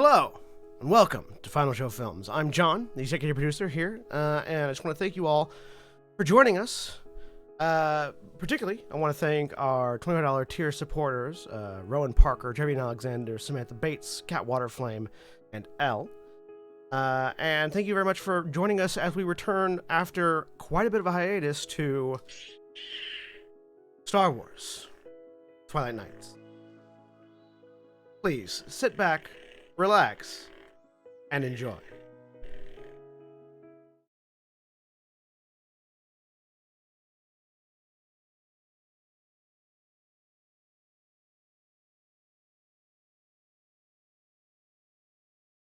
Hello, and welcome to Final Show Films. I'm John, the executive producer here, and I just want to thank you all for joining us. Particularly, I want to thank our $25 tier supporters, Rowan Parker, Jeremy Alexander, Samantha Bates, Cat Waterflame, and Elle. And thank you very much for joining us as we return after quite a bit of a hiatus to Star Wars Twilight Nights. Please, sit back, relax, and enjoy.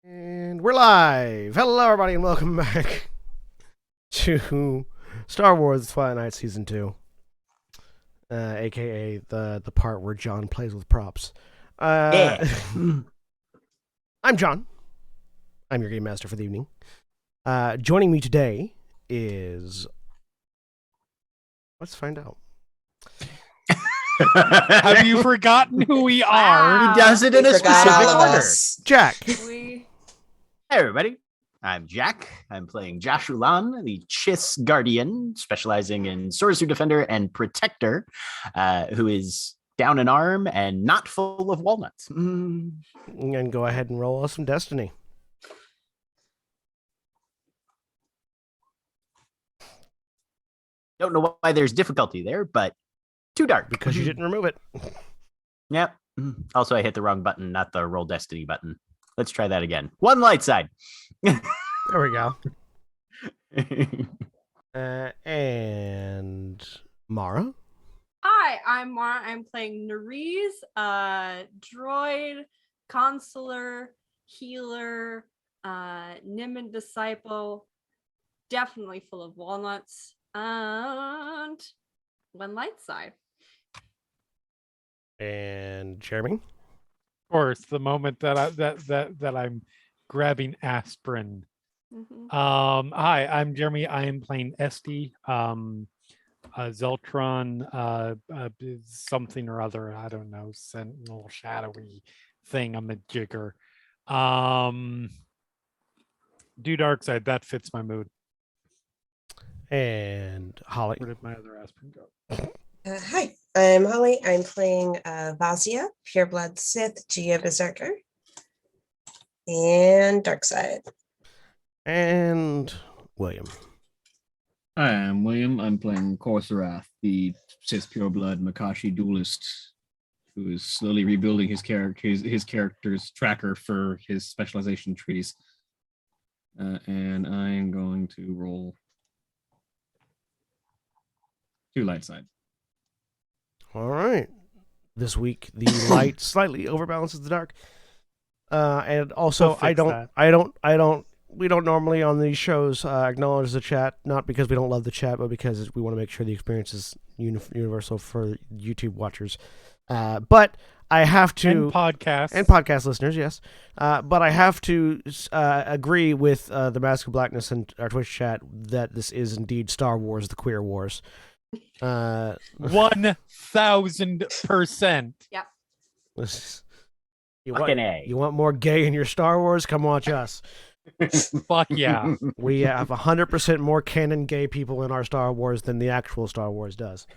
And we're live! Hello everybody and welcome back to Star Wars Twilight Nights Season 2. AKA the part where John plays with props. I'm John. I'm your game master for the evening. Joining me today is... Let's find out. Have you forgotten who we are? He does it in a specific order. Jack. Hey everybody, I'm Jack. I'm playing Josh Ulan, the Chiss Guardian, specializing in Sword Defender and Protector, who is down an arm and not full of walnuts. And go ahead and roll us some Destiny. Don't know why there's difficulty there, but too dark. Because you didn't remove it. Yep. Also, I hit the wrong button, not the Roll Destiny button. Let's try that again. One light side. There we go. And Mara. Hi, I'm Mara. I'm playing Nerys, droid, consular, healer, Niman disciple, definitely full of walnuts, and one light side. And Jeremy. Of course, the moment that I'm grabbing aspirin. Mm-hmm. Hi, I'm Jeremy. I am playing Esty, Zeltron, something or other. I don't know, sentinel, shadowy thing. I'm a jigger. Do dark side. That fits my mood. And Holly. Where did my other aspirin go? Hi, I'm Holly. I'm playing Vazia, Pureblood Sith, Gia Berserker, and Darkseid. And William. Hi, I'm William. I'm playing Korsarath, the Sith Pureblood Makashi duelist, who is slowly rebuilding his character's tracker for his specialization trees. And I'm going to roll 2 light side. All right. This week, the light slightly overbalances the dark. And also, we don't normally on these shows acknowledge the chat, not because we don't love the chat, but because we want to make sure the experience is universal for YouTube watchers. But I have to... And podcasts. And podcast listeners, yes. But I have to agree with the Mask of Blackness and our Twitch chat that this is indeed Star Wars, the Queer Wars. 1000%. Yep. You want more gay in your Star Wars? Come watch us. Fuck yeah. We have 100% more canon gay people in our Star Wars than the actual Star Wars does.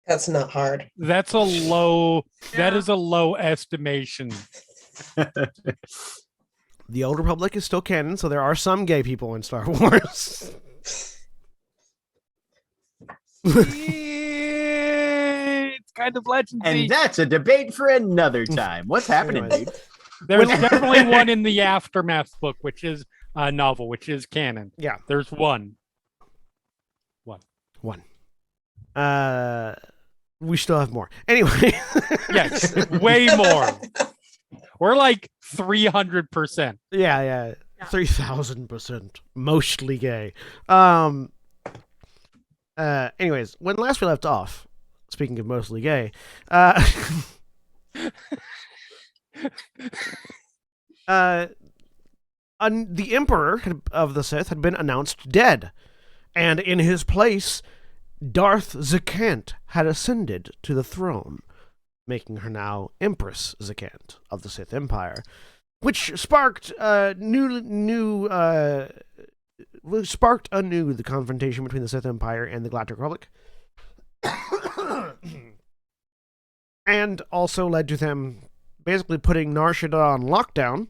That's not hard. That is a low estimation. The Old Republic is still canon, so there are some gay people in Star Wars. It's kind of legendary. And that's a debate for another time. What's happening, dude? There's definitely one in the Aftermath book, which is a novel, which is canon. Yeah. There's one. We still have more. Anyway. Yes, way more. We're like 300%. Yeah. 3,000%. Mostly gay. Anyways, when last we left off, speaking of mostly gay, the Emperor of the Sith had been announced dead, and in his place, Darth Zakant had ascended to the throne. making her now Empress Zakant of the Sith Empire, which sparked sparked anew the confrontation between the Sith Empire and the Galactic Republic, and also led to them basically putting Nar Shaddaa on lockdown.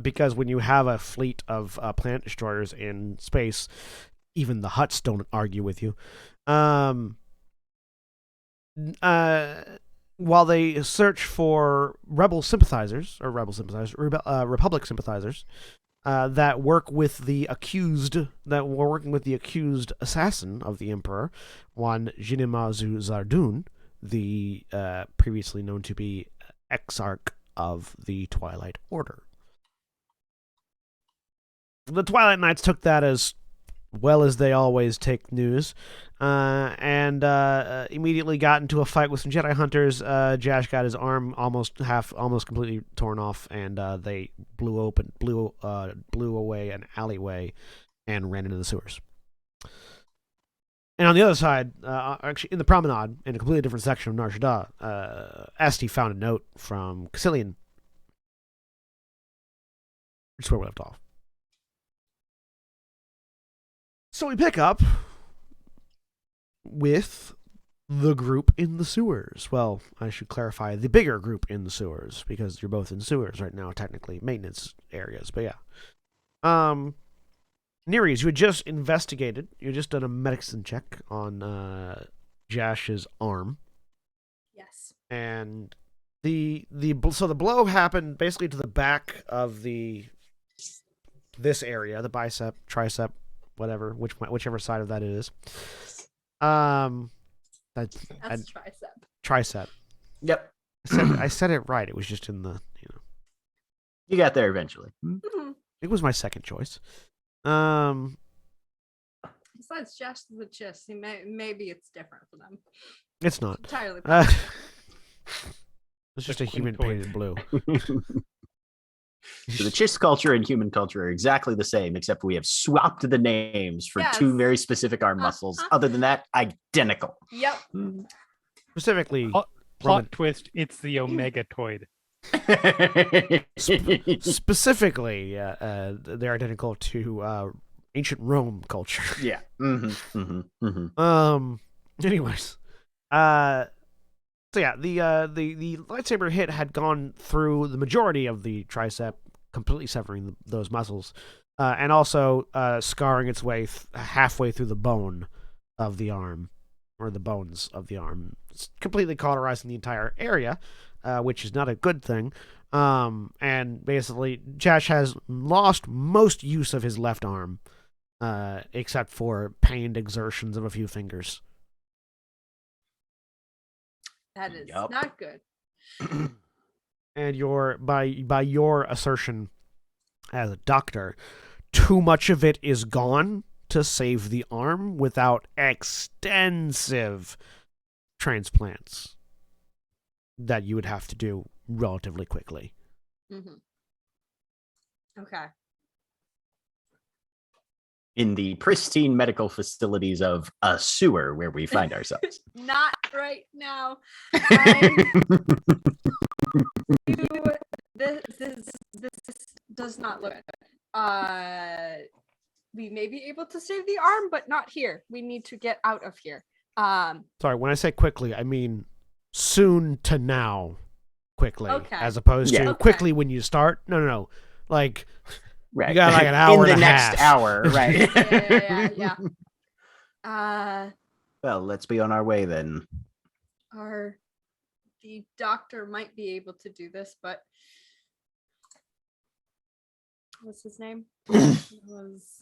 Because when you have a fleet of planet destroyers in space, even the Hutts don't argue with you. While they search for Republic sympathizers that work with the accused, that were working with the accused assassin of the Emperor, one Jinemazu Zardun, the previously known to be Exarch of the Twilight Order. The Twilight Knights took that as well as they always take news, and immediately got into a fight with some Jedi hunters. Jash got his arm almost completely torn off, and they blew away an alleyway and ran into the sewers. And on the other side, actually in the promenade, in a completely different section of Nar Shaddaa, Esti found a note from Cassilian. Which is where we left off. So we pick up with the group in the sewers. Well, I should clarify, the bigger group in the sewers, because you're both in sewers right now, technically maintenance areas, but yeah. Nereus, you had just investigated, you had just done a medicine check on Jash's arm. Yes. And the blow happened basically to the back of this area, the bicep, tricep, whatever, whichever side of that it is. That's tricep. Tricep. Yep. I said it right. It was just in the, You got there eventually. Mm-hmm. It was my second choice. Besides, just the chest. Maybe it's different for them. It's not. Entirely. It's just a human painted blue. So the Chiss culture and human culture are exactly the same, except we have swapped the names for two very specific arm muscles. Other than that, identical. Yep. Specifically, plot twist, it's the Omegatoid. Specifically, they're identical to ancient Rome culture. Yeah. Anyways, so yeah, the lightsaber hit had gone through the majority of the tricep, completely severing those muscles, and also scarring its way halfway through the bone of the arm, or the bones of the arm, it's completely cauterizing the entire area, which is not a good thing. And basically, Jash has lost most use of his left arm, except for pained exertions of a few fingers. That is not good. And by your assertion as a doctor, too much of it is gone to save the arm without extensive transplants that you would have to do relatively quickly. Mm-hmm. Okay. In the pristine medical facilities of a sewer where we find ourselves. Not right now. This does not look good. We may be able to save the arm, but not here. We need to get out of here. Sorry, when I say quickly, I mean soon to now quickly. Okay. As opposed to quickly when you start. No. Like, right. You got like an hour in and the a next half. hour, right? Yeah. Well, let's be on our way then. The doctor might be able to do this, but what's his name? It was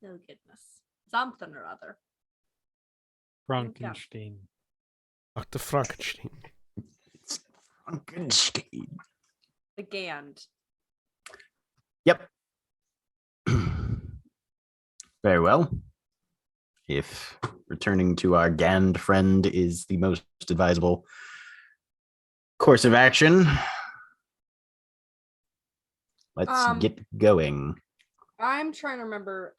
no goodness, something or other. Frankenstein. Dr. Frankenstein. It's Frankenstein. The Gand. Yep. Very well. If returning to our Gand friend is the most advisable course of action, let's get going. I'm trying to remember,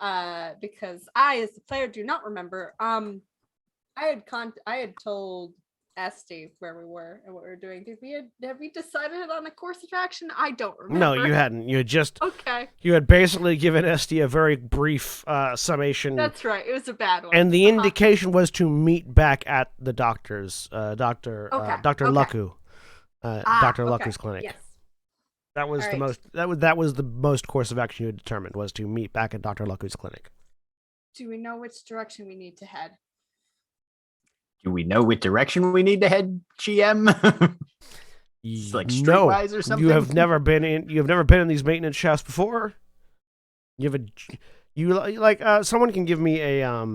because I, as the player, do not remember. I had told Esty where we were and what we were doing. Have we decided on a course of action? I don't remember. No, you hadn't. You had just Okay, you had basically given SD a very brief summation. that's right. It was a bad one. And the indication was to meet back at the doctor's, Dr. Okay, Dr. okay. Luku, Dr. Okay, Luku's clinic. Yes. That was All the right. most. That was the most course of action you had determined was to meet back at Dr. Luku's clinic. Do we know which direction we need to head? Do we know which direction we need to head, GM? It's like streetwise or something? You have never been in these maintenance shafts before. Someone can give me a Let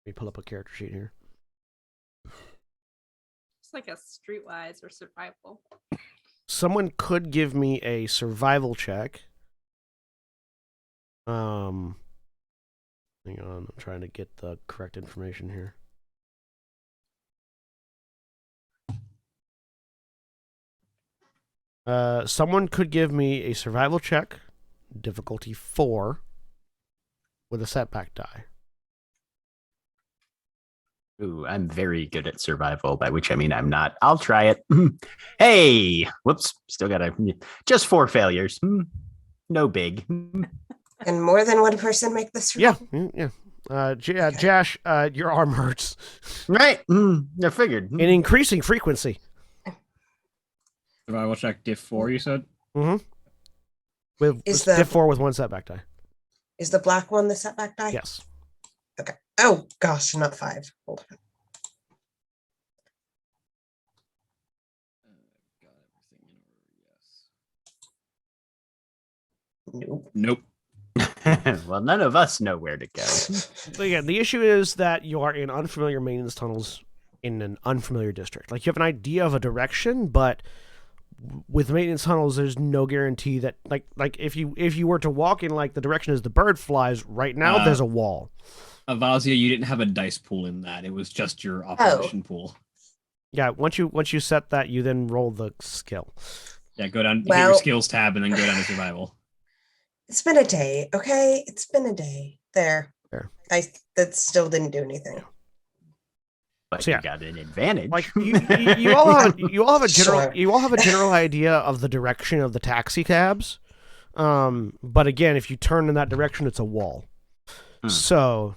me pull up a character sheet here. It's like a streetwise or survival. Someone could give me a survival check. Hang on, I'm trying to get the correct information here. Someone could give me a survival check, difficulty 4, with a setback die. Ooh, I'm very good at survival, by which I mean I'm not. I'll try it. Hey, whoops, still got just 4 failures. No big. Can more than one person make this roll? Yeah. Jash, your arm hurts. Right? I figured. In increasing frequency. Survival check diff 4, you said? Mm-hmm. With Is the- diff 4 with 1 setback die. Is the black one the setback die? Yes. Okay. Oh gosh, not 5. Hold on. Nope. Nope. Well, none of us know where to go. But again, the issue is that you are in unfamiliar maintenance tunnels in an unfamiliar district. Like, you have an idea of a direction, but with maintenance tunnels, there's no guarantee that like if you were to walk in like the direction as the bird flies right now, there's a wall. Avazia, you didn't have a dice pool in that. It was just your operation pool. Yeah, once you set that, you then roll the skill. Yeah, go down, hit Well- your skills tab, and then go down to survival. It's been a day, okay? It's been a day. There. Fair. That still didn't do anything. But So, yeah. you got an advantage. Like you all have Sure. a general idea of the direction of the taxi cabs. But again, if you turn in that direction, it's a wall. So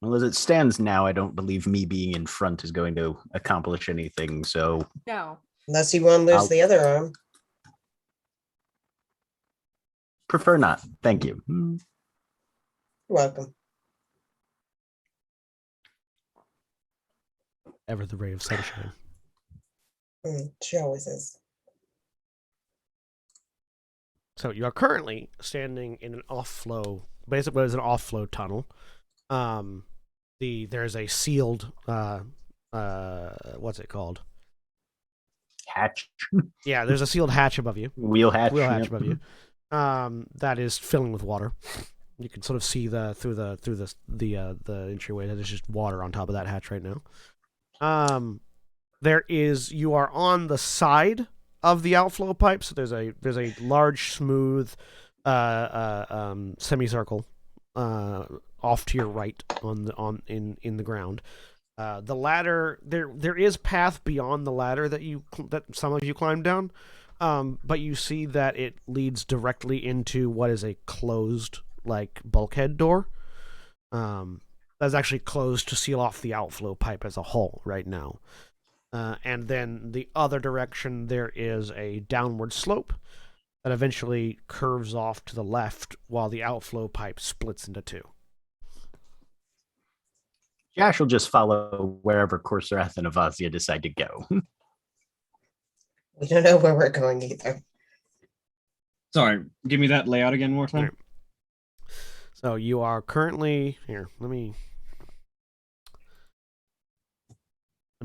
Well, as it stands now, I don't believe me being in front is going to accomplish anything. So No. Unless you want to lose I'll- the other arm. prefer not. Thank you. You're welcome. ever the ray of sunshine. She always is. So you are currently standing in an off-flow, basically it's an off-flow tunnel. There's a sealed what's it called? Hatch. Yeah, there's a sealed hatch above you. Wheel hatch. Wheel hatch yep. above you. That is filling with water. You can sort of see through the entryway that there's just water on top of that hatch right now. You are on the side of the outflow pipe, so there's a large smooth semicircle off to your right in the ground. The ladder, there is path beyond the ladder that some of you climbed down, but you see that it leads directly into what is a closed like bulkhead door. That's actually closed to seal off the outflow pipe as a whole right now. And then the other direction, there is a downward slope that eventually curves off to the left while the outflow pipe splits into 2. Josh will just follow wherever Corserath and Avazia decide to go. We don't know where we're going either. Sorry, give me that layout again one more time. Right. So you are currently here. Let me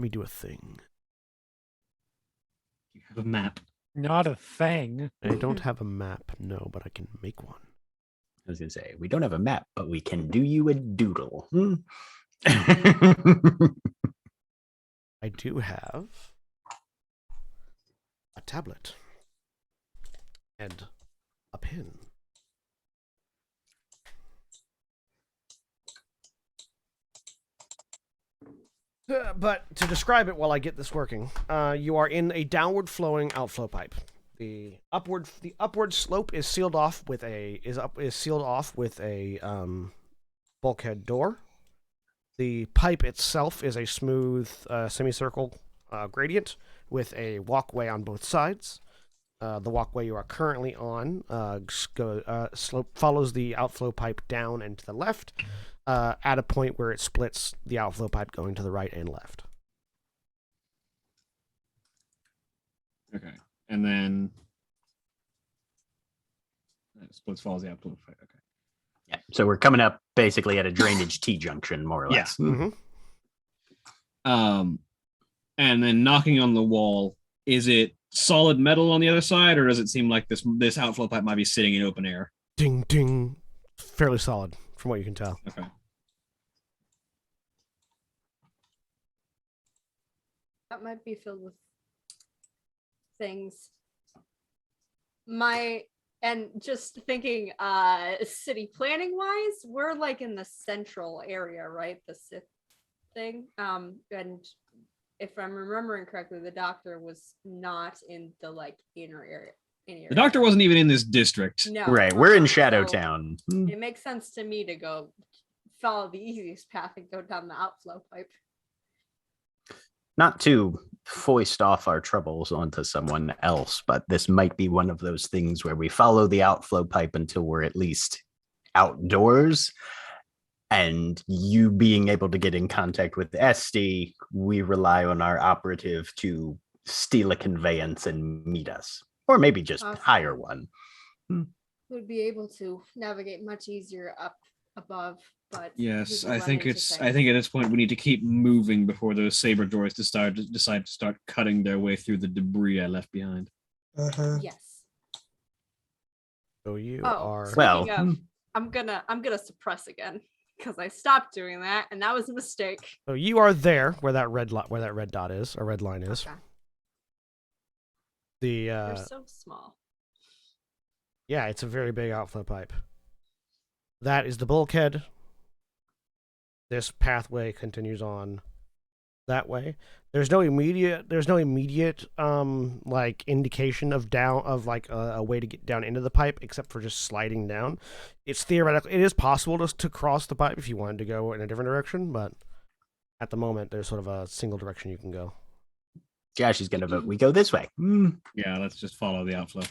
do a thing. You have a map. Not a thing. I don't have a map, no, but I can make one. I was going to say, we don't have a map, but we can do you a doodle. I do have a tablet and a pen But to describe it while I get this working, you are in a downward flowing outflow pipe. The upward slope is sealed off with a bulkhead door. The pipe itself is a smooth semicircle gradient with a walkway on both sides. The walkway you are currently on follows the outflow pipe down and to the left, at a point where it splits the outflow pipe going to the right and left. Okay. And then splits follows the outflow pipe. Okay. Yeah. So we're coming up basically at a drainage T-junction, more or Yeah. less. Mm-hmm. And then knocking on the wall, is it solid metal on the other side, or does it seem like this outflow pipe might be sitting in open air? Ding, ding. Fairly solid, from what you can tell. Okay. That might be filled with things. And just thinking city planning wise, we're like in the central area, right? The Sith thing. And if I'm remembering correctly, the doctor was not in the like inner area. The doctor wasn't even in this district. No. Right. We're in So Shadowtown. it makes sense to me to go follow the easiest path and go down the outflow pipe. Not to foist off our troubles onto someone else, but this might be one of those things where we follow the outflow pipe until we're at least outdoors. And you being able to get in contact with SD, we rely on our operative to steal a conveyance and meet us. Or maybe just Awesome. hire one. Would be able to navigate much easier up above, but Yes, we could I run think into it's. I things. think at this point we need to keep moving before those saber droids decide to start cutting their way through the debris I left behind. Uh-huh. Yes. So you Oh, are... speaking Well, of, I'm gonna suppress again because I stopped doing that and that was a mistake. So you are there where that red dot is, or red line is. Okay. The They're so small. yeah, it's a very big outflow pipe. That is the bulkhead. This pathway continues on that way. There's no immediate like indication of a way to get down into the pipe except for just sliding down. It's theoretical. It is possible to cross the pipe if you wanted to go in a different direction, but at the moment there's sort of a single direction you can go. Josh is going to vote. We go this way. Yeah, let's just follow the outflow.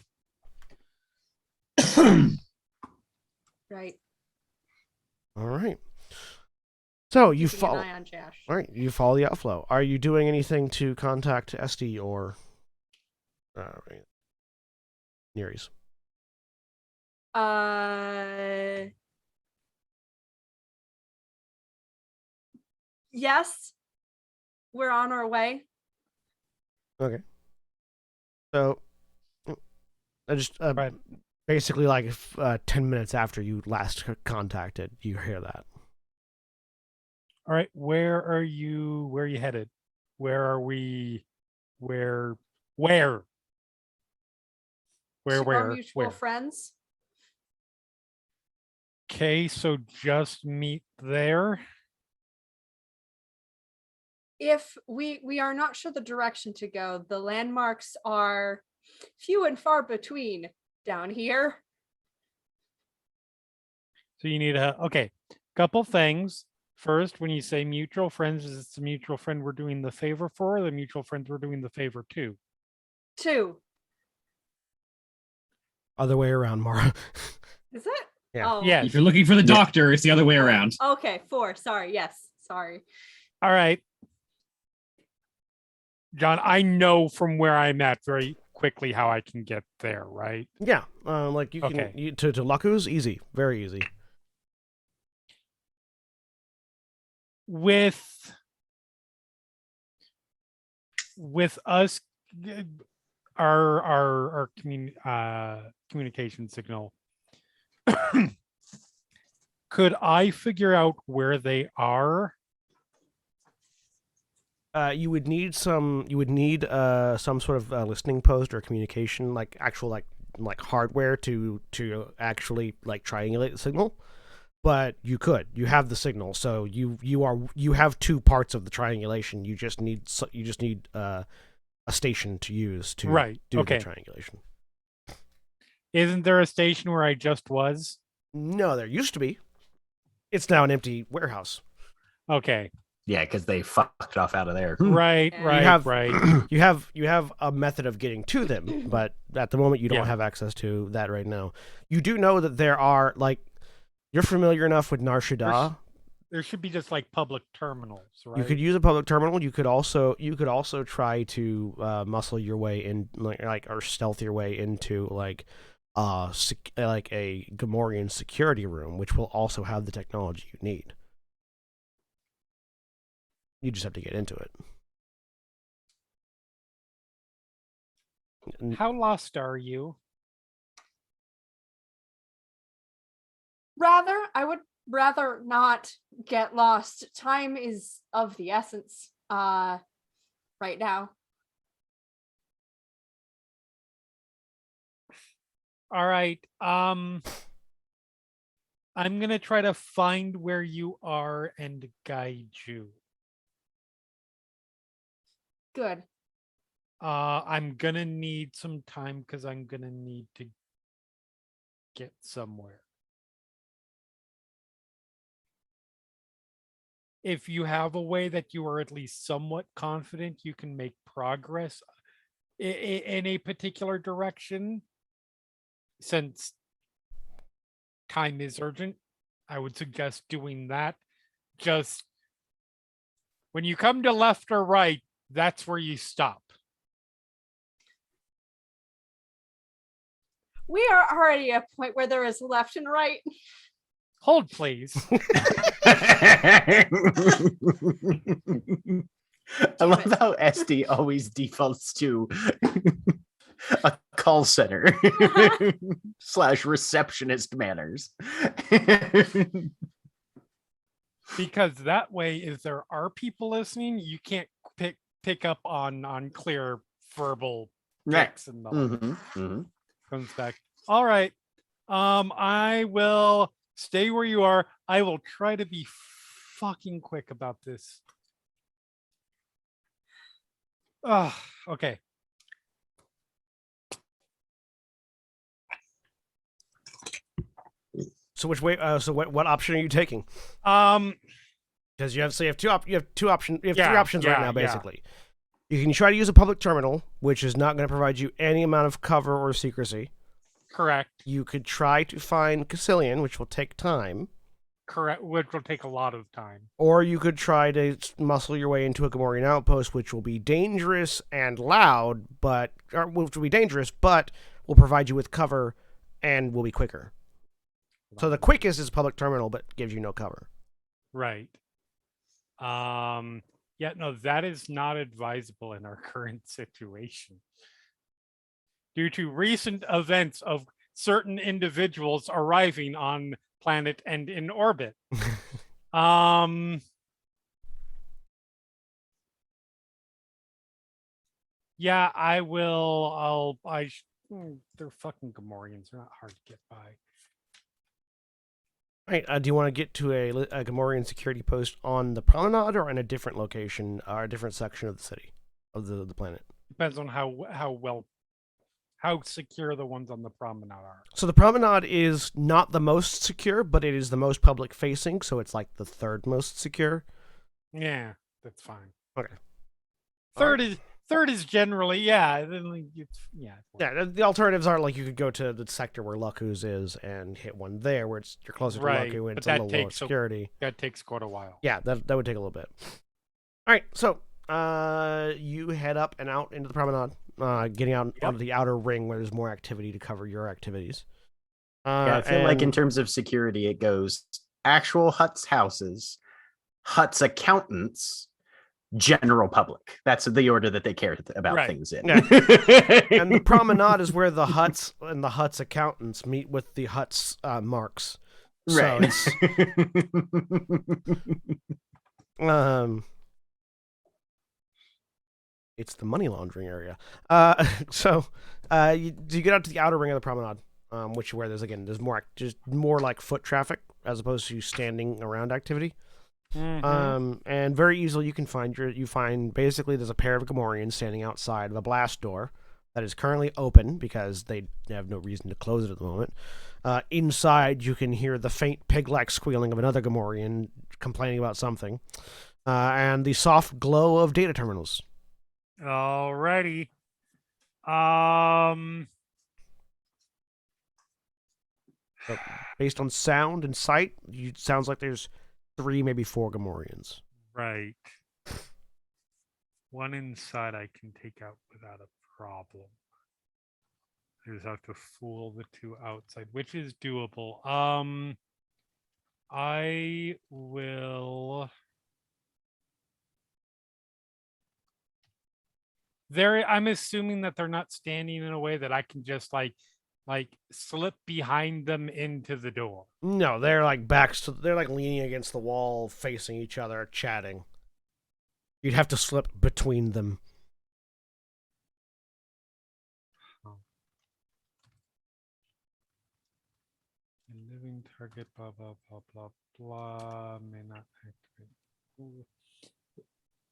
Right. All right. So you Keeping an follow. eye on Josh. All right, you follow the outflow. Are you doing anything to contact SD or Nerees? Yes. We're on our way. Okay. So, I just Right. basically like 10 minutes after you last contacted, you hear that. All right, where are you? Where are you headed? Where are we? Where? To our Where? mutual Where? friends. Okay, so just meet there. If we are not sure the direction to go, the landmarks are few and far between down here. So you need a couple things. First, when you say mutual friends, is it the mutual friend we're doing the favor for, or the mutual friends we're doing the favor to? 2. Other way around, Mara. Is it? Yeah. Oh, Yes. If you're looking for the doctor, it's the other way around. Okay, 4. Sorry. Yes. Sorry. All right. John, I know from where I'm at very quickly how I can get there, right? Yeah, like you can Okay. to Laku's easy, very easy. With us, our communication signal, could I figure out where they are? You would need some sort of listening post or communication, like actual like hardware to actually like triangulate the signal. but you have the signal, so you have two parts of the triangulation. You just need a station to use to do the triangulation. Isn't there a station where I just was? No, there used to be. It's now an empty warehouse. Okay. Yeah, because they fucked off out of there. Right. You have a method of getting to them, but at the moment you don't have access to that right now. You do know that there are, like, you're familiar enough with Nar Shaddaa. There should be just like public terminals, right? You could use a public terminal. You could also try to muscle your way in, or stealth your way into like a Gamorrean security room, which will also have the technology you need. You just have to get into it. How lost are you? I would rather not get lost. Time is of the essence right now. All right. I'm gonna try to find where you are and guide you. Good. I'm gonna need some time because I'm gonna need to get somewhere. If you have a way that you are at least somewhat confident you can make progress in a particular direction, since time is urgent, I would suggest doing that. Just when you come to left or right, that's where you stop. We are already at a point where there is left and right. Hold, please. I love how SD always defaults to a call center / receptionist manners. Because that way, if there are people listening, you can't pick up on clear verbal ticks and the comes back. All right. I will stay where you are. I will try to be fucking quick about this. Okay. So which way? So what option are you taking? Because you have three options right now, basically. You can try to use a public terminal, which is not going to provide you any amount of cover or secrecy. Correct. You could try to find Caecilian, which will take time. Correct, which will take a lot of time. Or you could try to muscle your way into a Gamorrean outpost, which will be dangerous and loud, but will provide you with cover and will be quicker. So the quickest is public terminal, but gives you no cover. Right. Yeah, no, that is not advisable in our current situation. Due to recent events of certain individuals arriving on planet and in orbit. Yeah, I will. They're fucking Gamorreans. They're not hard to get by. Right. Do you want to get to a Gamorrean security post on the promenade or in a different location or a different section of the city, of the planet? Depends on how secure the ones on the promenade are. So the promenade is not the most secure, but it is the most public facing, so it's like the third most secure. Yeah, that's fine. Okay. Third is generally, yeah. The alternatives are like you could go to the sector where Luku's is and hit one there, where you're closer to Luku and it's a little lower security. That takes quite a while. Yeah, that would take a little bit. All right, so you head up and out into the promenade, getting out onto the outer ring where there's more activity to cover your activities. I feel like in terms of security, it goes actual Hut's houses, Hut's accountants, general public. That's the order that they care about things in. Yeah. And the promenade is where the Huts and the Huts accountants meet with the Huts marks. Right. So it's the money laundering area. So you get out to the outer ring of the promenade, where there's more like foot traffic as opposed to standing around activity. Mhm. And very easily you find basically there's a pair of Gamorreans standing outside of a blast door that is currently open because they have no reason to close it at the moment. Inside, you can hear the faint pig-like squealing of another Gamorrean complaining about something, and the soft glow of data terminals. Alrighty. So, based on sound and sight, it sounds like there's 3, maybe 4 Gamorreans. Right. One inside I can take out without a problem. I just have to fool the 2 outside, which is doable. I will. I'm assuming that they're not standing in a way that I can just like slip behind them into the door. No, they're they're like leaning against the wall, facing each other, chatting. You'd have to slip between them. A living target, blah blah blah blah blah. May not activate. Ooh.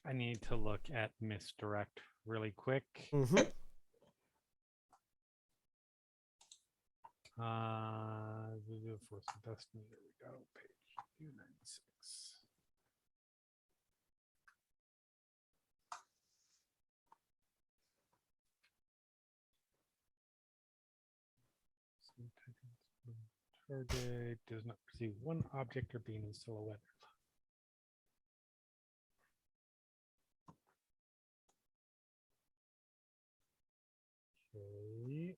I need to look at misdirect really quick. Mm-hmm. Force of Destiny. There we go. Page 296. Target does not perceive one object or being in silhouette. Okay.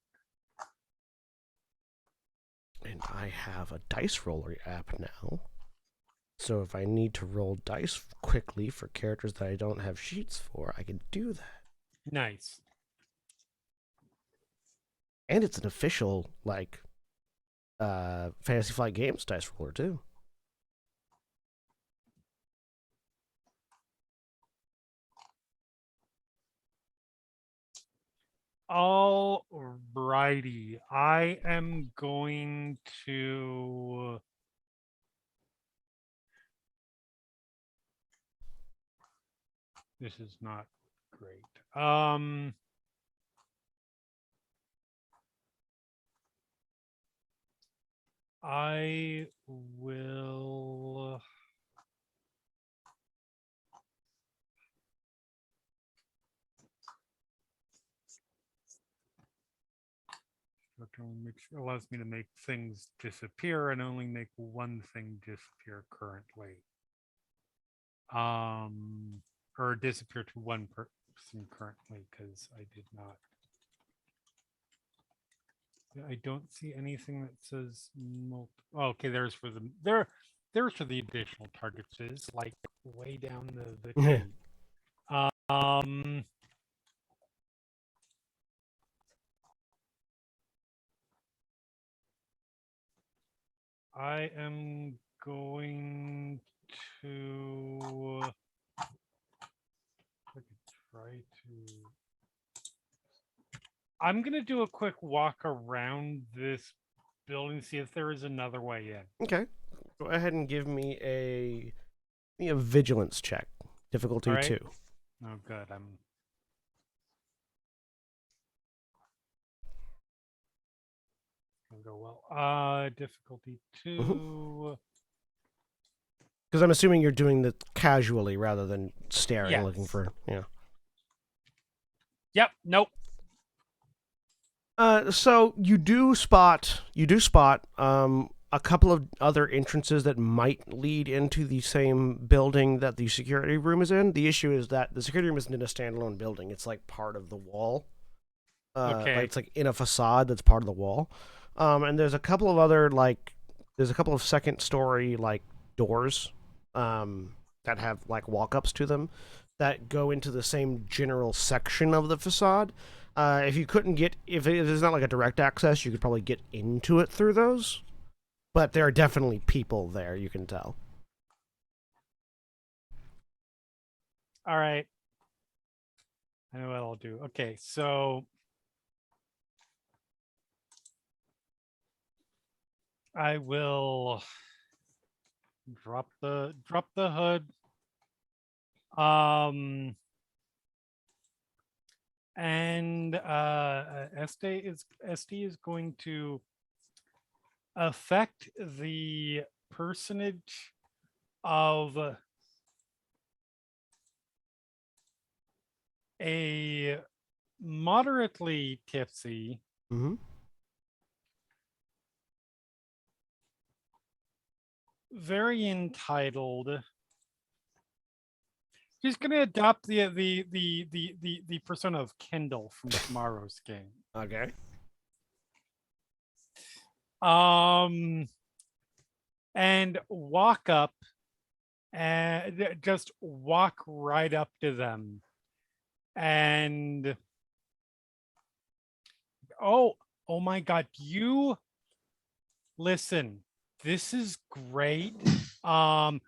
And I have a dice roller app now. So if I need to roll dice quickly for characters that I don't have sheets for, I can do that. Nice. And it's an official, Fantasy Flight Games dice roller, too. All righty. I am going to. This is not great. I will. Allows me to make things disappear and only make one thing disappear currently. Or disappear to one person currently because I did not. I don't see anything that says okay, there's for the there's for the additional targets is like way down the chain. I am going to I'm gonna do a quick walk around this building, see if there is another way in. Okay. Go ahead and give me a vigilance check. Difficulty 2. Oh, good. I'm. Gonna go well. Difficulty 2. Because I'm assuming you're doing it casually rather than staring, Yes. looking for, Yep. Nope. So you do spot a couple of other entrances that might lead into the same building that the security room is in. The issue is that the security room isn't in a standalone building. It's like part of the wall. Okay. It's like in a facade that's part of the wall. And there's a couple of other second story doors that have walk-ups to them that go into the same general section of the facade. If there's not a direct access, you could probably get into it through those. But there are definitely people there, you can tell. All right. I know what I'll do. Okay, so I will drop the hood. And SD is going to affect the personage of a moderately tipsy Mm-hmm. very entitled. He's going to adopt the persona of Kendall from tomorrow's game. Okay. And walk up and just walk right up to them. And oh my God, you listen, this is great. I've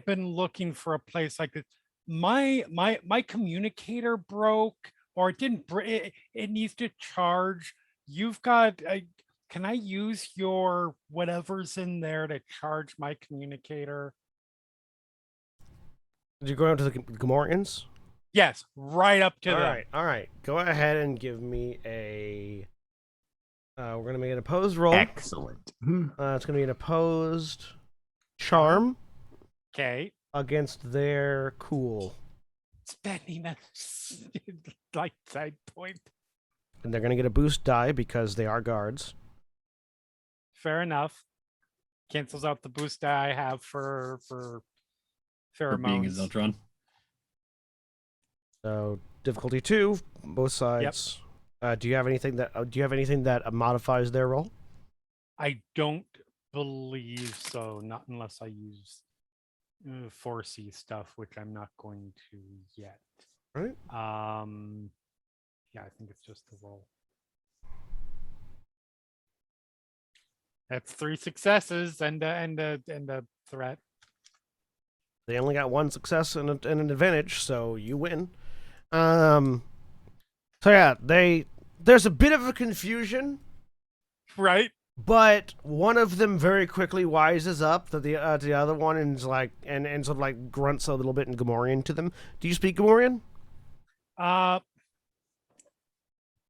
been looking for a place like this. My communicator broke, or it didn't break. It needs to charge. You've got. Can I use your whatever's in there to charge my communicator? Did you go out to the Gamorreans? Yes, right up to All them. right. All right. Go ahead and give me a. We're gonna make an opposed roll. Excellent. It's gonna be an opposed charm Okay. against their cool, Spending a light side point. and they're gonna get a boost die because they are guards. Fair enough. Cancels out the boost I have for For pheromones. being a Zeltron. So difficulty 2, both sides. Do you have anything that modifies their roll? I don't believe so. Not unless I use 4C stuff, which I'm not going to yet. Right. Yeah, I think it's just the roll. That's 3 successes and a threat. They only got 1 success and an advantage, so you win. So yeah, there's a bit of a confusion, Right. but one of them very quickly wises up to the other one and is like and sort of like grunts a little bit in Gamorrean to them. Do you speak Gamorrean?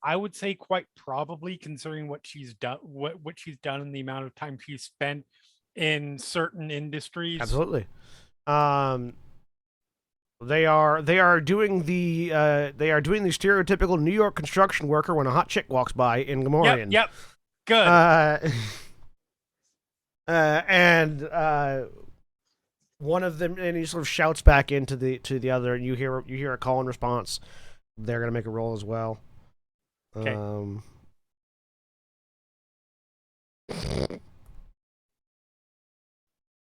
I would say quite probably, considering what she's done, what she's done, and the amount of time she's spent in certain industries. Absolutely. They are doing the stereotypical New York construction worker when a hot chick walks by in Gamorrean. Yep. Good. And one of them, and he sort of shouts back into the other, and you hear a call and response. They're gonna make a roll as well. Okay.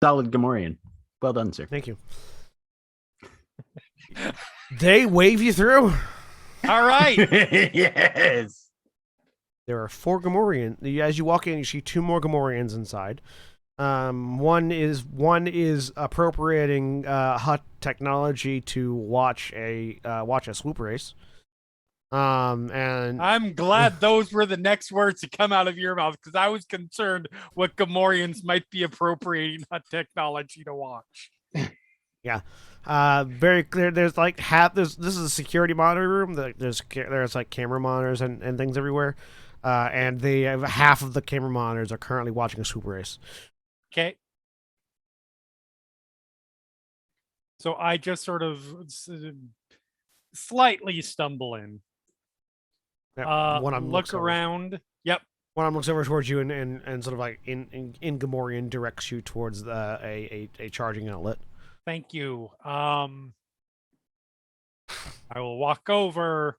Solid Gamorrean. Well done, sir. Thank you. They wave you through. All right. Yes. There are 4 Gamorrean. As you walk in, you see 2 more Gamorreans inside. One is appropriating hot technology to watch a swoop race. And I'm glad those were the next words to come out of your mouth, because I was concerned what Gamorreans might be appropriating hot technology to watch. yeah, very clear. There's like this is a security monitor room. There's like camera monitors and things everywhere. And they have half of the camera monitors are currently watching a swoop race. Okay. So I just sort of slightly stumble in. One of them Look around. Yep. One of them looks over towards you and sort of like in Gamorrean directs you towards a charging outlet. Thank you. I will walk over,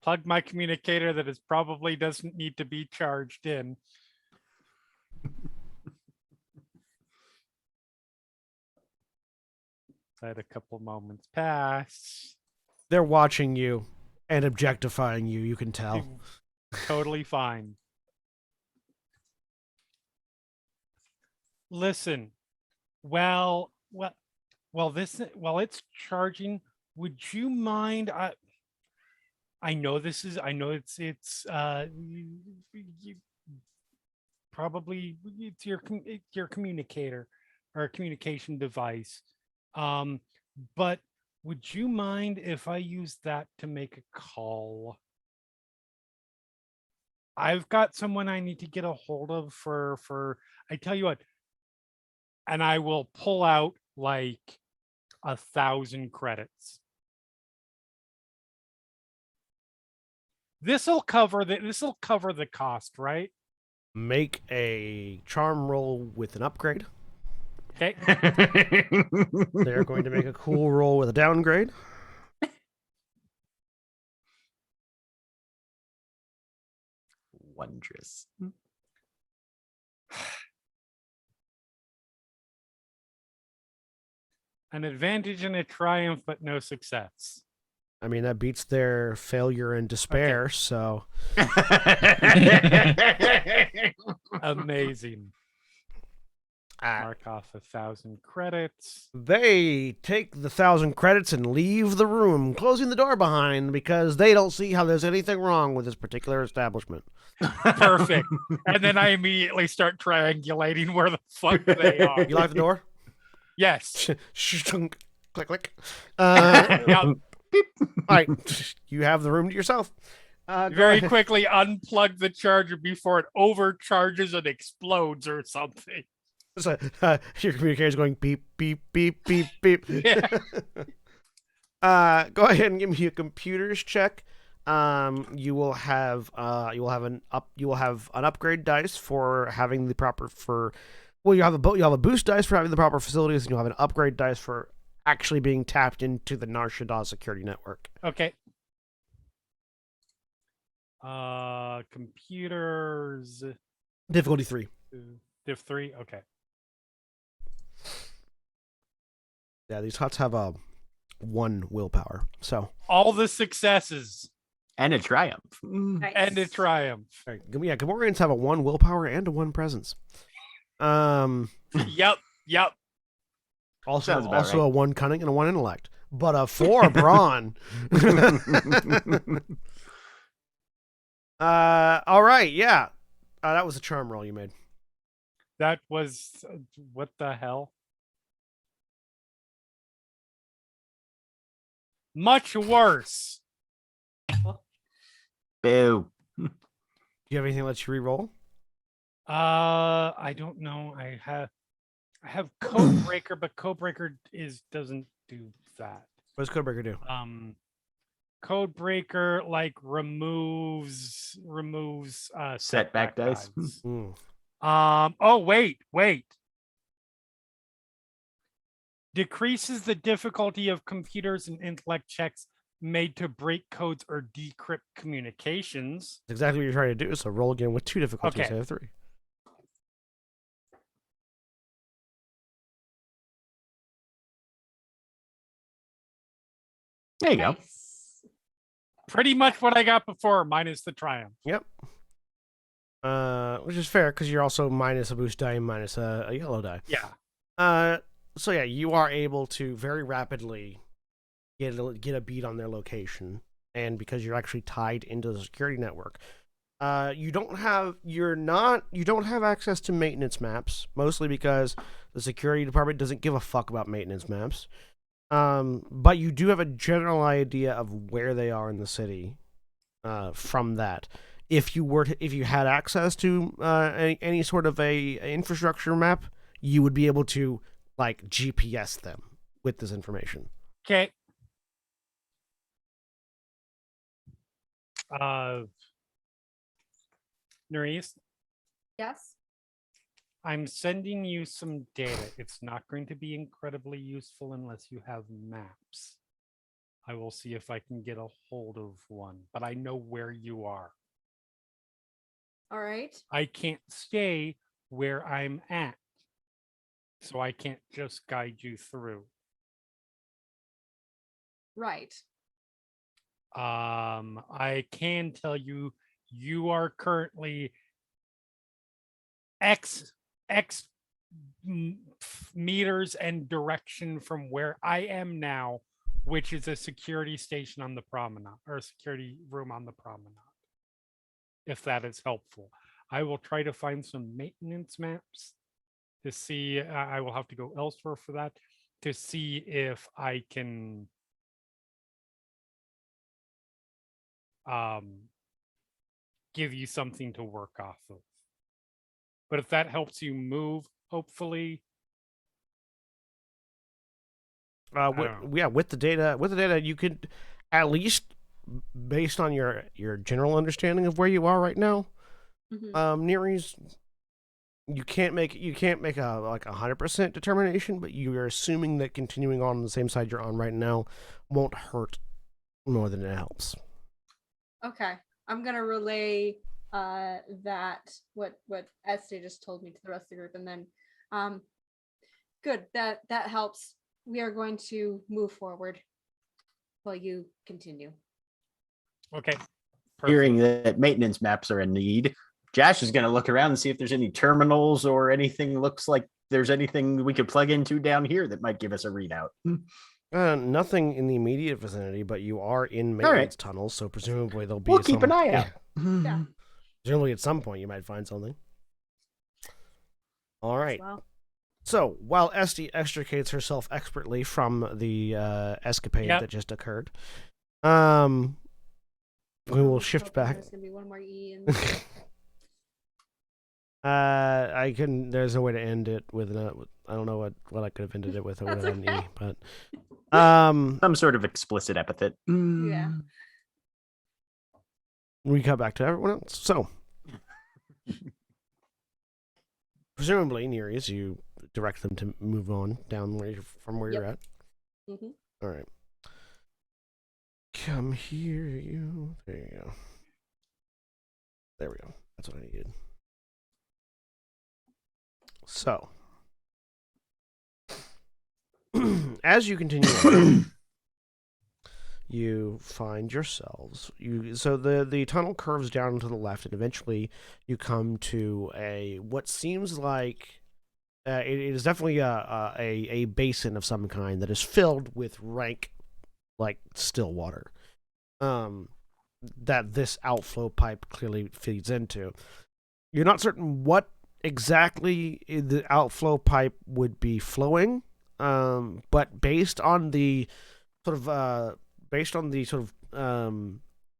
plug my communicator that is probably doesn't need to be charged in. Let a couple moments pass. They're watching you and objectifying you. You can tell. Totally fine. Listen, while it's charging, would you mind? I know it's probably it's your communicator or communication device. But would you mind if I use that to make a call? I've got someone I need to get a hold of for I tell you what, and I will pull out like 1,000 credits. This'll cover the cost, right? Make a charm roll with an upgrade. Okay. They're going to make a cool roll with a downgrade. Wondrous. An advantage and a triumph, but no success. I mean, that beats their failure and despair, so... Amazing. Mark off 1,000 credits. They take the 1,000 credits and leave the room, closing the door behind because they don't see how there's anything wrong with this particular establishment. Perfect. And then I immediately start triangulating where the fuck they are. You lock the door? Yes. Click, click. Yeah. All right, you have the room to yourself. Very quickly unplug the charger before it overcharges and explodes or something. So, your communicator is going beep, beep, beep, beep, beep. Yeah. Go ahead and give me a computers check. You will have an upgrade dice for having the proper you'll have a boost dice for having the proper facilities, and you'll have an upgrade dice for actually being tapped into the Nar Shaddaa security network. Okay. Computers. Difficulty 3. Diff 3. Okay. Yeah, these huts have a 1 willpower. So all the successes. And a triumph. Nice. And a triumph. right, yeah, Gamorreans have a 1 willpower and a 1 presence. Yep. Also right. a 1 cunning and a 1 intellect, but a 4 brawn. All right, yeah. That was a charm roll you made. That was what the hell? Much worse. Boo. Do you have anything that lets you re-roll? I don't know. I have Codebreaker, but Codebreaker doesn't do that. What does Codebreaker do? Codebreaker like removes Setback dice. Mm. Oh wait. Decreases the difficulty of computers and intellect checks made to break codes or decrypt communications. That's exactly what you're trying to do. So roll again with 2 difficulties Okay. instead of 3. There you go. Nice. Pretty much what I got before, minus the triumph. Yep. Which is fair because you're also minus a boost die and minus a yellow die. Yeah. So yeah, you are able to very rapidly get a beat on their location, and because you're actually tied into the security network, you don't have access to maintenance maps, mostly because the security department doesn't give a fuck about maintenance maps. But you do have a general idea of where they are in the city. From that, if you had access to any sort of a infrastructure map, you would be able to like GPS them with this information. Okay. Nerys, Yes. I'm sending you some data. It's not going to be incredibly useful unless you have maps. I will see if I can get a hold of one, but I know where you are. All right. I can't stay where I'm at, so I can't just guide you through. Right. I can tell you, you are currently X meters and direction from where I am now, which is a security station on the promenade, or a security room on the promenade, if that is helpful. I will try to find some maintenance maps to see. I will have to go elsewhere for that to see if I can give you something to work off of. But if that helps you move, hopefully. With the data, you could at least, based on your general understanding of where you are right now, Nere's, you can't make a 100% determination, but you are assuming that continuing on the same side you're on right now won't hurt more than it helps. Okay, I'm gonna relay that what Estee just told me to the rest of the group, and then good, that helps. We are going to move forward while you continue. Okay. Perfect. Hearing that maintenance maps are in need, Josh is going to look around and see if there's any terminals or anything looks like there's anything we could plug into down here that might give us a readout. Nothing in the immediate vicinity, but you are in maintenance tunnels, so presumably there'll be We'll keep an eye out. Yeah. Presumably at some point you might find something. All right. Well. So while Esty extricates herself expertly from the escapade that just occurred, we will shift back. There's gonna be one more E in I couldn't. There's no way to end it with I don't know what I could have ended it with with an E, but some sort of explicit epithet. Yeah. We cut back to everyone else. So presumably, Nereus, you direct them to move on down from where you're at. Mm-hmm. All right. Come here, you. There you go. There we go. That's what I needed. So, as you continue on, you find yourselves. So the tunnel curves down to the left, and eventually you come to what seems like it is definitely a basin of some kind that is filled with rank, like still water. That this outflow pipe clearly feeds into. You're not certain what exactly the outflow pipe would be flowing, but based on the sort of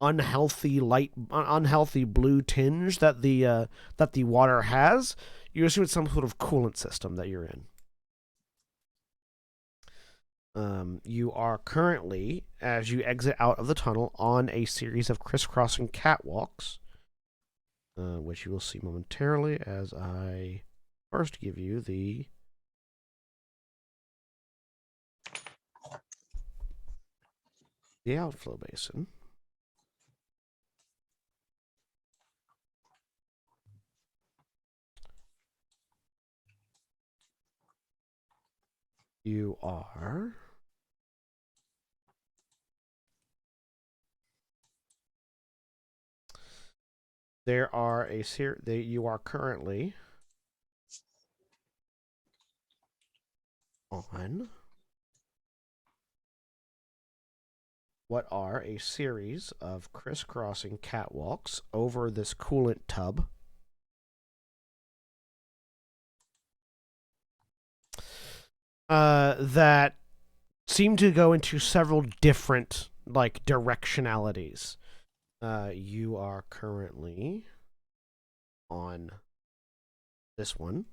unhealthy blue tinge that the water has, you assume it's some sort of coolant system that you're in. You are currently, as you exit out of the tunnel, on a series of crisscrossing catwalks, which you will see momentarily as I first give you the outflow basin. You are there are a you are currently on what are a series of crisscrossing catwalks over this coolant tub. That seem to go into several different directionalities. You are currently on this one.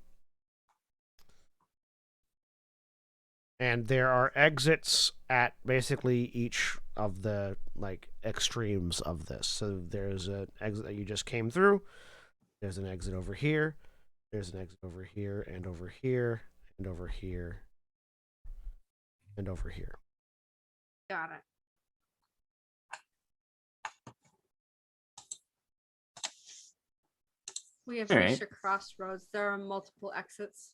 And there are exits at basically each of the extremes of this. So there's an exit that you just came through. There's an exit over here. There's an exit over here and over here and over here and over here. Got it. We have reached a crossroads. There are multiple exits.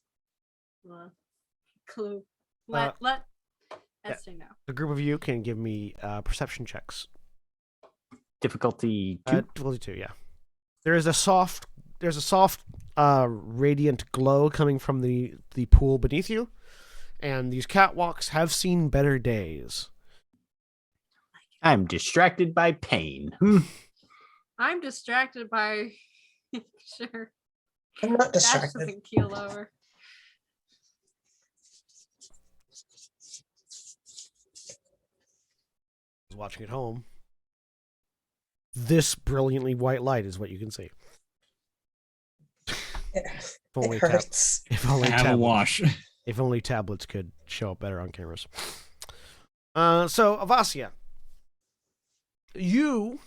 Clue. Let Esther know. The group of you can give me perception checks. Difficulty 2. Difficulty 2, yeah. There's a soft radiant glow coming from the pool beneath you, and these catwalks have seen better days. I'm distracted by pain. I'm distracted by Sure. I'm not Dash distracted. doesn't keel over. Watching at home. This brilliantly white light is what you can see. It, If it only, hurts. if only Have a tablets, wash. if only tablets could show up better on cameras. So Avasia, you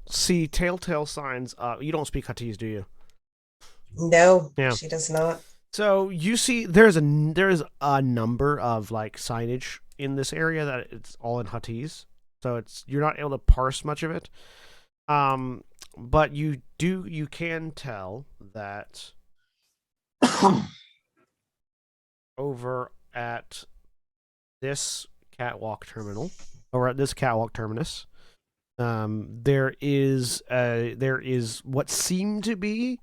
see telltale signs. You don't speak Huttese, do you? No, Yeah. she does not. So you see, there's a number of like signage in this area that it's all in Huttese. So you're not able to parse much of it. But you can tell that over at this catwalk terminal, or at this catwalk terminus, there is what seem to be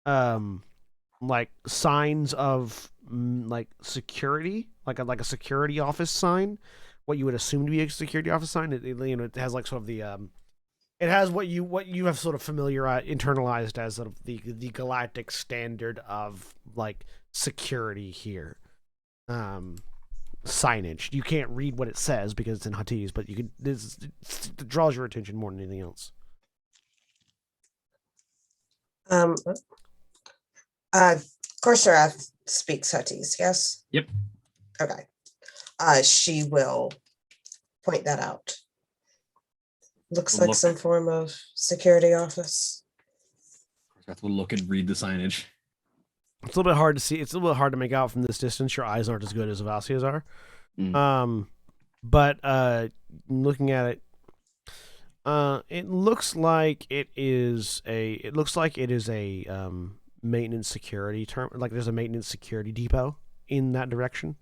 like signs of like security, like a security office sign, what you would assume to be a security office sign. It has like sort of the it has what you have sort of internalized as sort of the galactic standard of like security here. Signage. You can't read what it says because it's in Huttese, but you can. It draws your attention more than anything else. Corsarath speaks Huttese, yes? Yep. Okay. She will point that out. Looks like Look. some form of security office. We'll look and read the signage. It's a little bit hard to see. It's a little bit hard to make out from this distance. Your eyes aren't as good as Avasia's are. But looking at it, it looks like it is a maintenance security term. Like there's a maintenance security depot in that direction.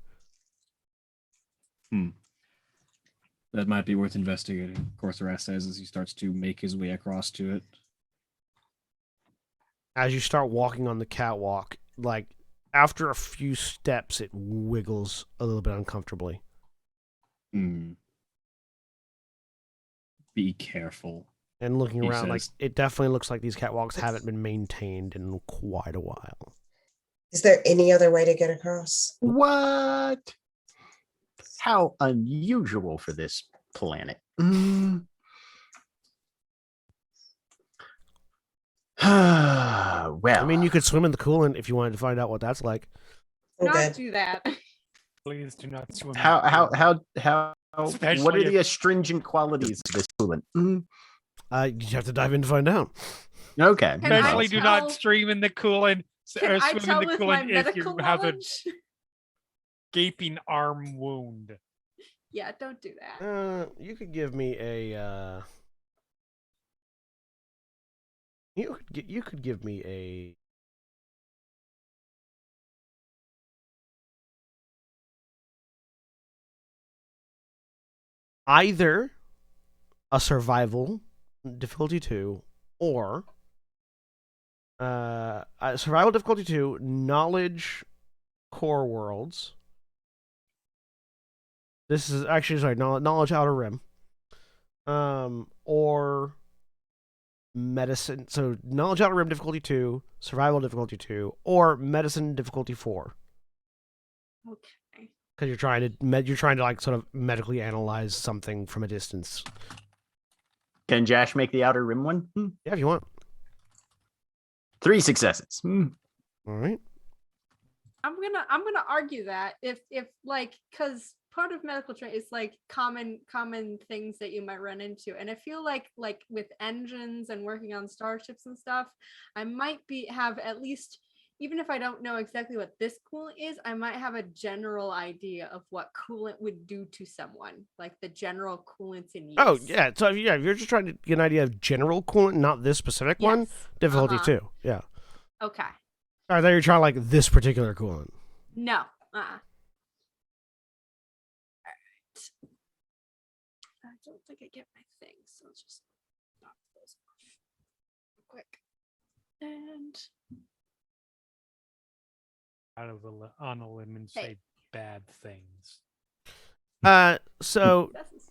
That might be worth investigating. Corsarath says as he starts to make his way across to it. As you start walking on the catwalk, like after a few steps, it wiggles a little bit uncomfortably. Be careful. And looking He around, like says. it definitely looks like these catwalks haven't been maintained in quite a while. Is there any other way to get across? What? How unusual for this planet. Well, I mean, you could swim in the coolant if you wanted to find out what that's like. Not Okay. do that. Please do not swim. in how the pool. what Especially are the astringent qualities of this coolant? You have to dive in to find out. Okay. Can I Especially do not tell- stream in the coolant Can or I swim tell in the with my coolant if you medical have a knowledge? gaping arm wound. Yeah, don't do that. You could give me a. You could give me a. Either a survival difficulty 2 or a survival difficulty 2 knowledge core worlds. This is actually sorry, knowledge outer rim. Or medicine. So knowledge outer rim difficulty 2, survival difficulty 2, or medicine difficulty 4. Okay. Because you're trying to like sort of medically analyze something from a distance. Can Jash make the outer rim one? Yeah, if you want. 3 successes. All right. I'm gonna argue that if like, because part of medical training is like common things that you might run into, and I feel like with engines and working on starships and stuff, I might have at least, even if I don't know exactly what this coolant is, I might have a general idea of what coolant would do to someone, like the general coolants in use. Oh yeah. So yeah, if you're just trying to get an idea of general coolant, not this specific one, Yes. difficulty 2. Yeah. Okay. I thought you were trying like this particular coolant. No. All right. I don't think I get my thing, so let's just knock those off quick. And Out of on a limb and Hey. say bad things. So that's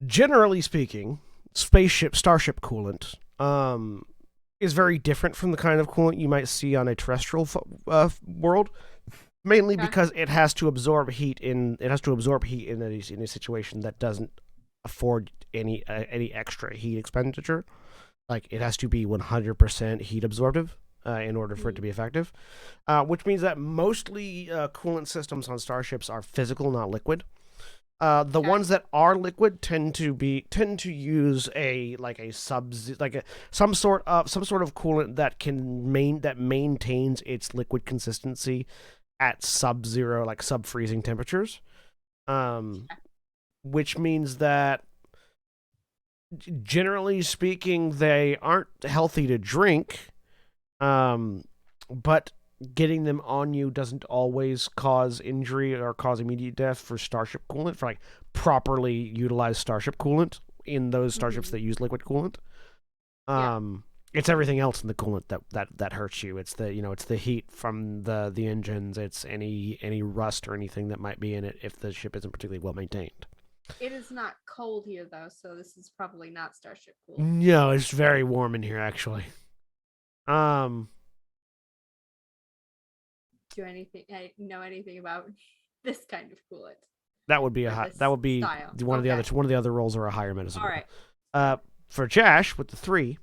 generally speaking, starship coolant is very different from the kind of coolant you might see on a terrestrial world, mainly Okay. because it has to absorb heat in a situation that doesn't afford any extra heat expenditure. Like it has to be 100% heat absorptive in order for it to be effective, which means that mostly coolant systems on starships are physical, not liquid. The ones that are liquid tend to use some sort of coolant that maintains its liquid consistency at sub-zero, like sub-freezing temperatures. Which means that generally speaking, they aren't healthy to drink, but getting them on you doesn't always cause injury or cause immediate death for starship coolant, for like properly utilized starship coolant in those starships that use liquid coolant. It's everything else in the coolant that hurts you. It's the heat from the engines. It's any rust or anything that might be in it if the ship isn't particularly well maintained. It is not cold here though, so this is probably not starship cool. No, it's very warm in here actually. Do I know anything about this kind of coolant? That would be Style. one of the other rolls or a higher medicine. All right. For Jash with the 3.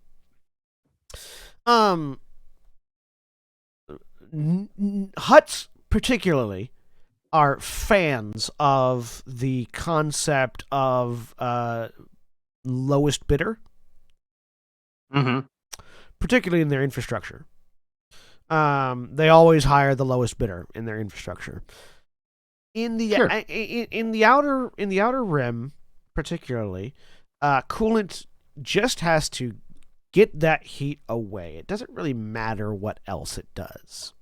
Huts particularly are fans of the concept of lowest bidder, particularly in their infrastructure. They always hire the lowest bidder in their infrastructure. In the in the outer rim, particularly, coolant just has to get that heat away. It doesn't really matter what else it does.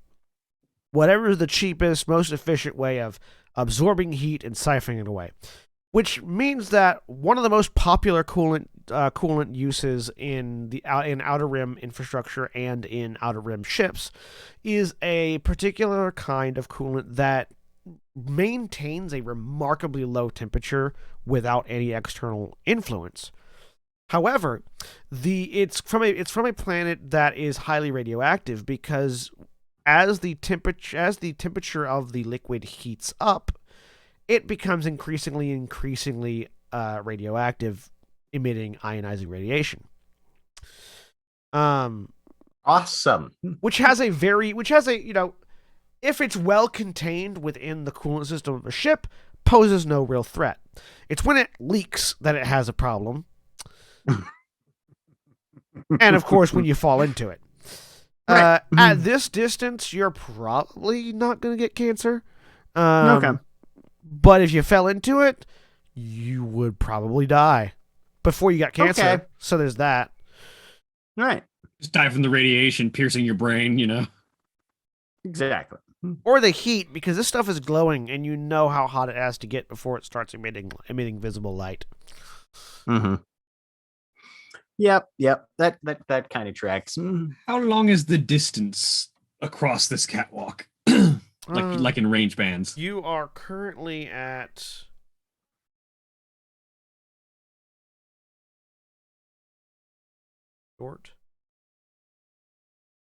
Whatever is the cheapest, most efficient way of absorbing heat and siphoning it away. Which means that one of the most popular coolant uses in outer rim infrastructure and in outer rim ships is a particular kind of coolant that maintains a remarkably low temperature without any external influence. However, it's from a planet that is highly radioactive, because as the temperature of the liquid heats up, it becomes increasingly radioactive, emitting ionizing radiation. Awesome. Which has a if it's well contained within the coolant system of a ship, poses no real threat. It's when it leaks that it has a problem. And of course, when you fall into it. Right. At this distance, you're probably not going to get cancer. Okay. But if you fell into it, you would probably die before you got cancer. Okay. So there's that. Right. Just die from the radiation piercing your brain, Exactly. Or the heat, because this stuff is glowing, and you know how hot it has to get before it starts emitting visible light. Mm-hmm. Yep. That kind of tracks. How long is the distance across this catwalk? like in range bands. You are currently at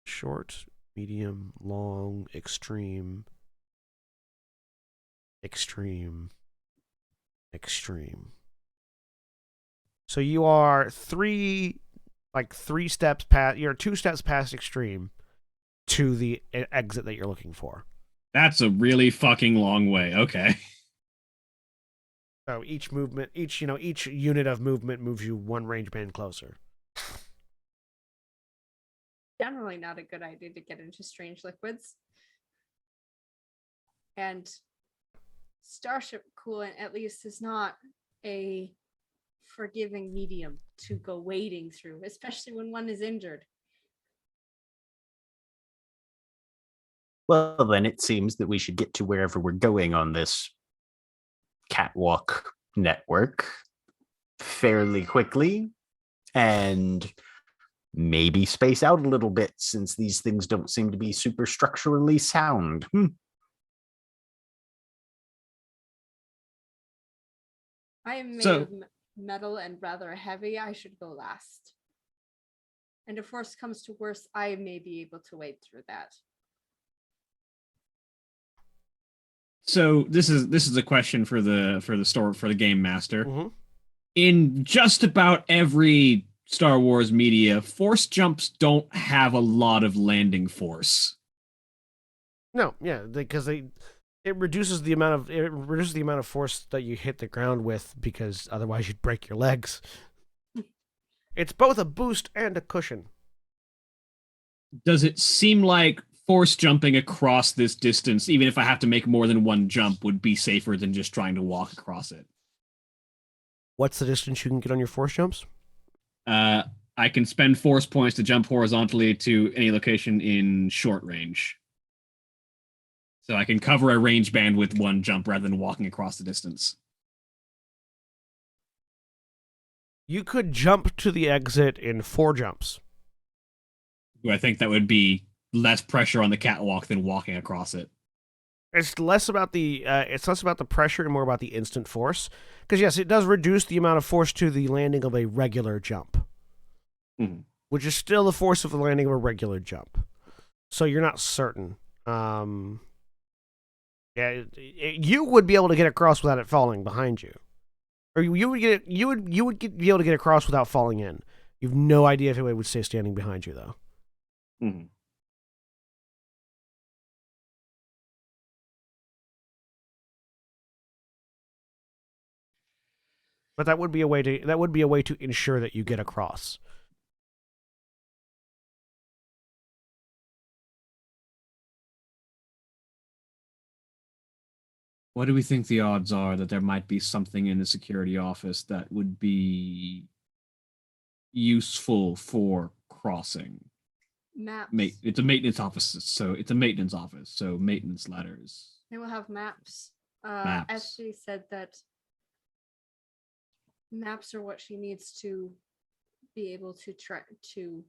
short, medium, long, extreme. So you are 3 steps past. You're 2 steps past extreme to the exit that you're looking for. That's a really fucking long way. Okay. So each unit of movement moves you 1 range band closer. Generally not a good idea to get into strange liquids. And starship coolant, at least, is not a forgiving medium to go wading through, especially when one is injured. Well, then it seems that we should get to wherever we're going on this catwalk network fairly quickly, and maybe space out a little bit, since these things don't seem to be super structurally sound. I am made So- of metal and rather heavy. I should go last. And if worse comes to worse, I may be able to wade through that. So this is a question for the game master. Mhm. In just about every Star Wars media, force jumps don't have a lot of landing force. No, yeah, because it reduces the amount of force that you hit the ground with, because otherwise you'd break your legs. It's both a boost and a cushion. Does it seem like force jumping across this distance, even if I have to make more than one jump, would be safer than just trying to walk across it? What's the distance you can get on your force jumps? I can spend force points to jump horizontally to any location in short range. So I can cover a range band with one jump rather than walking across the distance. You could jump to the exit in 4 jumps. Do I think that would be less pressure on the catwalk than walking across it? It's less about the pressure and more about the instant force. Because yes, it does reduce the amount of force to the landing of a regular jump, which is still the force of the landing of a regular jump. So you're not certain. You would be able to get across without it falling behind you, or you would be able to get across without falling in. You've no idea if it would stay standing behind you though. Mm-hmm. But that would be a way to ensure that you get across. What do we think the odds are that there might be something in the security office that would be useful for crossing? Maps. It's a maintenance office, so maintenance ladders. They will have maps. Maps. As she said that maps are what she needs to be able to try to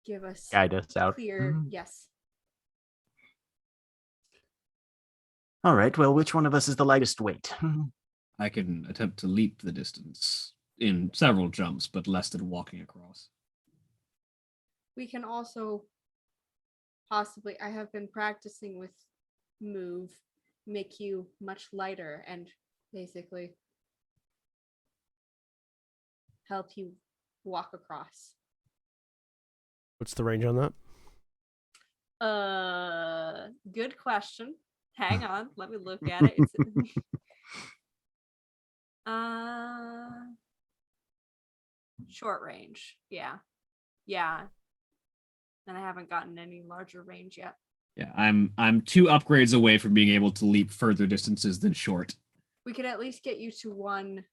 give us Guide us out. clear. Mhm. Yes. All right. Well, which one of us is the lightest weight? I can attempt to leap the distance in several jumps, but less than walking across. We can also possibly, I have been practicing with move, make you much lighter and basically help you walk across. What's the range on that? Good question. Hang on, let me look at it. It's, short range. Yeah. And I haven't gotten any larger range yet. Yeah, I'm 2 upgrades away from being able to leap further distances than short. We could at least get you to 1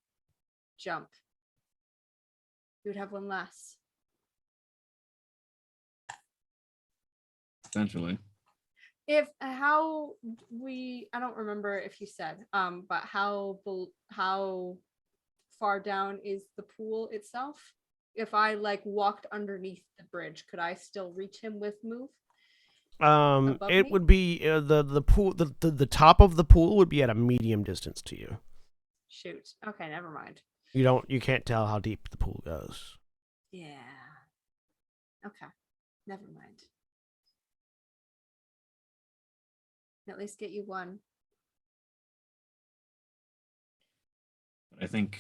jump. You would have 1 less. Essentially. I don't remember if you said, but how far down is the pool itself? If I walked underneath the bridge, could I still reach him with move? It me? would be the pool. The top of the pool would be at a medium distance to you. Shoot. Okay, never mind. You can't tell how deep the pool goes. Yeah. Okay. Never mind. At least get you 1. I think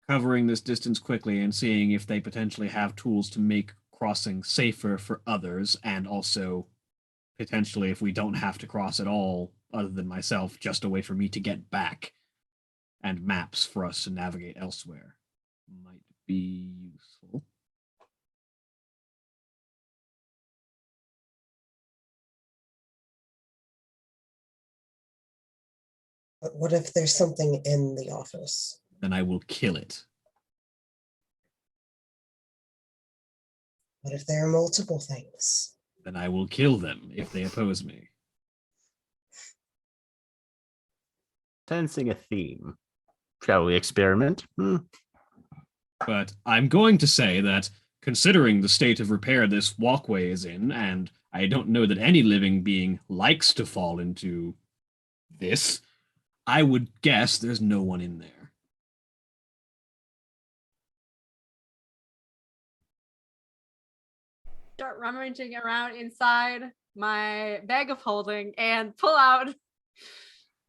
covering this distance quickly and seeing if they potentially have tools to make crossing safer for others, and also potentially, if we don't have to cross at all, other than myself, just a way for me to get back, and maps for us to navigate elsewhere, might be useful. But what if there's something in the office? Then I will kill it. What if there are multiple things? Then I will kill them if they oppose me. Sensing a theme. Shall we experiment? But I'm going to say that, considering the state of repair this walkway is in, and I don't know that any living being likes to fall into this, I would guess there's no one in there. start rummaging around inside my bag of holding and pull out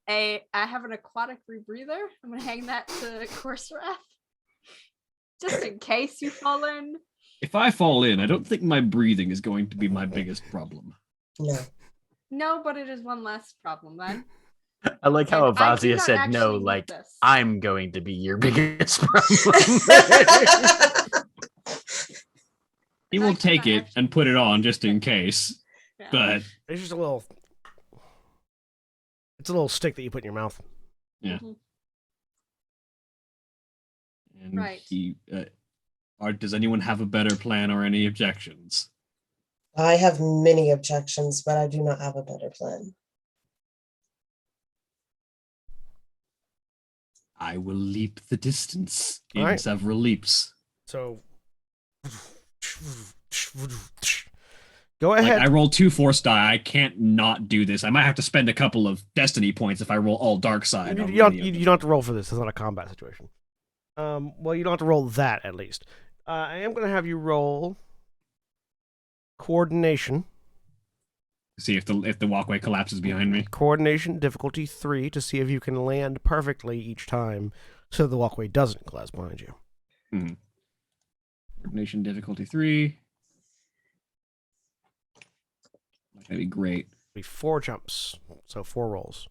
I have an aquatic rebreather. I'm gonna hang that to Corserath. Just in case you fall in. If I fall in, I don't think my breathing is going to be my biggest problem. No. No, but it is one less problem then. I like how And I do Avazia not said no, actually need like, this. I'm going to be your biggest problem. He I will cannot take it actually- and put it on just in case. Yeah. But It's just a little. It's a little stick that you put in your mouth. yeah. Mhm. And Right. does anyone have a better plan or any objections? I have many objections, but I do not have a better plan. I will leap the distance in Alright. several leaps. So. Go Like, ahead. I roll 2 force die. I can't not do this. I might have to spend a couple of destiny points if I roll all dark side. You on don't, any of you them. don't have to roll for this. It's not a combat situation. Well, you don't have to roll that at least. I am going to have you roll coordination. See if the walkway collapses behind me. Coordination difficulty 3 to see if you can land perfectly each time, so the walkway doesn't collapse behind you. Coordination difficulty 3. That'd be great. Be 4 jumps, so 4 rolls.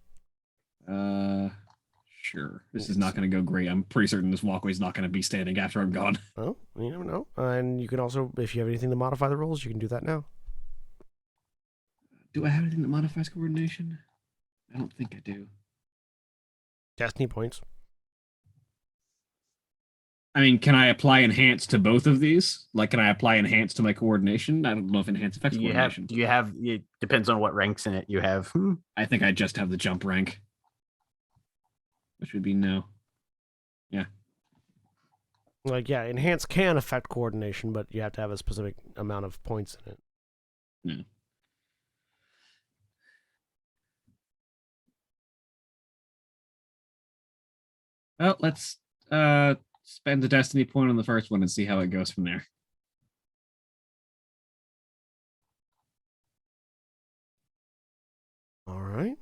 Sure. This is not going to go great. I'm pretty certain this walkway's not going to be standing after I'm gone. Oh, you never know. And you can also, if you have anything to modify the rolls, you can do that now. Do I have anything that modifies coordination? I don't think I do. Destiny points. I mean, can I apply enhance to both of these? Like, can I apply enhance to my coordination? I don't know if enhance affects coordination. It depends on what ranks in it you have. I think I just have the jump rank, which would be no. Like, yeah, enhance can affect coordination, but you have to have a specific amount of points in it. No. Well, let's spend the destiny point on the first one and see how it goes from there. All right.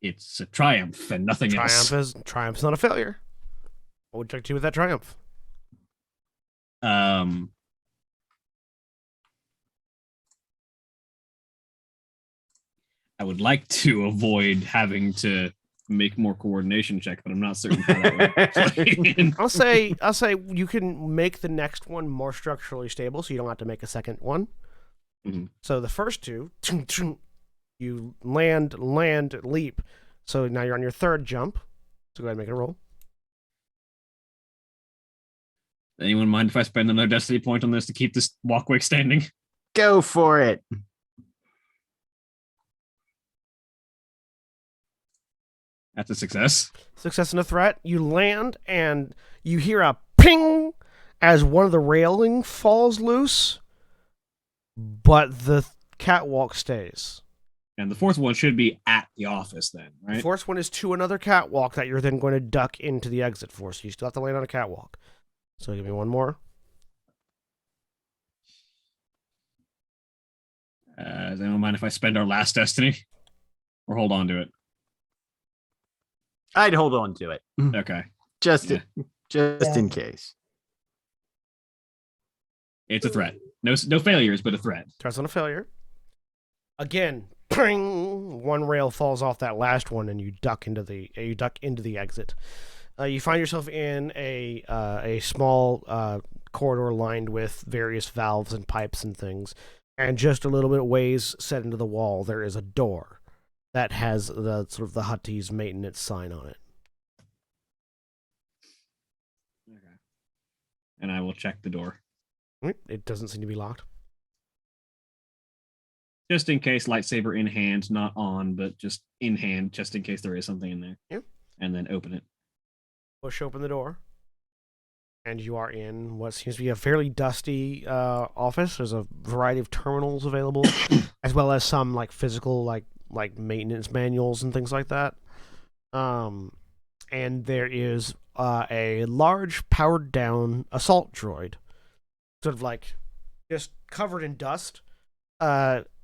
It's a triumph and nothing else. Triumph's not a failure. What would you like to do with that triumph? I would like to avoid having to make more coordination check, but I'm not certain how that would play in. I'll say you can make the next one more structurally stable, so you don't have to make a second one. Mhm. So the first two, you land, leap. So now you're on your third jump. So go ahead and make a roll. Anyone mind if I spend another destiny point on this to keep this walkway standing? Go for it. That's a success. Success in a threat. You land and you hear a ping as one of the railing falls loose, but the catwalk stays. And the fourth one should be at the office then, The right? fourth one is to another catwalk that you're then going to duck into the exit for. So you still have to land on a catwalk. So give me one more. Does anyone mind if I spend our last destiny? Or hold on to it? I'd hold on to it Okay. just Yeah. Yeah. in case. It's a threat. No failures, but a threat. Starts on a failure. Again, ping, one rail falls off that last one, and you duck into the exit. You find yourself in a small corridor lined with various valves and pipes and things, and just a little bit ways set into the wall, there is a door that has the sort of the Hutties maintenance sign on it. Okay. And I will check the door. It doesn't seem to be locked. Just in case, lightsaber in hand, not on, but just in hand, just in case there is something in there. Yep. And then open it. Push open the door, and you are in what seems to be a fairly dusty office. There's a variety of terminals available, as well as some like physical like maintenance manuals and things like that. And there is a large powered down assault droid, sort of like just covered in dust.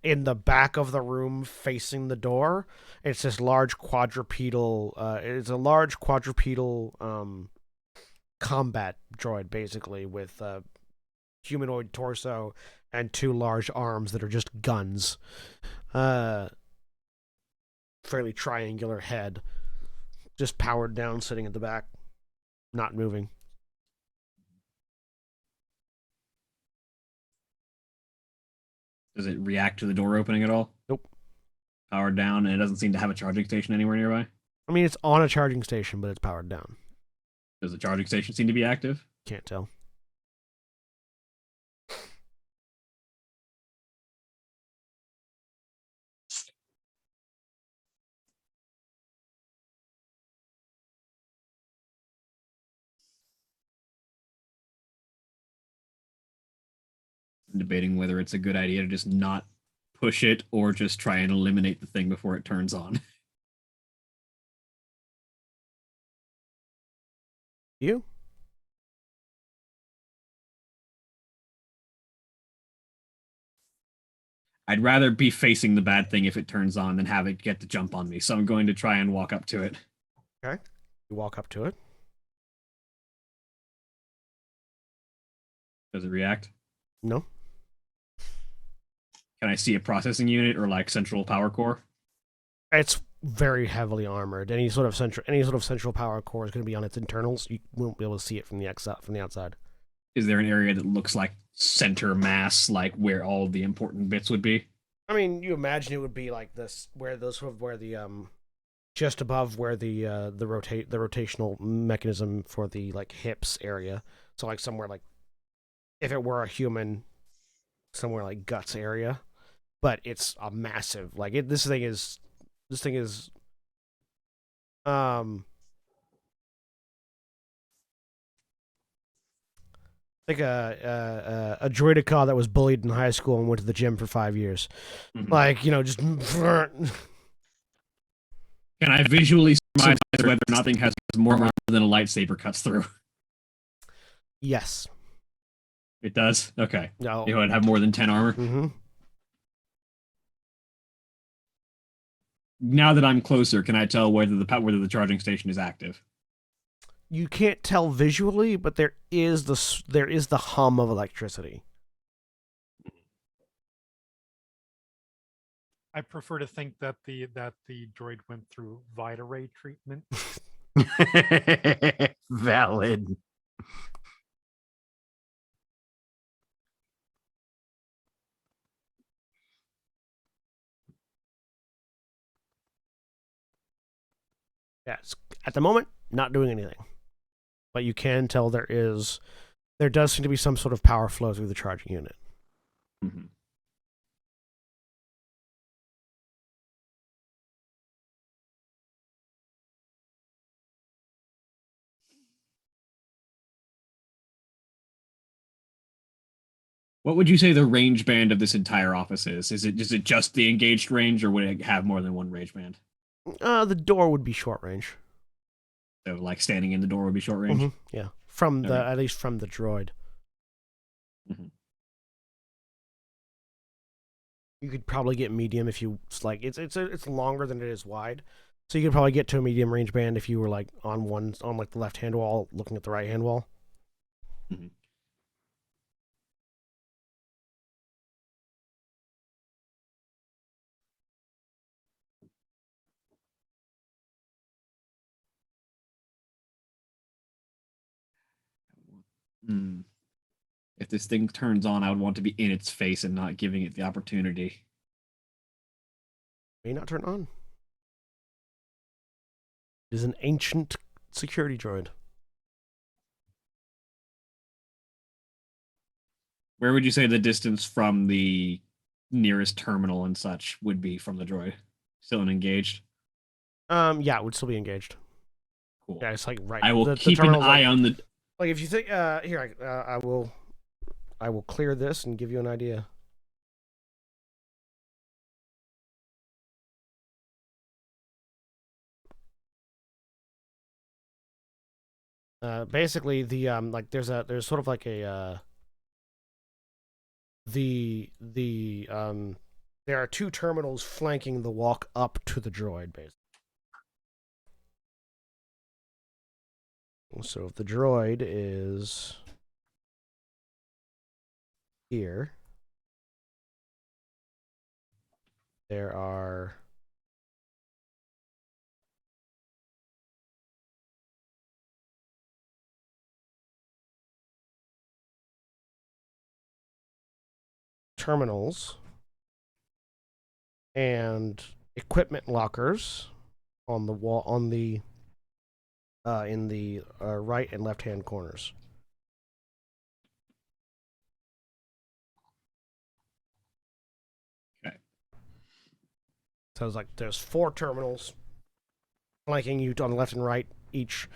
In the back of the room facing the door, it's this large quadrupedal. It's a large quadrupedal combat droid, basically, with a humanoid torso and 2 large arms that are just guns. Fairly triangular head, just powered down, sitting at the back, not moving. Does it react to the door opening at all? Nope. Powered down, and it doesn't seem to have a charging station anywhere nearby. I mean, it's on a charging station, but it's powered down. Does the charging station seem to be active? Can't tell. I'm debating whether it's a good idea to just not push it or just try and eliminate the thing before it turns on. You? I'd rather be facing the bad thing if it turns on than have it get to jump on me. So I'm going to try and walk up to it. Okay. You walk up to it. Does it react? No. Can I see a processing unit or like central power core? It's very heavily armored. Any sort of central power core is going to be on its internals. You won't be able to see it from the outside. Is there an area that looks like center mass, like where all the important bits would be? I mean, you imagine it would be like this, where the just above where the rotational mechanism for the like hips area. So like somewhere like, if it were a human, somewhere like guts area. But it's a massive, like this thing is like a droideka that was bullied in high school and went to the gym for 5 years. Mhm. Like, just Can I visually surmise whether nothing has more armor than a lightsaber cuts through? Yes. It does? Okay. No. It would have more than 10 armor? Mm-hmm. Now that I'm closer, can I tell whether the charging station is active? You can't tell visually, but there is the hum of electricity. I prefer to think that the droid went through Vita Ray treatment. Valid. Yeah, it's, at the moment, not doing anything. But you can tell there does seem to be some sort of power flow through the charging unit. Mm-hmm. What would you say the range band of this entire office is? Is it just the engaged range, or would it have more than one range band? The door would be short range. So, like standing in the door would be short range. Mm-hmm. Yeah, from the Okay. at least from the droid. Mm-hmm. You could probably get medium if you like. It's longer than it is wide, so you could probably get to a medium range band if you were like on like the left hand wall, looking at the right hand wall. Mm-hmm. Hmm. If this thing turns on, I would want to be in its face and not giving it the opportunity. May not turn on. It is an ancient security droid. Where would you say the distance from the nearest terminal and such would be from the droid? Still engaged? Yeah, it would still be engaged. Cool. Yeah, it's like right. I will the keep an terminal's eye like, on the. Like if you think here, I will clear this and give you an idea. Basically the like there's sort of like a there are two terminals flanking the walk up to the droid, basically. So if the droid is here, there are terminals and equipment lockers on the wall in the right and left hand corners. Okay. So it's like there's 4 terminals flanking you on the left and right. Each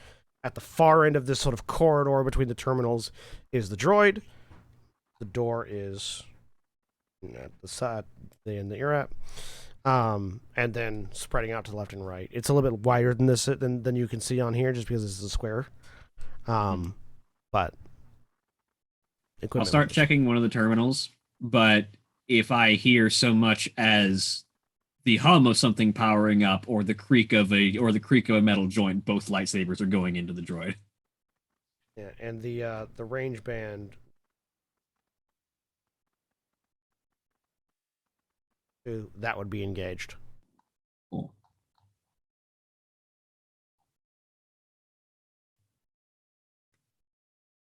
at the far end of this sort of corridor between the terminals is the droid. The door is at the side, the end that you're at. And then spreading out to the left and right. It's a little bit wider than this than you can see on here, just because this is a square. But I'll start checking one of the terminals, but if I hear so much as the hum of something powering up or the creak of a metal joint, both lightsabers are going into the droid. Yeah, and the range band that would be engaged. Cool.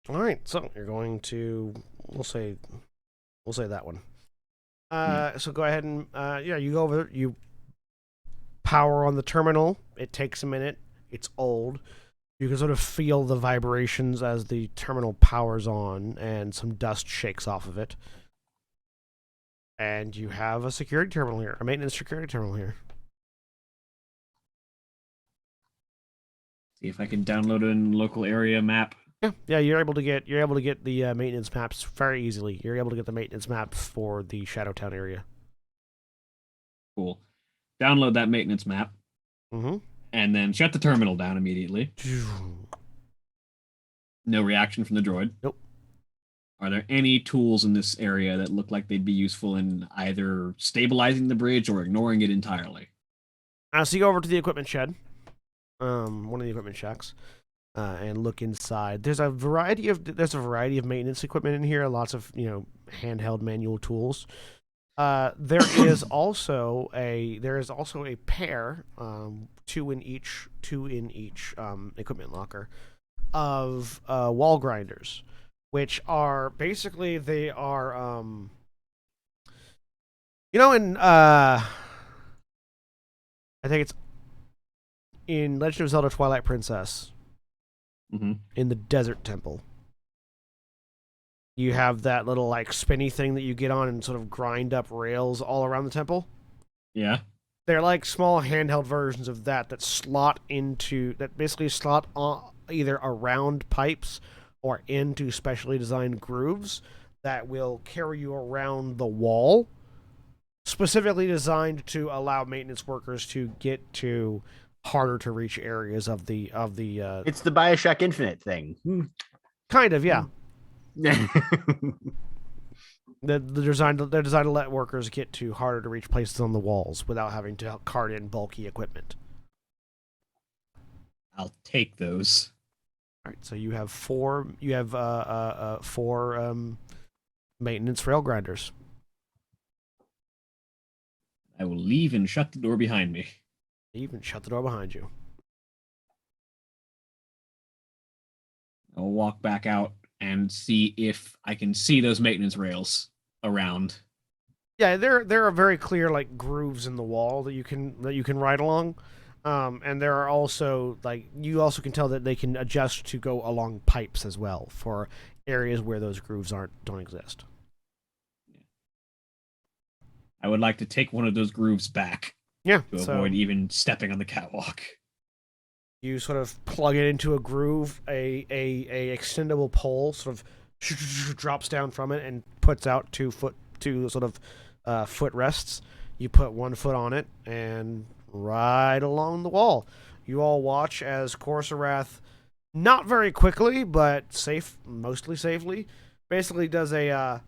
All right, so you're going to we'll say that one. So go ahead and you go over, you power on the terminal. It takes a minute. It's old. You can sort of feel the vibrations as the terminal powers on, and some dust shakes off of it. And you have a security terminal here, a maintenance security terminal here. See if I can download a local area map. Yeah, you're able to get the maintenance maps very easily. You're able to get the maintenance maps for the Shadowtown area. Cool. Download that maintenance map. Mm-hmm. And then shut the terminal down immediately. No reaction from the droid. Nope. Are there any tools in this area that look like they'd be useful in either stabilizing the bridge or ignoring it entirely? So you go over to the equipment shed, one of the equipment shacks, and look inside. There's a variety of maintenance equipment in here. Lots of handheld manual tools. There is also a pair, two in each equipment locker, of wall grinders, which are basically in I think it's in Legend of Zelda Twilight Princess, in the desert temple. You have that little spinny thing that you get on and sort of grind up rails all around the temple. Yeah. They're like small handheld versions of that basically slot on either around pipes or into specially designed grooves that will carry you around the wall, specifically designed to allow maintenance workers to get to harder to reach areas of the It's the BioShock Infinite thing. kind of, yeah. They're designed to let workers get to harder to reach places on the walls without having to cart in bulky equipment. I'll take those. All right, so you have four maintenance rail grinders. I will leave and shut the door behind me. Even shut the door behind you. I'll walk back out and see if I can see those maintenance rails around. Yeah, there are very clear grooves in the wall that you can ride along, and there are also you also can tell that they can adjust to go along pipes as well for areas where those grooves don't exist. I would like to take one of those grooves back. Yeah, to avoid even stepping on the catwalk. You sort of plug it into a groove. A extendable pole sort of drops down from it and puts out two foot rests. You put 1 foot on it and ride along the wall. You all watch as Corsarath, not very quickly but mostly safely, basically does a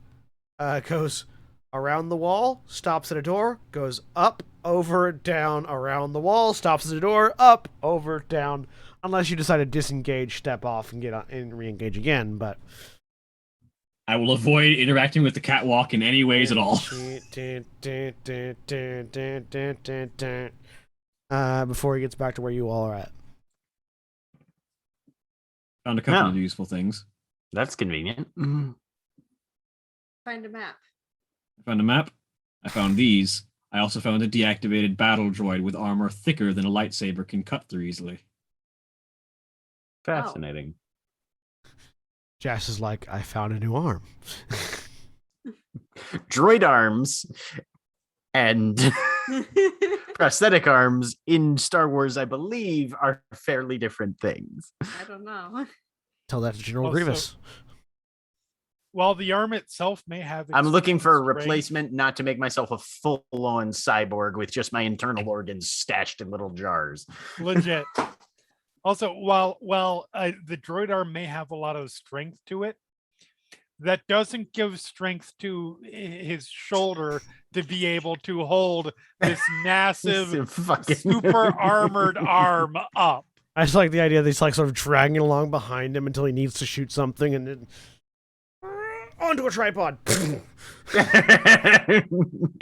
goes around the wall, stops at a door, goes up, over, down, around the wall, stops at a door, up, over, down, unless you decide to disengage, step off, and get on and re-engage again. But I will avoid interacting with the catwalk in any ways at all. Before he gets back to where you all are at. Found a couple Yeah. of useful things. That's convenient. Find a map. I found a map. I found these. I also found a deactivated battle droid with armor thicker than a lightsaber can cut through easily. Fascinating. Jas is like, I found a new arm. Droid arms and prosthetic arms in Star Wars, I believe, are fairly different things. I don't know. Tell that to General Also- Grievous. While the arm itself may have, I'm looking for a extreme replacement, not to make myself a full-on cyborg with just my internal organs stashed in little jars. strength, legit. Also, while the droid arm may have a lot of strength to it, that doesn't give strength to his shoulder to be able to hold this massive, Fucking super armored arm up. I just like the idea that he's like sort of dragging along behind him until he needs to shoot something and then onto a tripod.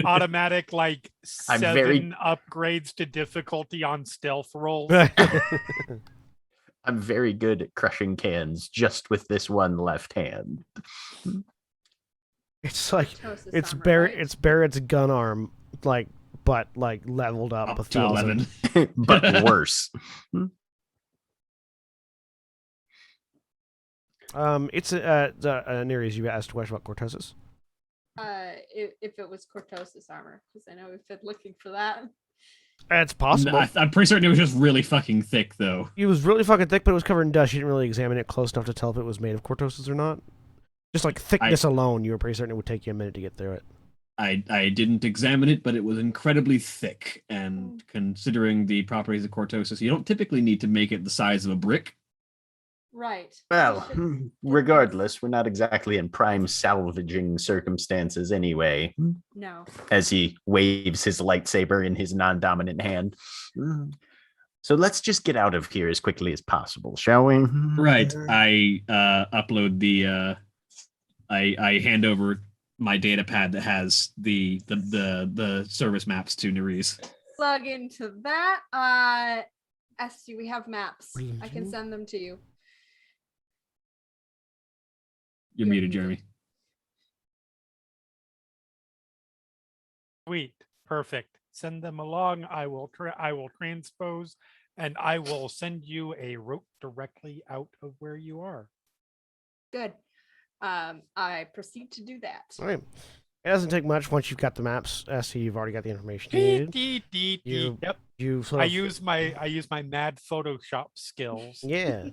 Automatic, like I'm 7 very- upgrades to difficulty on stealth rolls. I'm very good at crushing cans just with this one left hand. It's like Kurtosis it's armor, Barrett. right? It's Barrett's gun arm, like but like leveled up, Up a to 1,000. 11. But worse. It's Nereus, you asked a question about Kurtosis. If it was Kurtosis armor, because I know we've been looking for that. It's possible. I'm pretty certain it was just really fucking thick, though. It was really fucking thick, but it was covered in dust. You didn't really examine it close enough to tell if it was made of Kurtosis or not. Just like thickness alone, you were pretty certain it would take you a minute to get through it. I didn't examine it, but it was incredibly thick. And considering the properties of Kurtosis, you don't typically need to make it the size of a brick. Right. Well, regardless, we're not exactly in prime salvaging circumstances anyway, No. as he waves his lightsaber in his non-dominant hand. So let's just get out of here as quickly as possible, shall we? Right. I upload the I hand over my data pad that has the service maps to Nerys. Plug into that. SC, we have maps. I can send them to you. You're muted, Jeremy. Sweet, perfect. Send them along. I will transpose, and I will send you a route directly out of where you are. Good. I proceed to do that. All right. It doesn't take much once you've got the maps. SC, you've already got the information you needed. You- Yep. You sort I of, use my mad Photoshop skills. yeah.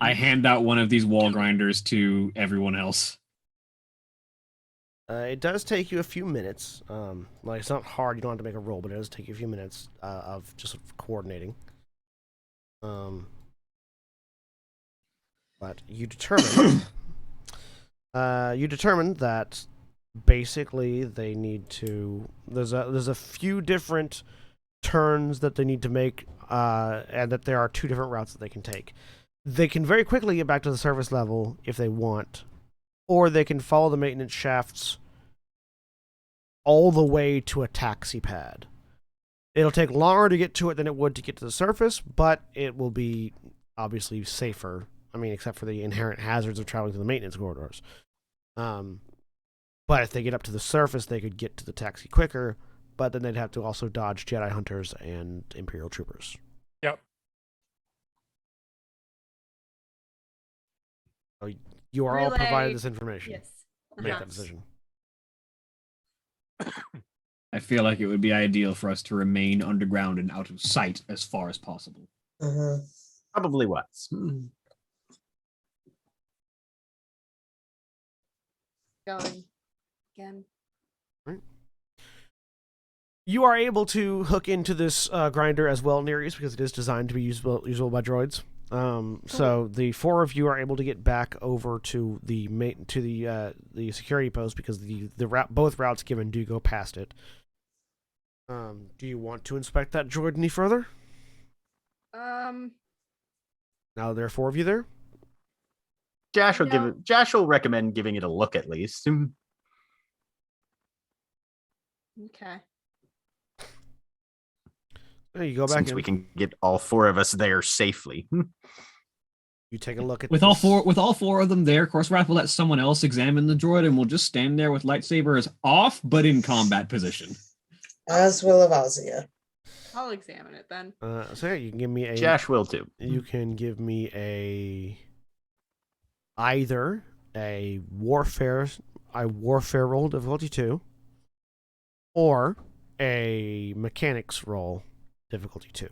I hand out one of these wall grinders to everyone else. It does take you a few minutes. Like it's not hard. You don't have to make a roll, but it does take you a few minutes of just sort of coordinating. But you determine that basically they need to. There's a few different turns that they need to make, and that there are 2 different routes that they can take. They can very quickly get back to the surface level if they want, or they can follow the maintenance shafts all the way to a taxi pad. It'll take longer to get to it than it would to get to the surface, but it will be obviously safer. I mean, except for the inherent hazards of traveling through the maintenance corridors. But if they get up to the surface, they could get to the taxi quicker, but then they'd have to also dodge Jedi Hunters and Imperial Troopers. Yep. So you are all Relay. provided this information. Yes. Make Uh-huh. that decision. I feel like it would be ideal for us to remain underground and out of sight as far as possible. Probably was. Going again. You are able to hook into this grinder as well, Nereus, because it is designed to be usable by droids. So the four of you are able to get back over to the security post because both routes given do go past it. Do you want to inspect that droid any further? Now there are four of you there. Josh will No. Josh will recommend giving it a look at least. Okay. You go back Since in. we can get all four of us there safely. You take a look at With all four of them there, Corserath will let someone else examine the droid, and we'll just stand there with lightsabers off, but in combat position. As will Avazia. I'll examine it then. So yeah, you can give me a. Josh will too. You can give me either a warfare roll difficulty 2, or a mechanics roll difficulty 2.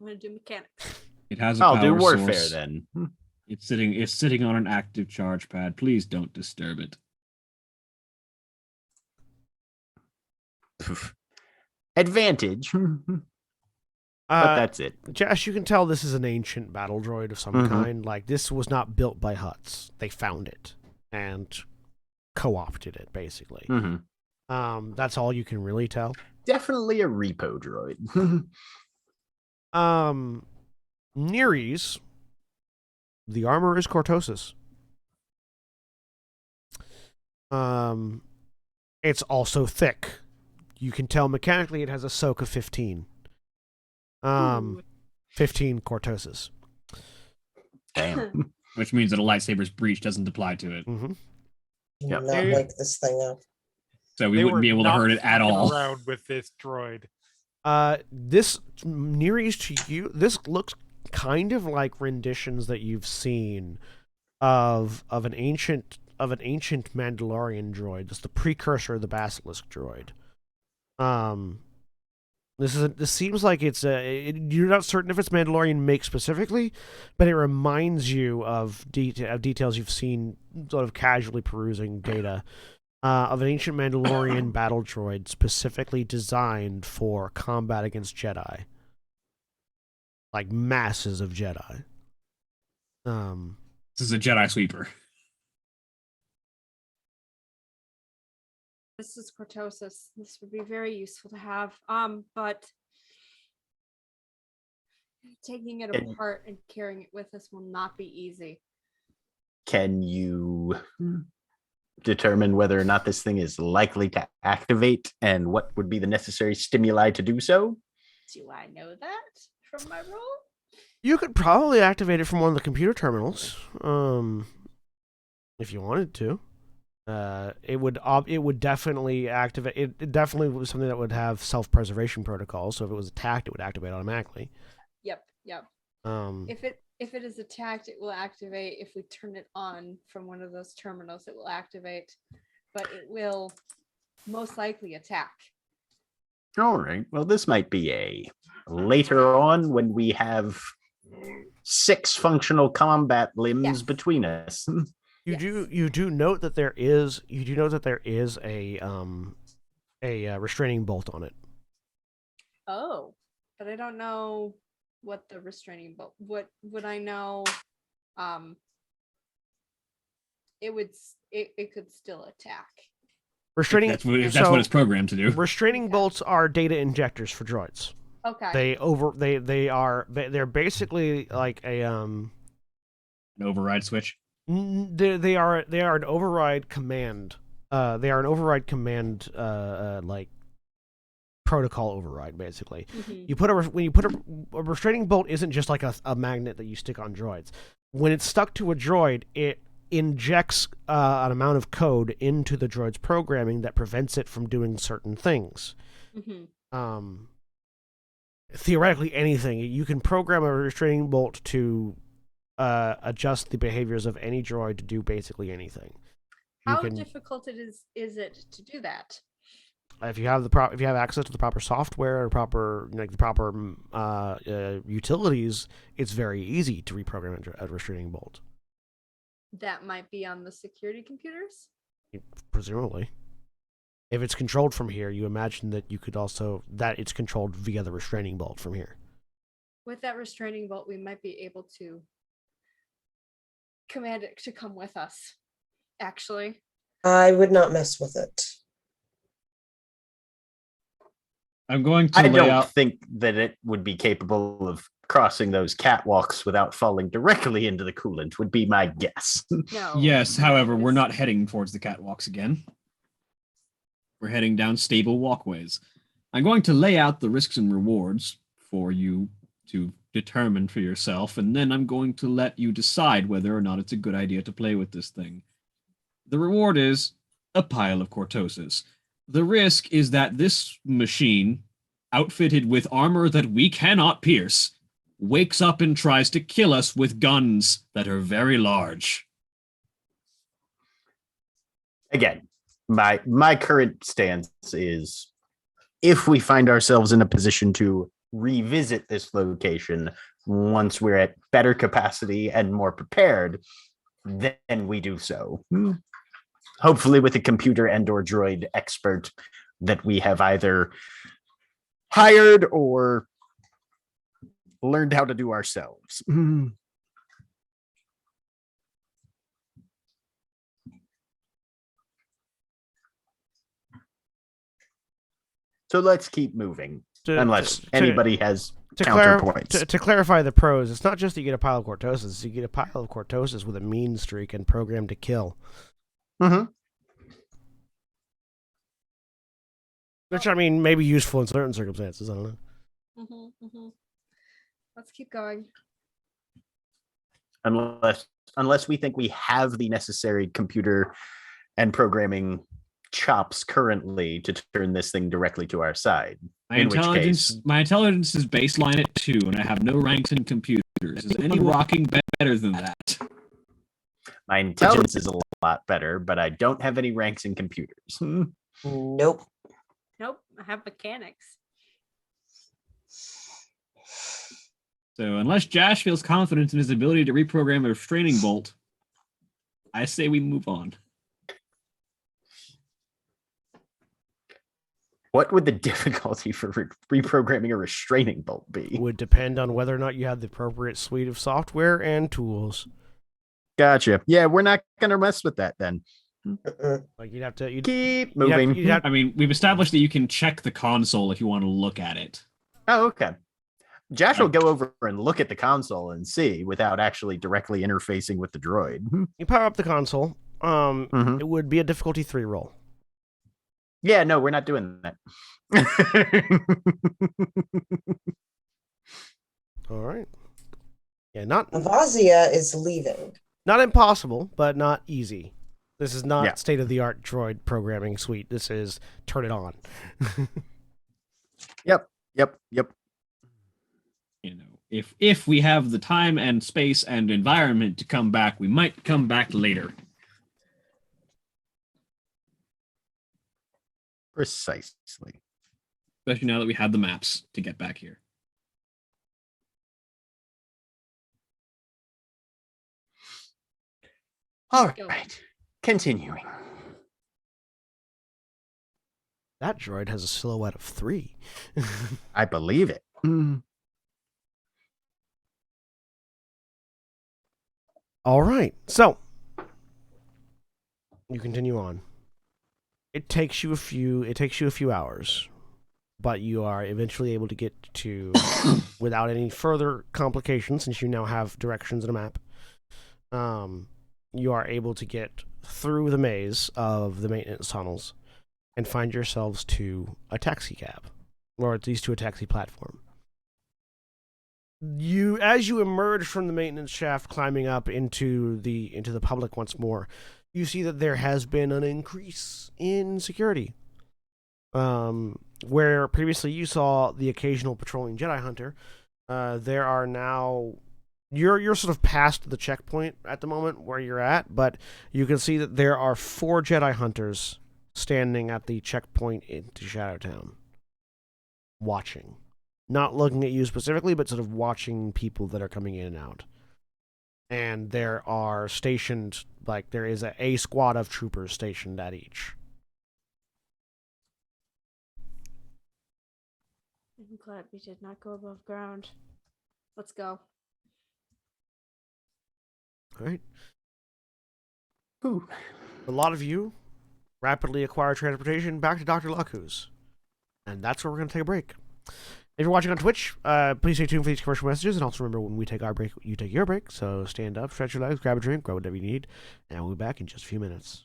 I'm gonna do mechanics. It has a I'll do power warfare source. then. It's sitting on an active charge pad. Please don't disturb it. Advantage. But that's it. Josh, you can tell this is an ancient battle droid of some Mhm. kind. Like, this was not built by Hutts. They found it and co-opted it, basically. Mhm. That's all you can really tell. Definitely a repo droid. Neres, the armor is Kurtosis. It's also thick. You can tell mechanically it has a soak of 15. Ooh. 15 Kurtosis. Damn. Which means that a lightsaber's breach doesn't apply to it. Mm-hmm. Yep. Not wake this thing up. So we They wouldn't were be able to not hurt it at fucking all. Around with this droid. This Neres to you, this looks kind of like renditions that you've seen of an ancient Mandalorian droid. It's the precursor of the Basilisk droid. This seems like you're not certain if it's Mandalorian make specifically, but it reminds you of details you've seen sort of casually perusing data of an ancient Mandalorian battle droid specifically designed for combat against Jedi. Like masses of Jedi. This is a Jedi sweeper. This is Kurtosis. This would be very useful to have. But taking it And- apart and carrying it with us will not be easy. Can you determine whether or not this thing is likely to activate and what would be the necessary stimuli to do so? Do I know that from my role? You could probably activate it from one of the computer terminals, if you wanted to. It would definitely activate. It definitely was something that would have self-preservation protocols. So if it was attacked, it would activate automatically. Yep. If it is attacked, it will activate. If we turn it on from one of those terminals, it will activate. But it will most likely attack. All right. Well, this might be a later on when we have 6 functional combat limbs Yes. between us. You do note that there is a restraining bolt on it. Oh, but I don't know what the restraining bolt. What would I know? It could still attack. Restraining. If that's what it's programmed to do. Restraining Okay. bolts are data injectors for droids. Okay. They're basically like a An override switch. they are an override command. They are an override command like protocol override basically. Mhm. When you put a restraining bolt isn't just like a magnet that you stick on droids. When it's stuck to a droid, it injects an amount of code into the droid's programming that prevents it from doing certain things. Mhm. Theoretically, anything you can program a restraining bolt to adjust the behaviors of any droid to do basically anything. How difficult is it to do that? If you have access to the proper software or proper utilities, it's very easy to reprogram a restraining bolt. That might be on the security computers. Presumably, if it's controlled from here, you imagine that it's controlled via the restraining bolt from here. with that restraining bolt, we might be able to command it to come with us. Actually, I would not mess with it. I'm going to I lay don't out. think that it would be capable of crossing those catwalks without falling directly into the coolant, would be my guess. no. Yes, no, however, we're it's- not heading towards the catwalks again. We're heading down stable walkways. I'm going to lay out the risks and rewards for you to determine for yourself, and then I'm going to let you decide whether or not it's a good idea to play with this thing. The reward is a pile of Kurtosis. The risk is that this machine, outfitted with armor that we cannot pierce, wakes up and tries to kill us with guns that are very large. Again, my current stance is if we find ourselves in a position to revisit this location once we're at better capacity and more prepared, then we do so. Hopefully with a computer and or droid expert that we have either hired or learned how to do ourselves. So let's keep moving, unless anybody has counterpoints. To clarify the pros, it's not just that you get a pile of Kurtosis, you get a pile of Kurtosis with a mean streak and programmed to kill. Mm-hmm. Which, I mean, may be useful in certain circumstances, I don't know. Let's keep going. Unless we think we have the necessary computer and programming chops currently to turn this thing directly to our side. My In which intelligence, case, my intelligence is baseline at 2, and I have no ranks in computers. Is anyone rocking better than that? my intelligence is a lot better, but I don't have any ranks in computers. Nope. Nope, I have mechanics. So unless Josh feels confident in his ability to reprogram a restraining bolt, I say we move on. What would the difficulty for reprogramming a restraining bolt be? Would depend on whether or not you have the appropriate suite of software and tools. Gotcha. Yeah, we're not going to mess with that then. Like you'd have to Keep moving. I mean, we've established that you can check the console if you want to look at it. Oh, okay. Josh will go over and look at the console and see without actually directly interfacing with the droid. You power up the console. Mhm. It would be a difficulty 3 roll. Yeah, no, we're not doing that. All right. Yeah, not Avazia is leaving. not impossible, but not easy. This is not Yeah. state-of-the-art droid programming suite. This is turn it on. Yep. You know, if we have the time and space and environment to come back, we might come back later. Precisely. Especially now that we have the maps to get back here. All Go. right. Continuing. That droid has a silhouette of 3. I believe it. All right. So you continue on. It takes you a few hours, but you are eventually able to get to without any further complications, since you now have directions and a map. You are able to get through the maze of the maintenance tunnels and find yourselves to a taxi cab, or at least to a taxi platform. As you emerge from the maintenance shaft, climbing up into the public once more, you see that there has been an increase in security. Where previously you saw the occasional patrolling Jedi Hunter, there are now. You're sort of past the checkpoint at the moment where you're at, but you can see that there are 4 Jedi Hunters standing at the checkpoint into Shadowtown, watching. Not looking at you specifically, but sort of watching people that are coming in and out. And there are stationed, like, there is a squad of troopers stationed at each. I'm glad we did not go above ground. Let's go. All right. Ooh. A lot of you rapidly acquire transportation back to Dr. Laku's. And that's where we're going to take a break. If you're watching on Twitch, please stay tuned for these commercial messages. And also remember, when we take our break, you take your break. So stand up, stretch your legs, grab a drink, grab whatever you need. And we'll be back in just a few minutes.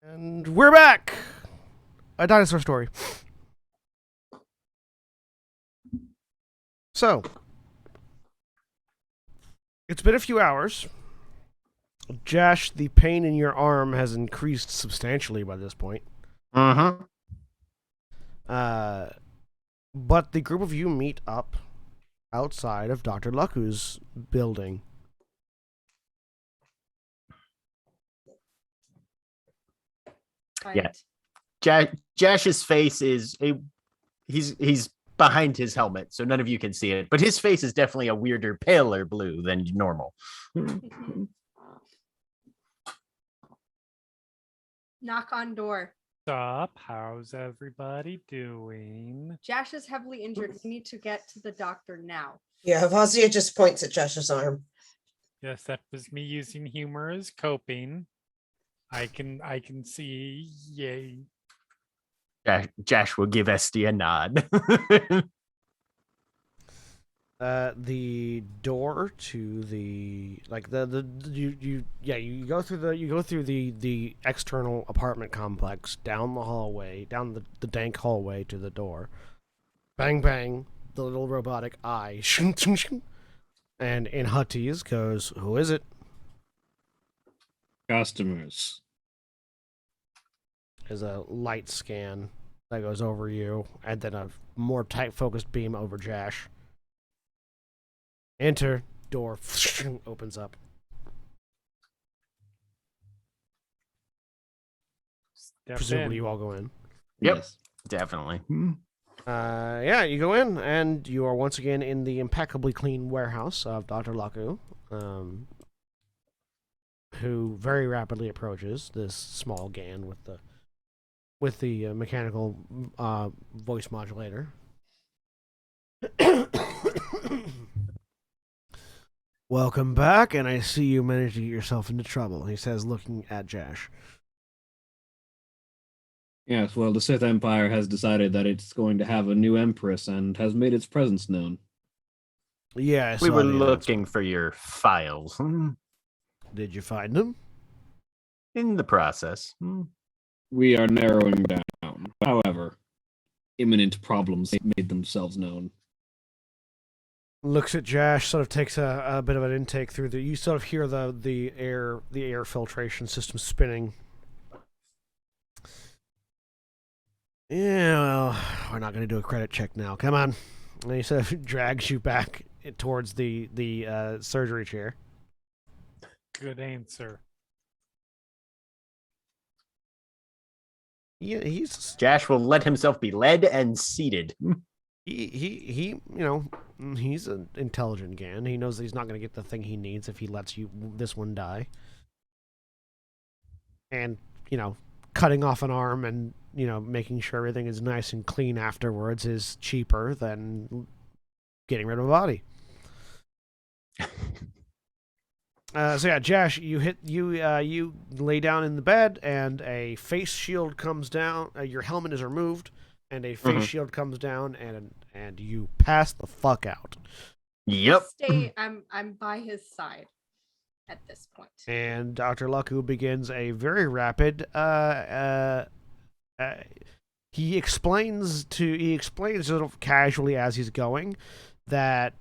And we're back! A dinosaur story. So, it's been a few hours. Josh, the pain in your arm has increased substantially by this point. Mm-hmm. But the group of you meet up outside of Dr. Lucku's building. Yeah. Josh's face is he's behind his helmet, so none of you can see it. But his face is definitely a weirder, paler blue than normal. Knock on door. Stop. How's everybody doing? Josh is heavily injured. We need to get to the doctor now. Yeah, Vazia just points at Josh's arm. Yes, that was me using humor as coping. I can see. Yay. Josh will give Esty a nod. The door to the you go through the external apartment complex, down the hallway, down the dank hallway to the door. Bang bang, the little robotic eye. And in Huttese goes, "Who is it?" Customers. There's a light scan that goes over you, and then a more tight focused beam over Josh. Enter, door opens up. Step Presumably in. you all go in. Yep. Yes. Definitely. Yeah, you go in, and you are once again in the impeccably clean warehouse of Dr. Laku, who very rapidly approaches this small GAN with the mechanical voice modulator. Welcome back, and I see you managed to get yourself into trouble, he says, looking at Josh. Yes, well, the Sith Empire has decided that it's going to have a new empress and has made its presence known. Yeah, I We saw were the looking for your files. Did you find them? In the process. We are narrowing down. However, imminent problems made themselves known. Looks at Josh, sort of takes a bit of an intake through the. You sort of hear the air filtration system spinning. Yeah, well, we're not going to do a credit check now. Come on. And he sort of drags you back towards the surgery chair. Good answer. Yeah, he's Josh will let himself be led and seated. he he's an intelligent GAN. He knows that he's not going to get the thing he needs if he lets this one die. And cutting off an arm and making sure everything is nice and clean afterwards is cheaper than getting rid of a body. So yeah, Josh, you lay down in the bed, and a face shield comes down. Your helmet is removed, and a face shield comes down, and you pass the fuck out. Yep. I'm by his side at this point. And Dr. Laku begins a very rapid. He explains sort of casually as he's going that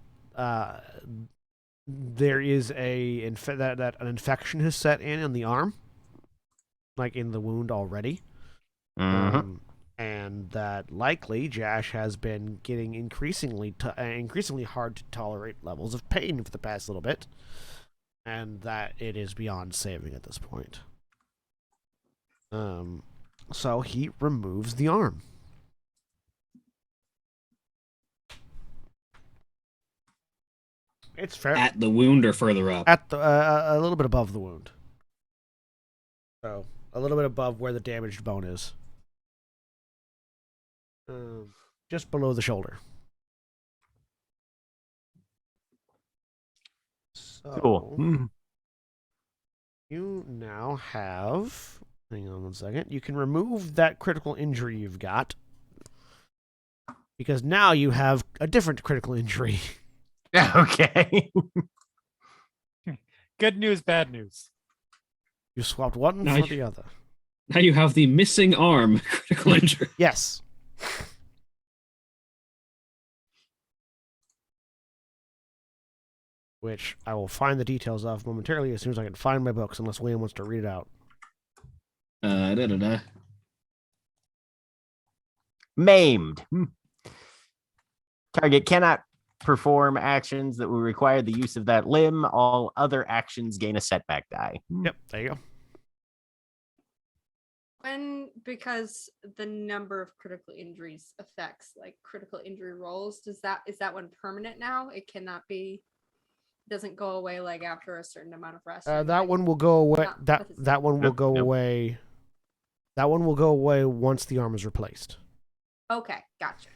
there is that an infection has set in the arm, like in the wound already, and that likely Josh has been getting increasingly hard to tolerate levels of pain for the past little bit, and that it is beyond saving at this point. So he removes the arm. It's fair. At the wound or further up? At the a little bit above the wound. So a little bit above where the damaged bone is. Just below the shoulder. So Cool. you now have. Hang on 1 second. You can remove that critical injury you've got, because now you have a different critical injury. Okay. Good news, bad news. You swapped one Nice. for the other. Now you have the missing arm critical injury. Yes. Which I will find the details of momentarily as soon as I can find my books, unless Liam wants to read it out. Da-da-da. Maimed. Target cannot perform actions that will require the use of that limb. All other actions gain a setback die. Yep, there you go. Because the number of critical injuries affects like critical injury rolls, is that one permanent now? It cannot be, doesn't go away like after a certain amount of rest. That one will go away. Not That one will Nope, go nope. away. That one will go away once the arm is replaced. Okay, gotcha.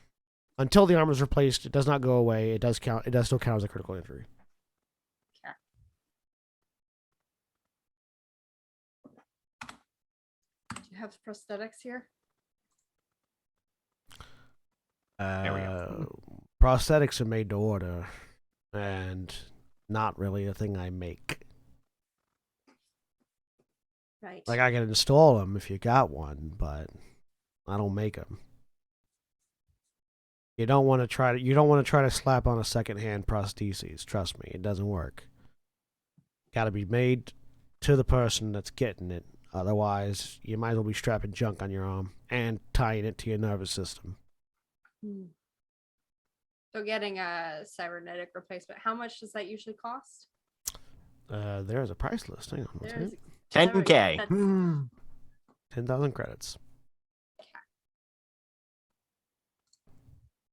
Until the arm is replaced, it does not go away. It does count. It does still count as a critical injury. Do you have prosthetics here? There we go. Prosthetics are made to order, and not really a thing I make. Right. Like I can install them if you got one, but I don't make them. You don't want to try to. You don't want to try to slap on a secondhand prostheses. Trust me, it doesn't work. Got to be made to the person that's getting it. Otherwise, you might as well be strapping junk on your arm and tying it to your nervous system. So getting a cybernetic replacement, how much does that usually cost? There's a price list. Hang on, what's There's it? 10K. That's- 10,000 credits.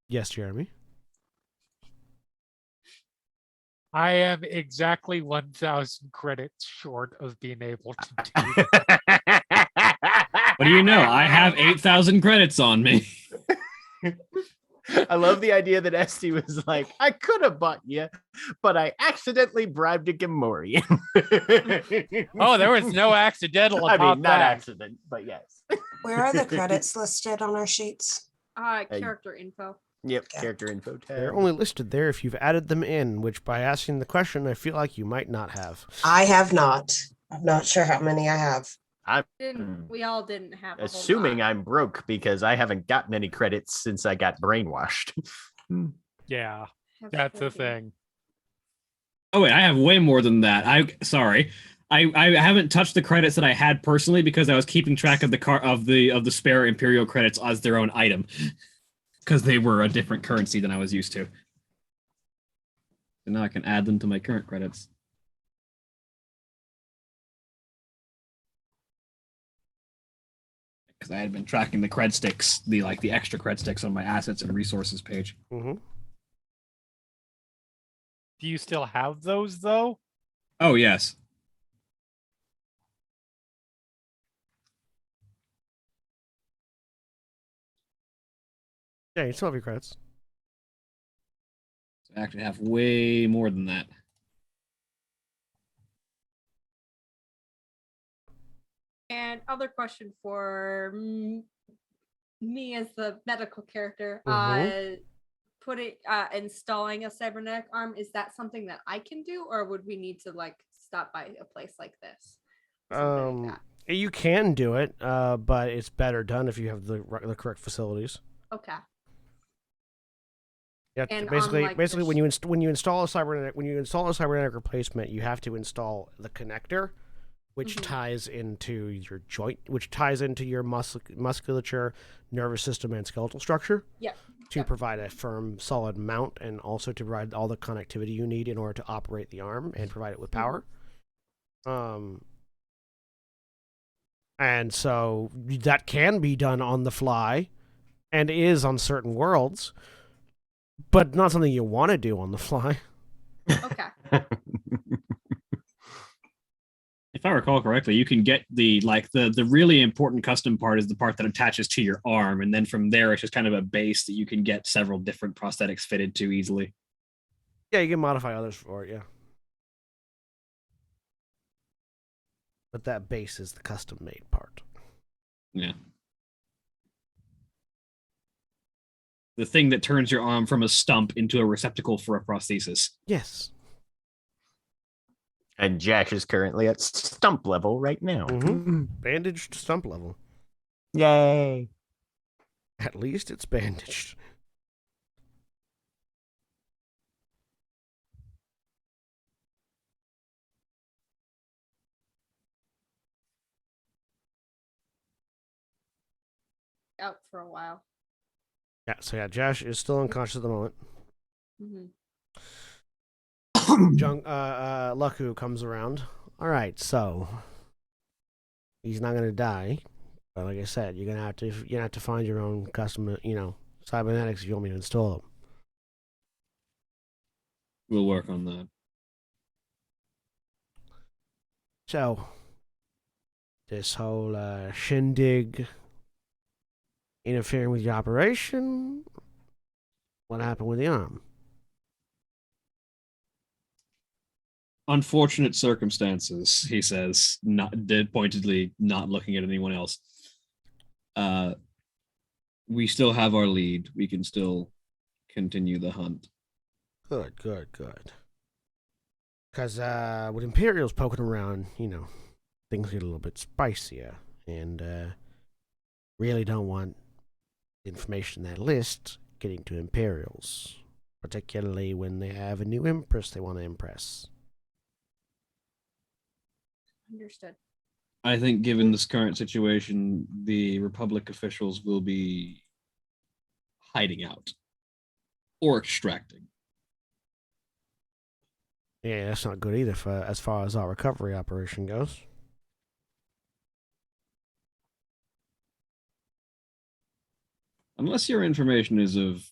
Yes, Jeremy. I am exactly 1,000 credits short of being able to do that. What do you know? I have 8,000 credits on me. I love the idea that Esty was like, I could have bought you, but I accidentally bribed a Gamorrean. Oh, there was no accidental I about mean, not that. accident, but yes. Where are the credits listed on our sheets? Character info. Yep, Yeah. character info tab. They're only listed there if you've added them in, which by asking the question, I feel like you might not have. I have not. I'm not sure how many I have. We all didn't have. A whole Assuming lot. I'm broke because I haven't gotten any credits since I got brainwashed. Yeah, Have that's the 40. thing. Oh wait, I have way more than that. I haven't touched the credits that I had personally because I was keeping track of the spare Imperial credits as their own item because they were a different currency than I was used to. So now I can add them to my current credits. Because I had been tracking the cred sticks, the extra cred sticks on my assets and resources page. Mm-hmm. Do you still have those though? Oh yes. Yeah, you still have your credits. I actually have way more than that. And other question for me as the medical character, installing a cybernetic arm, is that something that I can do, or would we need to like stop by a place like this? Something like that. You can do it, but it's better done if you have the correct facilities. Okay. Yeah, And basically, on, like, the when you install a cybernetic replacement, you have to install the connector, which Mhm. ties into your joint, which ties into your musculature, nervous system, and skeletal structure. Yep. To Yep. provide a firm, solid mount, and also to provide all the connectivity you need in order to operate the arm and provide it with power. And so that can be done on the fly, and is on certain worlds, but not something you want to do on the fly. Okay. If I recall correctly, you can get the really important custom part is the part that attaches to your arm, and then from there it's just kind of a base that you can get several different prosthetics fitted to easily. Yeah, you can modify others for it, yeah. But that base is the custom-made part. Yeah. The thing that turns your arm from a stump into a receptacle for a prosthesis. Yes. And Jack is currently at stump level right now. Bandaged stump level. Yay. At least it's bandaged. Out for a while. Yeah, so yeah, Josh is still unconscious at the moment. Mm-hmm. Luku comes around. All right, so he's not gonna die, but like I said, you're gonna have to find your own custom, cybernetics if you want me to install them. We'll work on that. So this whole shindig interfering with your operation. What happened with the arm? Unfortunate circumstances, he says, pointedly not looking at anyone else. We still have our lead. We can still continue the hunt. Good. Because with Imperials poking around, things get a little bit spicier, and really don't want information in that list getting to Imperials, particularly when they have a new Empress they want to impress. Understood. I think given this current situation, the Republic officials will be hiding out or extracting. Yeah, that's not good either as far as our recovery operation goes. Unless your information is of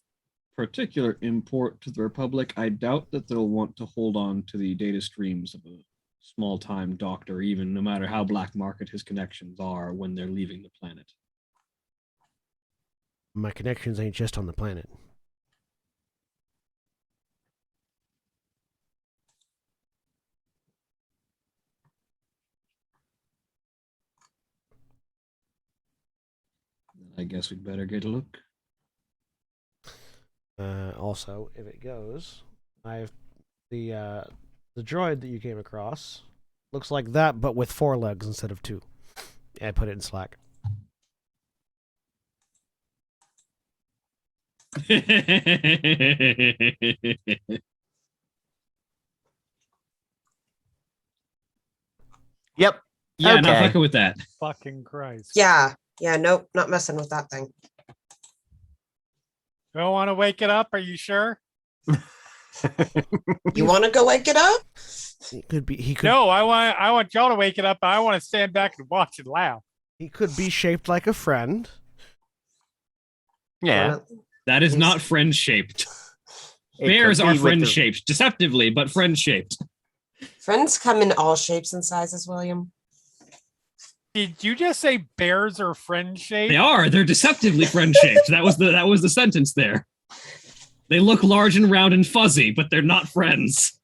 particular import to the Republic, I doubt that they'll want to hold on to the data streams of a small-time doctor, even no matter how black market his connections are when they're leaving the planet. My connections ain't just on the planet. I guess we'd better get a look. Also, if it goes, I've the droid that you came across looks like that, but with 4 legs instead of 2. Yeah, I put it in Slack. Yep. Yeah, not Okay. fucking with that. Fucking Christ. Yeah. Nope, not messing with that thing. Don't want to wake it up? Are you sure? You want to go wake it up? He could be. No, I want y'all to wake it up. I want to stand back and watch and laugh. He could be shaped like a friend. Yeah. That is not friend-shaped. It Bears could are be with friend-shaped, deceptively, but friend-shaped. Friends come in all shapes and sizes, William. Did you just say bears are friend shaped? They are. They're deceptively friend-shaped. That was the sentence there. They look large and round and fuzzy, but they're not friends.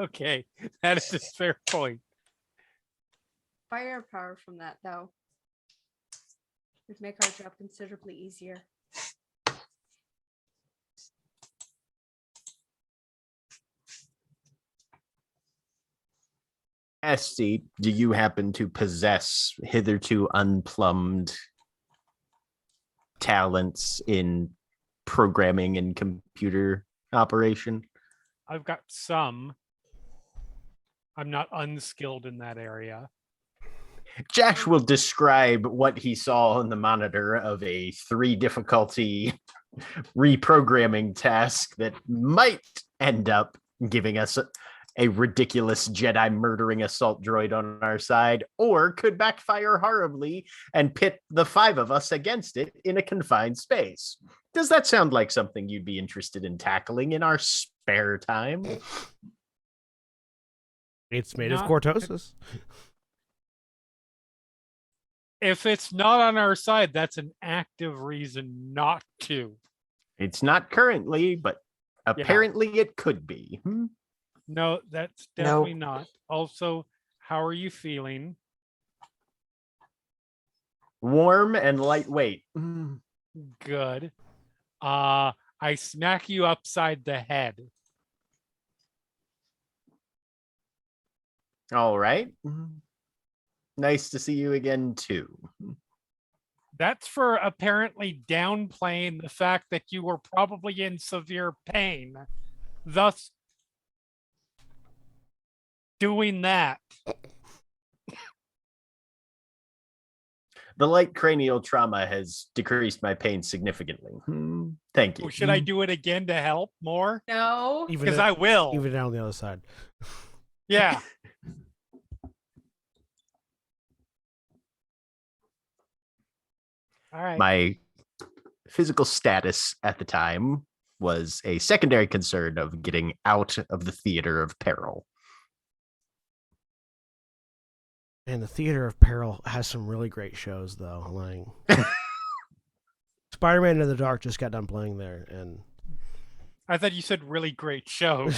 Okay, that is a fair point. Firepower from that, though, would make our job considerably easier. Esty, do you happen to possess hitherto unplumbed talents in programming and computer operation? I've got some. I'm not unskilled in that area. Josh will describe what he saw on the monitor of a 3 difficulty reprogramming task that might end up giving us a ridiculous Jedi murdering assault droid on our side, or could backfire horribly and pit the 5 of us against it in a confined space. Does that sound like something you'd be interested in tackling in our spare time? It's made of Not- Kurtosis. If it's not on our side, that's an active reason not to. It's not currently, but apparently it could be. No, that's definitely not. Also, how are you feeling? Warm and lightweight. Good. I smack you upside the head. All right. Nice to see you again, too. That's for apparently downplaying the fact that you were probably in severe pain, thus doing that. The light cranial trauma has decreased my pain significantly. Thank you. Oh, should I do it again to help more? No. Because I will. Even down the other side. Yeah. All right. My physical status at the time was a secondary concern of getting out of the theater of peril. And the Theater of Peril has some really great shows, though. Like Spider-Man Into the Dark just got done playing there, and I thought you said really great shows,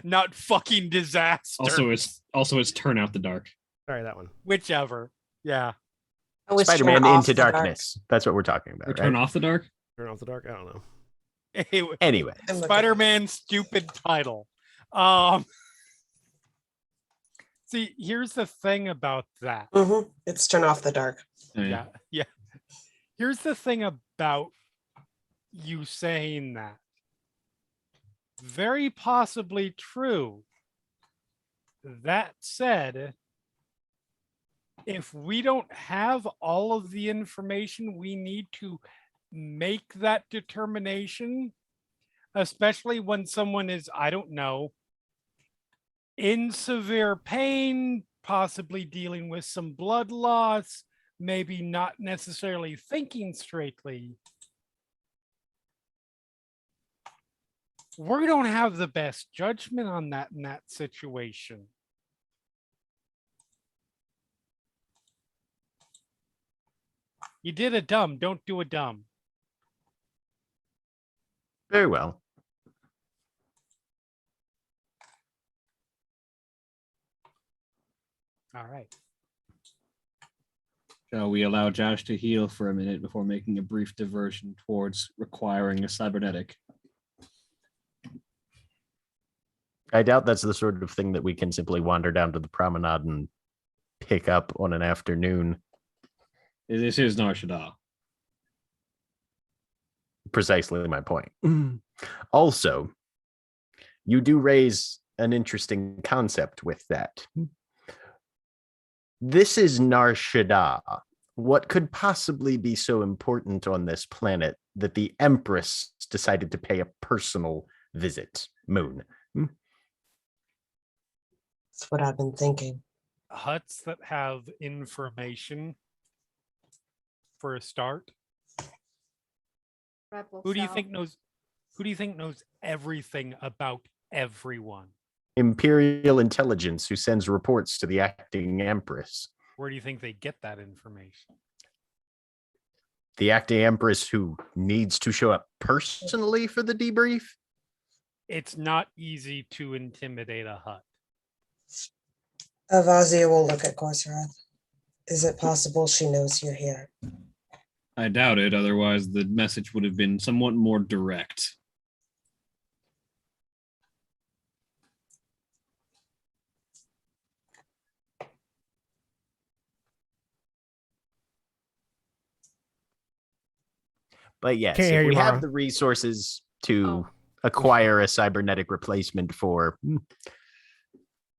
not fucking disaster. Also it's Turn Out the Dark. sorry, that one. Whichever. Yeah. I was Spider-Man turned off Into the dark. Darkness. That's what we're talking about, Or Turn right? Off the Dark. Turn off the dark. I don't know. Anyway, I'm looking. Spider-Man stupid title. See, here's the thing about that. It's Turn Off the Dark. Yeah. Here's the thing about you saying that. Very possibly true. That said, if we don't have all of the information we need to make that determination, especially when someone is, I don't know, in severe pain, possibly dealing with some blood loss, maybe not necessarily thinking straightly, we don't have the best judgment on that in that situation. You did a dumb, don't do a dumb. very well. All right. Shall we allow Josh to heal for a minute before making a brief diversion towards requiring a cybernetic? I doubt that's the sort of thing that we can simply wander down to the promenade and pick up on an afternoon. This is Nar Shaddaa. Precisely my point. Also, you do raise an interesting concept with that. This is Nar Shaddaa. What could possibly be so important on this planet that the Empress decided to pay a personal visit? Moon. That's what I've been thinking. Huts that have information for a start. Rebel Who do you cell. think knows? Who do you think knows everything about everyone? Imperial intelligence who sends reports to the acting Empress. Where do you think they get that information? The acting Empress who needs to show up personally for the debrief? It's not easy to intimidate a hut. Vazia will look at Korsarath. Is it possible she knows you're here? I doubt it, otherwise the message would have been somewhat more direct. But yes, Can't hear if you, we Mara. have the resources to Oh. acquire a cybernetic replacement for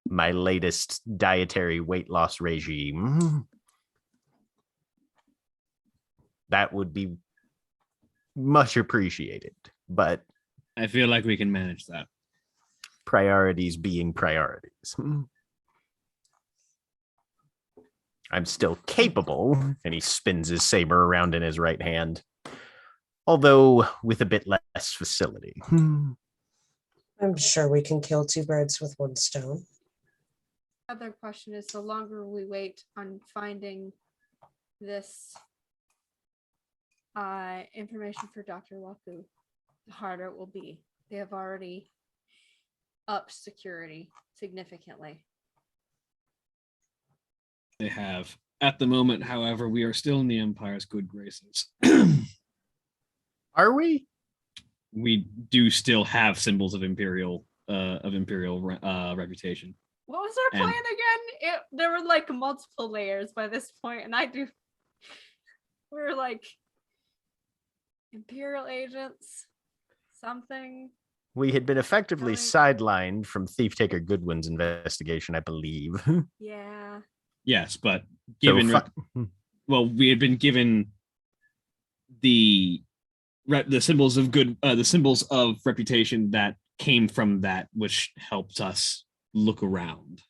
my latest dietary weight loss regime, that would be much appreciated. But I feel like we can manage that. priorities being priorities. I'm still capable, and he spins his saber around in his right hand, although with a bit less facility. I'm sure we can kill two birds with one stone. Other question is, the longer we wait on finding this information for Dr. Waku, the harder it will be. They have already upped security significantly. They have. At the moment, however, we are still in the Empire's good graces. Are we? We do still have symbols of Imperial Imperial reputation. What was our And- plan again? There were like multiple layers by this point, and we were like Imperial agents, something. We had been effectively Right. sidelined from Thief Taker Goodwin's investigation, I believe. Yeah. Yes, but So given fi- we had been given the symbols of good, the symbols of reputation that came from that, which helped us look around.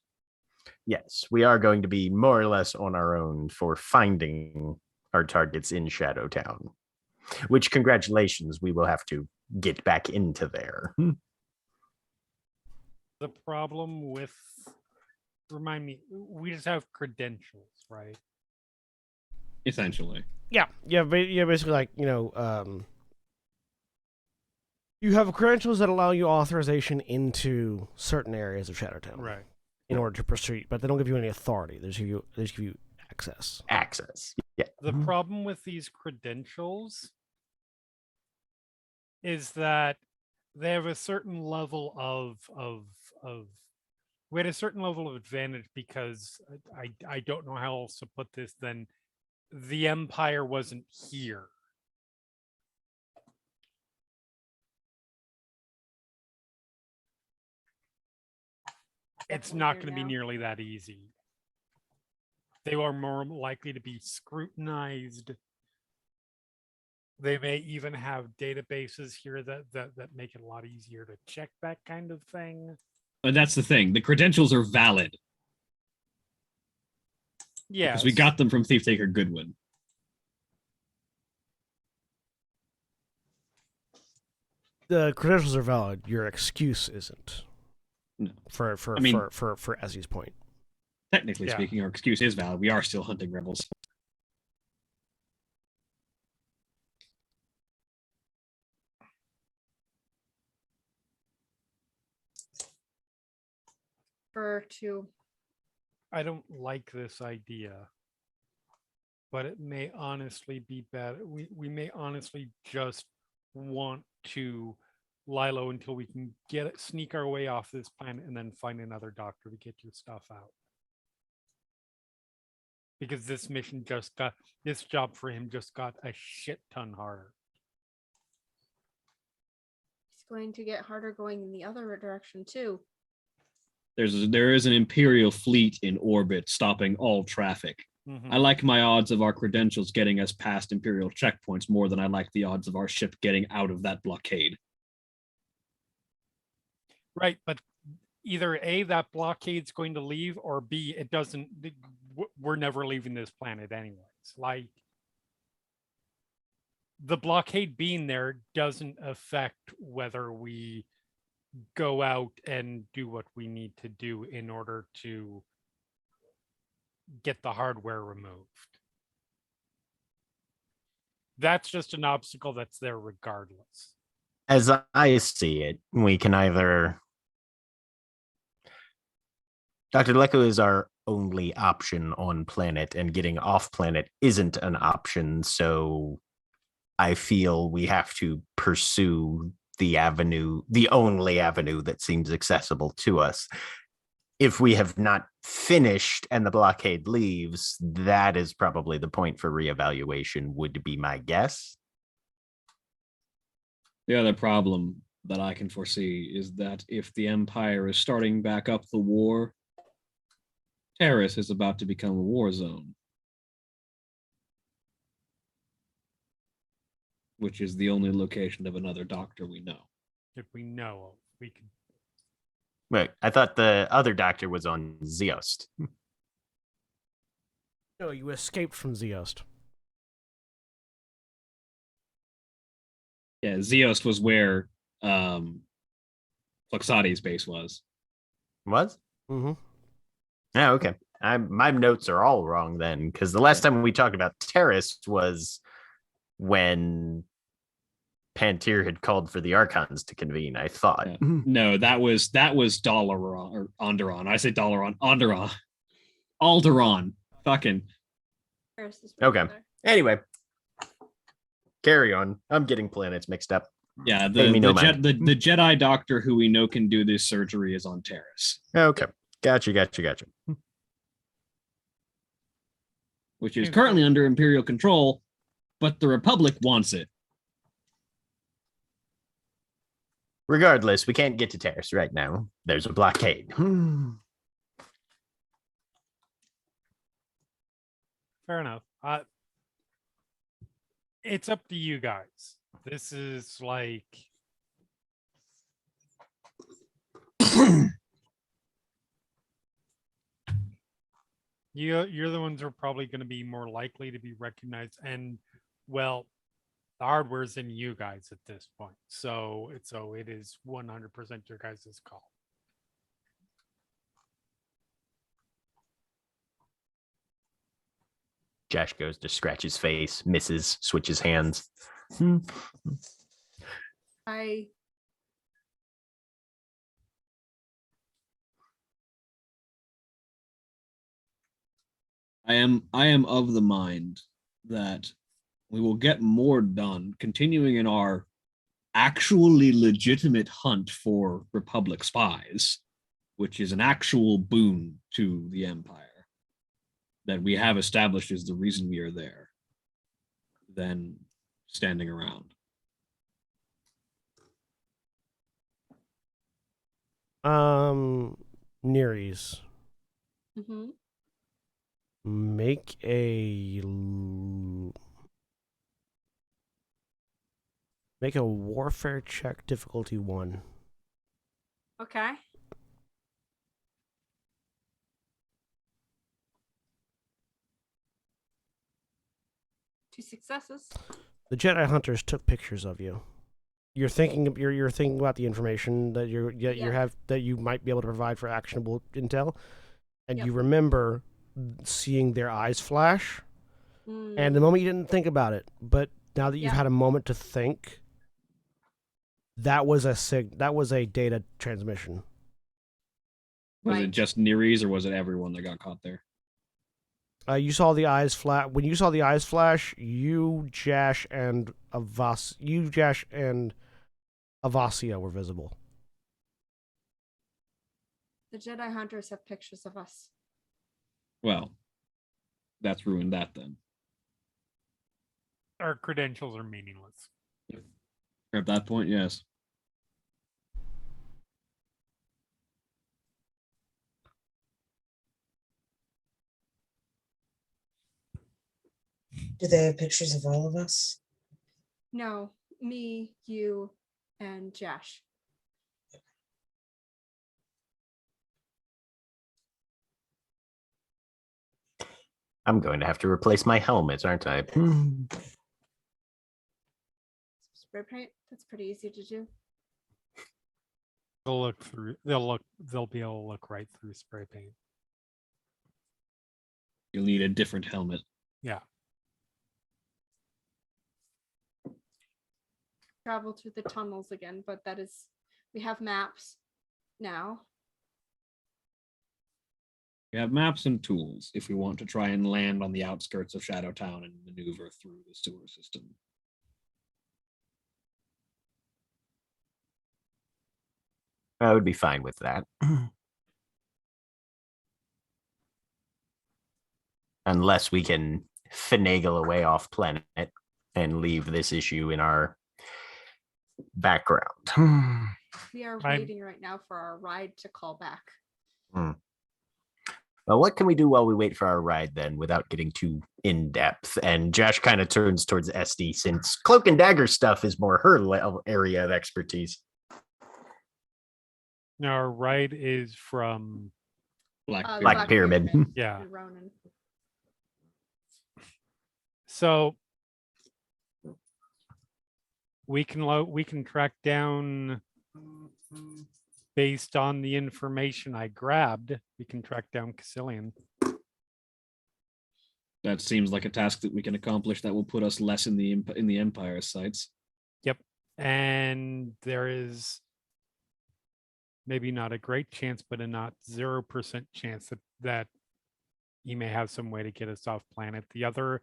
yes, we are going to be more or less on our own for finding our targets in Shadowtown, which, congratulations, we will have to get back into there. The problem with, remind me, we just have credentials, right? Essentially, Yeah, basically like, you have credentials that allow you authorization into certain areas of Shadowtown. In order to pursue, but they don't give you any authority. They just give you access. Access. Yeah. The problem with these credentials is that they have a certain level of we had a certain level of advantage because I don't know how else to put this. Then the Empire wasn't here. It's Definitely not here going to be now. nearly that easy. They are more likely to be scrutinized. They may even have databases here that make it a lot easier to check that kind of thing. but that's the thing. The credentials are valid Yeah, because we got them from Thief Taker Goodwin. The credentials are valid. Your excuse isn't. No. For I mean- for Ezzy's point. Technically Yeah. speaking, our excuse is valid. We are still hunting rebels. To I don't like this idea, but it may honestly be better. We may honestly just want to lie low until we can sneak our way off this planet and then find another doctor to get your stuff out. Because this job for him just got a shit ton harder. it's going to get harder going in the other direction too. There is an Imperial fleet in orbit stopping all traffic. Mhm. I like my odds of our credentials getting us past Imperial checkpoints more than I like the odds of our ship getting out of that blockade. Right, but either A, that blockade's going to leave, or B, it doesn't. We're never leaving this planet anyways. Like, the blockade being there doesn't affect whether we go out and do what we need to do in order to get the hardware removed. That's just an obstacle that's there regardless. As I see it, we can either. Dr. Lecco is our only option on planet, and getting off planet isn't an option. So I feel we have to pursue the only avenue that seems accessible to us. If we have not finished and the blockade leaves, that is probably the point for reevaluation, would be my guess. The other problem that I can foresee is that if the Empire is starting back up the war, Terrace is about to become a war zone, which is the only location of another doctor we know. If we know of, we can. Wait, I thought the other doctor was on Zeost. No, you escaped from Zeost. Yeah, Zeost was where Fluxati's base was. Was? Mm-hmm. Yeah, okay. My notes are all wrong then, because the last time we talked about Terrace was when Pantir had called for the Archons to convene, I thought. Yeah. No, that was Dalaran or Onderon. I say Dalaran, Onderon. Alderaan. Fucking. Paris is Okay. right there. Anyway, carry on. I'm getting planets mixed up. Yeah, Pay me no mind. the Jedi doctor who we know can do this surgery is on Terrace, Okay. Gotcha. which is Okay, currently so- under Imperial control, but the Republic wants it. Regardless, we can't get to Terrace right now. There's a blockade. Fair enough. It's up to you guys. This is like you're the ones who are probably going to be more likely to be recognized, and well, the hardware's in you guys at this point. So it is 100% your guys' call. Josh goes to scratch his face, misses, switches hands. I I am of the mind that we will get more done continuing in our actually legitimate hunt for Republic spies, which is an actual boon to the Empire that we have established is the reason we are there, than standing around. Nerees. mhm. Make a warfare check, difficulty 1. Okay. Two successes. The Jedi hunters took pictures of you. You're thinking about the information that that you might be able to provide for actionable intel, and Yep. you remember seeing their eyes flash. Mm, And the moment you didn't think about it, but now that you've Yeah. had a moment to think, that was a data transmission. Was it Right. just Nerees or was it everyone that got caught there? You saw the eyes flash. When you saw the eyes flash, you, Jash, and Avasia were visible. the Jedi hunters have pictures of us. Well, that's ruined that then. Our credentials are meaningless. At that point, yes. Do they have pictures of all of us? No, me, you, and Josh. I'm going to have to replace my helmet, aren't I? Spray paint. That's pretty easy to do. They'll look through. They'll be able to look right through spray paint. You'll need a different helmet. Yeah. Travel through the tunnels again, but we have maps now. We have maps and tools if we want to try and land on the outskirts of Shadowtown and maneuver through the sewer system. I would be fine with that. Unless we can finagle away off planet and leave this issue in our background. We are I'm- waiting right now for our ride to call back. Well, what can we do while we wait for our ride then without getting too in depth? And Josh kind of turns towards SD since cloak and dagger stuff is more her area of expertise. Now, our ride is from Black Black Pyramid. Yeah. and Ronan. So we can track down based on the information I grabbed. We can track down Cassilian. That seems like a task that we can accomplish that will put us less in the Empire's sights. Yep. And there is maybe not a great chance, but a not 0% chance that he may have some way to get us off planet. The other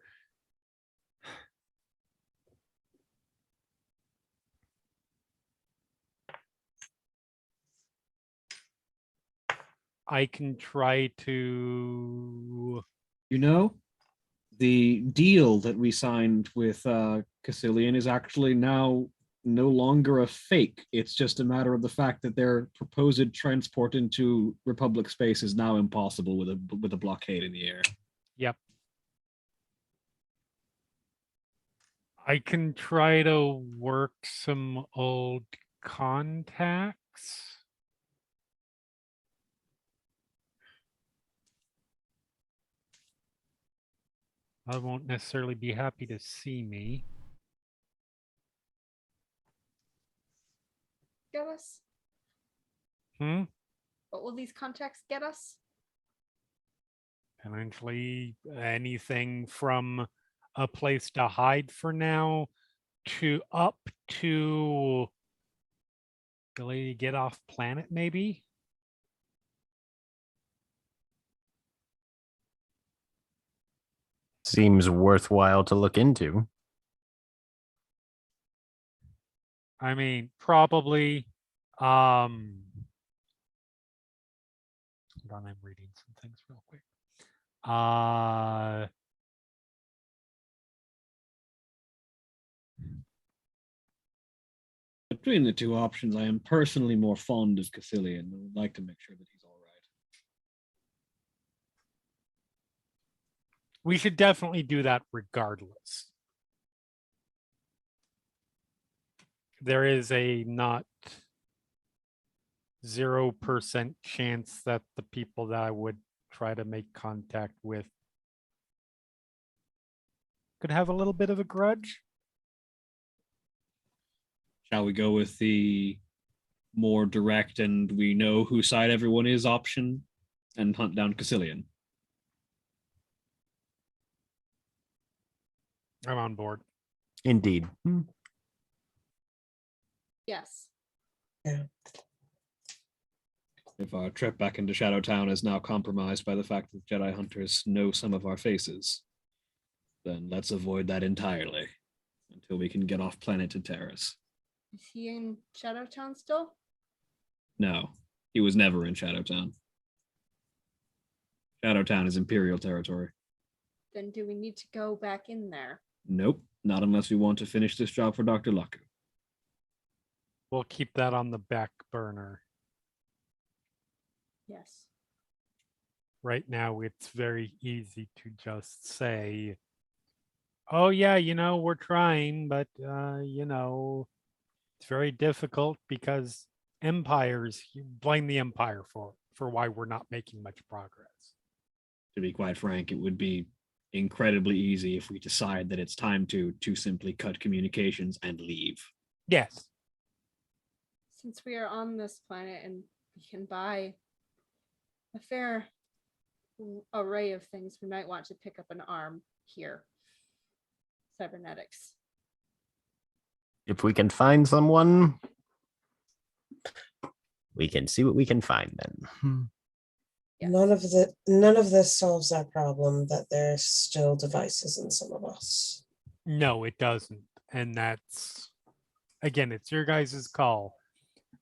I can try to. You know, the deal that we signed with Cassilian is actually now no longer a fake. It's just a matter of the fact that their proposed transport into Republic space is now impossible with a blockade in the air. Yep. I can try to work some old contacts. I won't necessarily be happy to see me. Get us? Hmm? What will these contacts get us? Potentially anything from a place to hide for now to up to ability to get off planet, maybe. Seems worthwhile to look into. I mean, probably. Hold on, I'm reading some things real quick. Between the two options, I am personally more fond of Cassilian. I would like to make sure that he's all right. We should definitely do that regardless. There is a not 0% chance that the people that I would try to make contact with could have a little bit of a grudge. Shall we go with the more direct and we know whose side everyone is option and hunt down Cassilian? I'm on board. Indeed. Yes. Yeah. If our trip back into Shadowtown is now compromised by the fact that Jedi Hunters know some of our faces, then let's avoid that entirely until we can get off planet to Terrace. Is he in Shadowtown still? No, he was never in Shadowtown. Shadowtown is Imperial territory. Then do we need to go back in there? Nope, not unless we want to finish this job for Dr. Laku. We'll keep that on the back burner. Yes. Right now, it's very easy to just say, oh, yeah, we're trying, but, it's very difficult because empires, you blame the empire for why we're not making much progress. To be quite frank, it would be incredibly easy if we decide that it's time to simply cut communications and leave. Yes. Since we are on this planet and we can buy a fair array of things, we might want to pick up an arm here. Cybernetics. If we can find someone, we can see what we can find then. Yes. None of this solves that problem that there's still devices in some of us. No, it doesn't. And that's, again, it's your guys' call.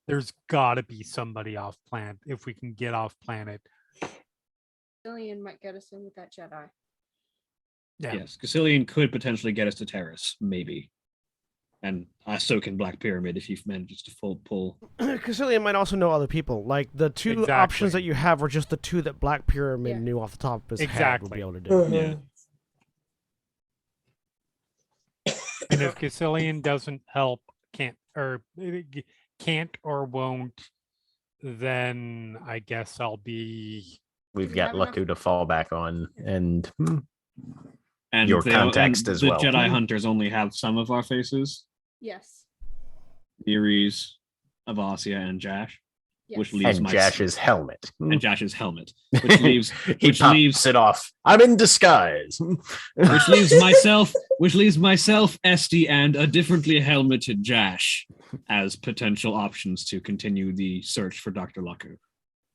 There's got to be somebody off planet if we can get off planet. Cillian might get us in with that Jedi. Yeah. Yes, Cassilian could potentially get us to Terrace, maybe. And so can Black Pyramid if you've managed to pull. Cassilian might also know other people. Like the two Exactly. options that you have were just the two that Black Pyramid knew off the top of his head would be able to do. Yeah. And if Cassilian doesn't help, can't or won't, then I guess I'll be. We've got Laku to fall back on, and your context as well. The Jedi Hunters only have some of our faces. Yes. Nerees, Avasia, and Jash. Yes. Which leaves and Jash's helmet. And Jash's helmet. Which leaves leaves it off. I'm in disguise. which leaves myself, Esty, and a differently helmeted Jash as potential options to continue the search for Dr. Laku.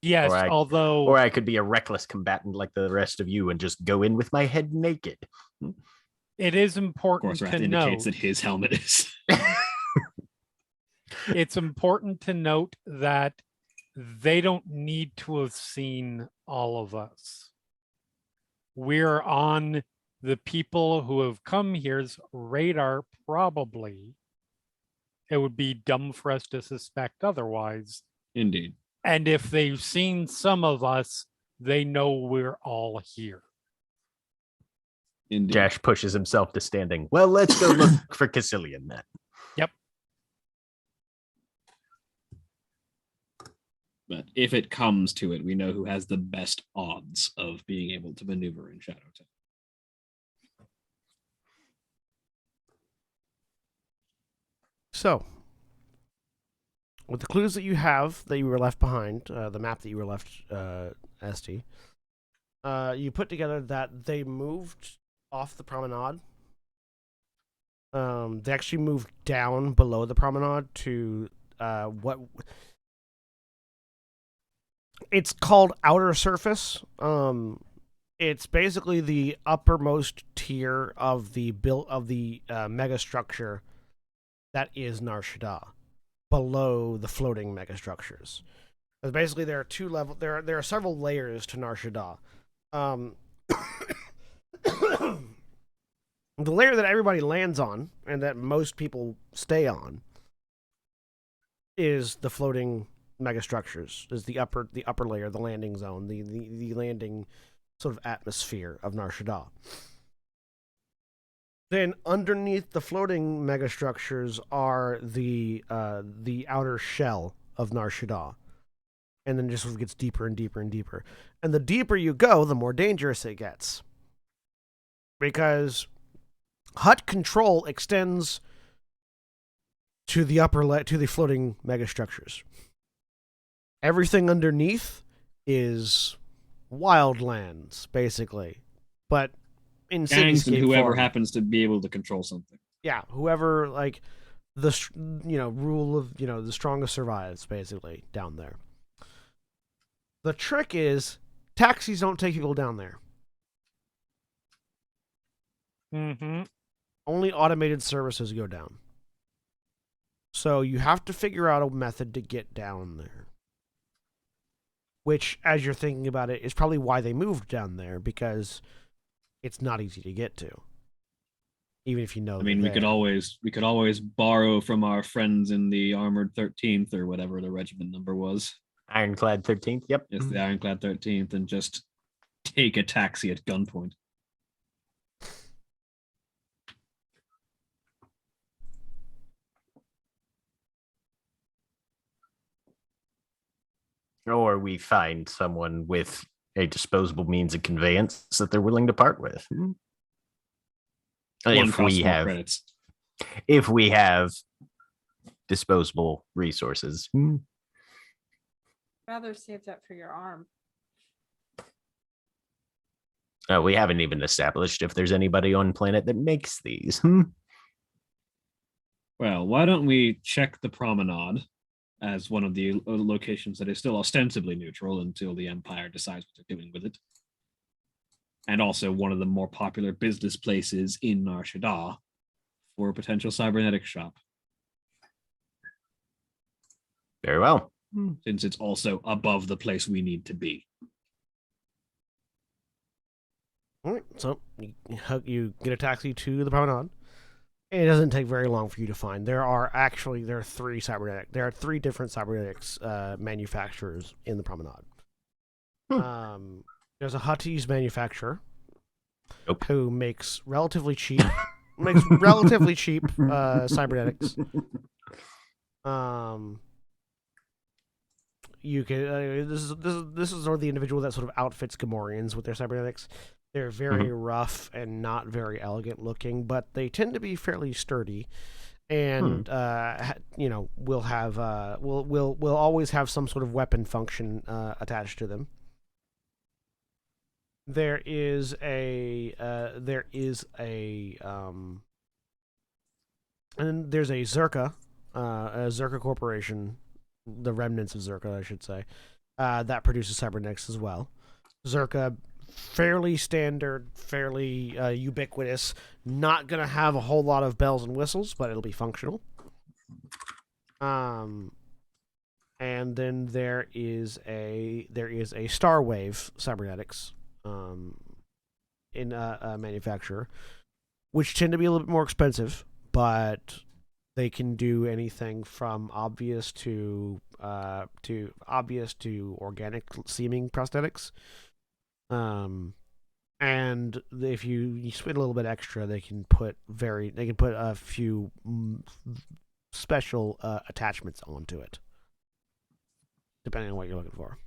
Yes, or I could be a reckless combatant like the rest of you and just go in with my head naked. It is important to note that his helmet is. It's important to note that they don't need to have seen all of us. We're on the people who have come here's radar, probably. It would be dumb for us to suspect otherwise. Indeed. And if they've seen some of us, they know we're all here. Indeed. Jash pushes himself to standing. Well, let's go look for Cassilian then. Yep. But if it comes to it, we know who has the best odds of being able to maneuver in Shadowtown. So, with the clues that you have that you were left behind, the map that you were left, ST, you put together that they moved off the promenade. They actually moved down below the promenade to what it's called outer surface. It's basically the uppermost tier of the mega structure that is Nar Shaddaa, below the floating mega structures. But basically, there are two level. There are several layers to Nar Shaddaa. The layer that everybody lands on and that most people stay on is the floating megastructures. Is the upper layer, the landing zone, the landing sort of atmosphere of Nar Shaddaa. Then underneath the floating megastructures are the outer shell of Nar Shaddaa. And then it just sort of gets deeper and deeper and deeper. And the deeper you go, the more dangerous it gets. Because hut control extends to the to the floating megastructures. Everything underneath is wildlands, basically. But in Gangs and cityscape whoever form. happens to be able to control something. Yeah, whoever, like, rule of, the strongest survives, basically, down there. The trick is, taxis don't take people down there. Mm-hmm. Only automated services go down. So you have to figure out a method to get down there. Which, as you're thinking about it, is probably why they moved down there, because it's not easy to get to. Even if you know. I mean, we could always borrow from our friends in the Armored 13th or whatever the regiment number was. Ironclad 13th. Yep. It's the Ironclad 13th, and just take a taxi at gunpoint. Or we find someone with a disposable means of conveyance that they're willing to part with. If we have disposable resources. Rather save that for your arm. We haven't even established if there's anybody on planet that makes these. Well, why don't we check the promenade as one of the locations that is still ostensibly neutral until the Empire decides what they're doing with it. And also one of the more popular business places in Nar Shaddaa for a potential cybernetic shop. Very well. Since it's also above the place we need to be. All right, so you get a taxi to the promenade. It doesn't take very long for you to find. There are three different cybernetics manufacturers in the promenade. There's a Huttese manufacturer who makes relatively cheap cybernetics. You can this is sort of the individual that sort of outfits Gamorreans with their cybernetics. They're very rough and not very elegant looking, but they tend to be fairly sturdy, and we'll always have some sort of weapon function attached to them. There's a Zerka Corporation, the remnants of Zerka, I should say, that produces cybernetics as well. Zerka, fairly standard, fairly ubiquitous, not going to have a whole lot of bells and whistles, but it'll be functional. and then there is a Starwave Cybernetics in a manufacturer, which tend to be a little bit more expensive, but they can do anything from obvious to organic seeming prosthetics. And if you spend a little bit extra, they can put a few special attachments onto it, depending on what you're looking for.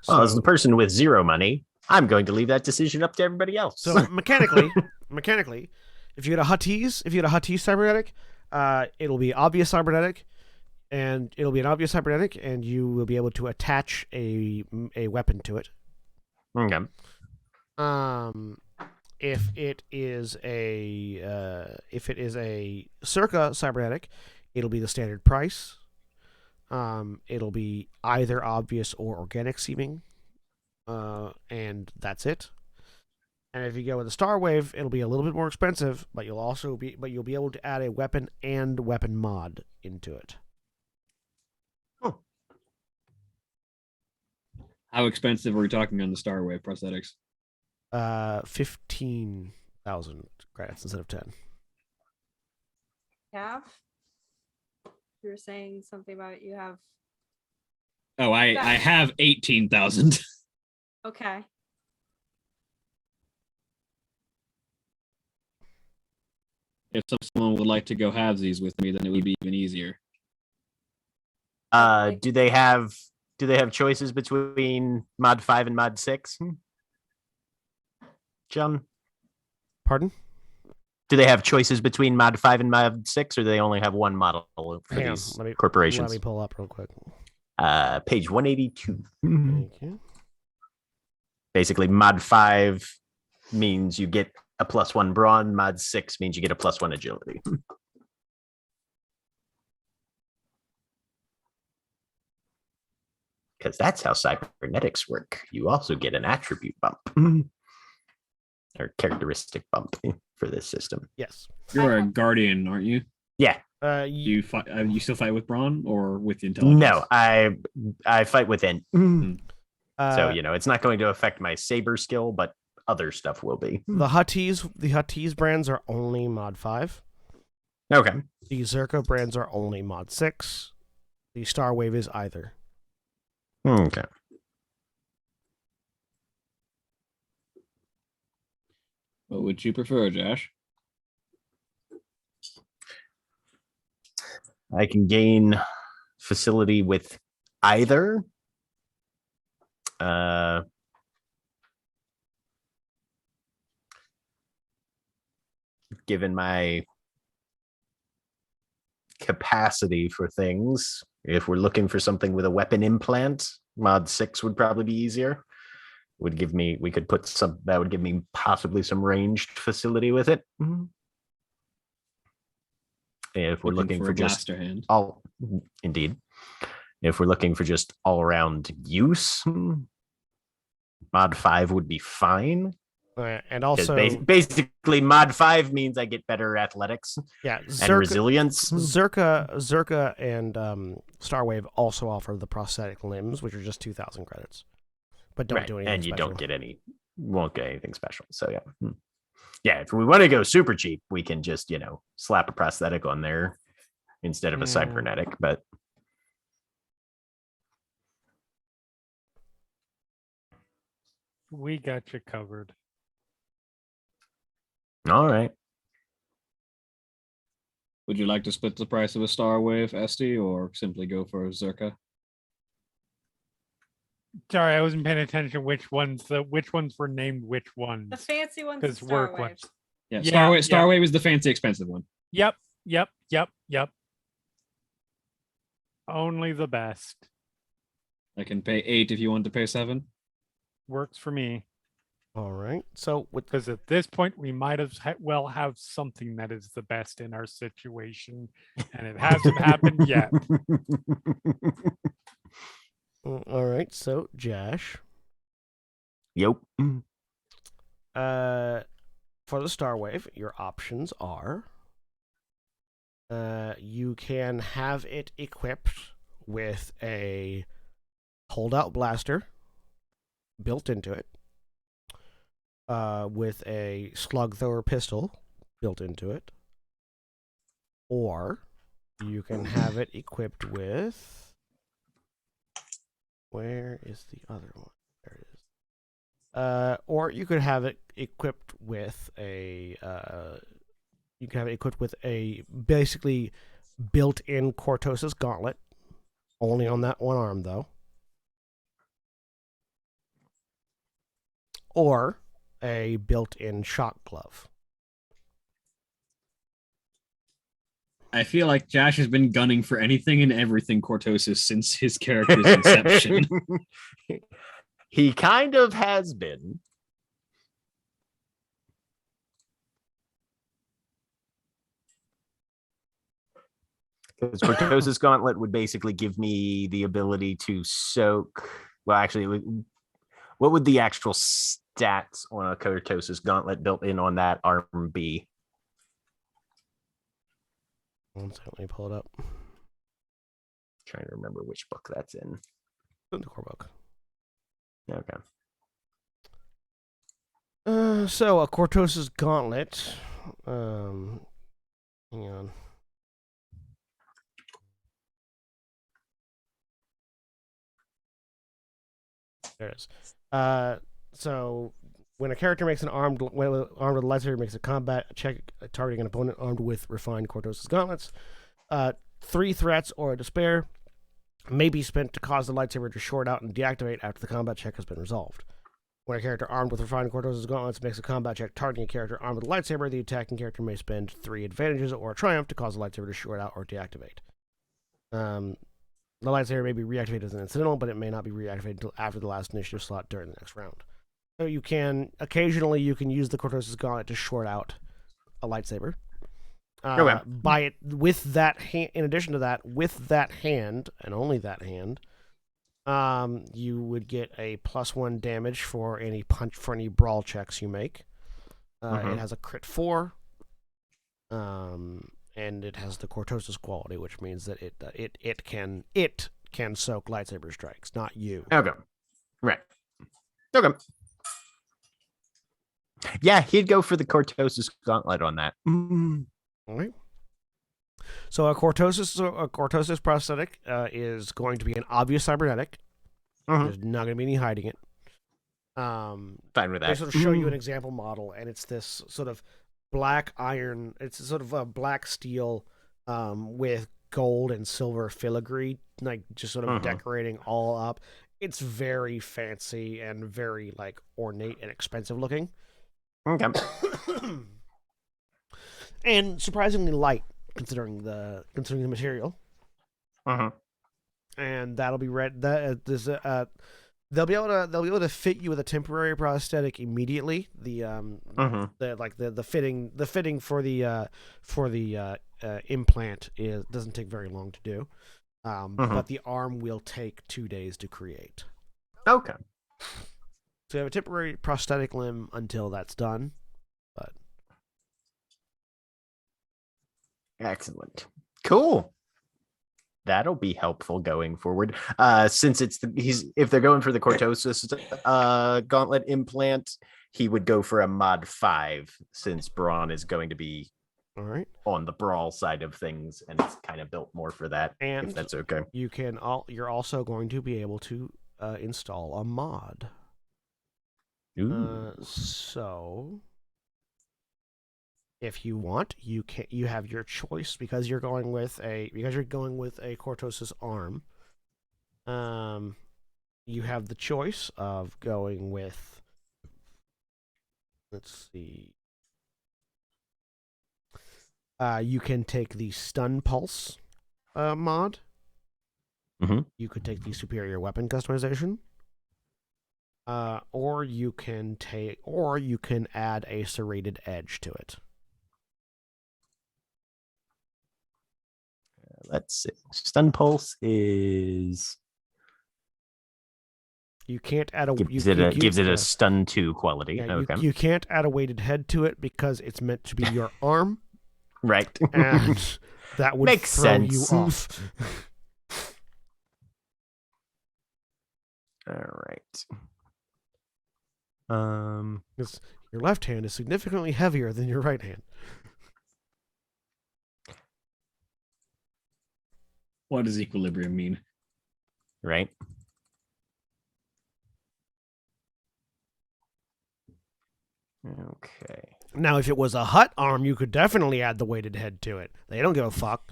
Well, as the person with zero money, I'm going to leave that decision up to everybody else. So mechanically, if you had a Huttese cybernetic, it'll be obvious cybernetic, and it'll be an obvious cybernetic, and you will be able to attach a weapon to it. Okay. If it is a Circa cybernetic, it'll be the standard price. It'll be either obvious or organic seeming, and that's it. And if you go with a Starwave, it'll be a little bit more expensive, but you'll be able to add a weapon and weapon mod into it. Oh. How expensive are we talking on the Starwave prosthetics? 15,000 credits instead of 10. Have? You were saying something about you have. Oh, I have 18,000. Okay. If someone would like to go halvesies with me, then it would be even easier. Do they have choices between mod 5 and mod 6? John? Pardon? Do they have choices between mod 5 and mod 6, or do they only have one model for these corporations? Let me pull up real quick. Page 182. Thank you. Basically, mod 5 means you get a +1 brawn. Mod 6 means you get a +1 agility. Because that's how cybernetics work. You also get an attribute bump. Or characteristic bump for this system. Yes. You're a guardian, aren't you? Yeah. You fight. You still fight with brawn or with the intelligence? No, I fight within. So it's not going to affect my saber skill, but other stuff will be. The Huttese brands are only mod 5. Okay. The Zerka brands are only mod 6. The Starwave is either. Okay. What would you prefer, Josh? I can gain facility with either. Given my capacity for things, if we're looking for something with a weapon implant, mod 6 would probably be easier. Would give me, we could put some, that would give me possibly some ranged facility with it. If we're looking for just hand. all, indeed. If we're looking for just all around use, mod 5 would be fine. And also, basically, mod 5 means I get better athletics, and resilience. Zerka and Starwave also offer the prosthetic limbs, which are just 2,000 credits, but don't do anything. And you special. won't get anything special. So yeah, if we want to go super cheap, we can just slap a prosthetic on there instead of a cybernetic. But we got you covered. All right. Would you like to split the price of a Starwave, Esty, or simply go for a Zerka? Sorry, I wasn't paying attention which ones were named which ones. The fancy ones. Because work ones. Yeah, Starwave is the fancy expensive one. Yep. Only the best. I can pay 8 if you want to pay 7. Works for me. All right. So because at this point we might as well have something that is the best in our situation, and it hasn't happened yet. All right. So Josh. Yep. For the Starwave, your options are You can have it equipped with a holdout blaster built into it, with a slug thrower pistol built into it, or you can have it equipped with... Where is the other one? There it is. Or you could have it equipped with a... you can have it equipped with a basically built-in Kurtosis Gauntlet, only on that one arm, though. Or a built-in shock glove. I feel like Josh has been gunning for anything and everything Kurtosis since his character's inception. He kind of has been. Because Kurtosis Gauntlet would basically give me the ability to soak. Well, actually, what would the actual stats on a Kurtosis Gauntlet built in on that arm be? One second, let me pull it up. Trying to remember which book that's in. In the core book. Okay. So a Kurtosis Gauntlet. Hang on. There it is. So when a character makes an armed with a lightsaber, makes a combat check targeting an opponent armed with refined Kurtosis gauntlets, 3 threats or a despair may be spent to cause the lightsaber to short out and deactivate after the combat check has been resolved. When a character armed with refined Kurtosis gauntlets makes a combat check targeting a character armed with a lightsaber, the attacking character may spend 3 advantages or a triumph to cause the lightsaber to short out or deactivate. The lightsaber may be reactivated as an incidental, but it may not be reactivated until after the last initiative slot during the next round. So you can occasionally use the Kurtosis Gauntlet to short out a lightsaber. Okay. By it with that hand. In addition to that, with that hand and only that hand, you would get a +1 damage for any brawl checks you make. It has a crit 4. And it has the Kurtosis quality, which means that it can soak lightsaber strikes, not you. Okay. Right. Okay. Yeah, he'd go for the Kurtosis Gauntlet on that. All right. So a Kurtosis prosthetic is going to be an obvious cybernetic. There's not going to be any hiding it. Fine with that. They sort of show you an example model, and it's this sort of black iron. It's sort of a black steel with gold and silver filigree, like just sort of decorating all up. It's very fancy and very like ornate and expensive looking. Okay. And surprisingly light considering the material. And that'll be read. They'll be able to fit you with a temporary prosthetic immediately. The fitting for the implant doesn't take very long to do, but the arm will take 2 days to create. Okay. So you have a temporary prosthetic limb until that's done. But excellent, cool. That'll be helpful going forward. Since if they're going for the Kurtosis Gauntlet implant, he would go for a mod 5 since Braun is going to be all right on the brawl side of things, and it's kind of built more for that. And if that's okay, you're also going to be able to install a mod. So if you want, you have your choice because you're going with a Kurtosis arm. You have the choice of going with, let's see. You can take the stun pulse mod. You could take the superior weapon customization. Or you can add a serrated edge to it. Let's see. Stun pulse is you can't add a gives it a stun 2 quality. Yeah, okay. You can't add a weighted head to it because it's meant to be your arm. Right. And that would Makes throw sense. you off. All right. 'Cause your left hand is significantly heavier than your right hand. What does equilibrium mean? Right. Okay. Now, if it was a hut arm, you could definitely add the weighted head to it. They don't give a fuck.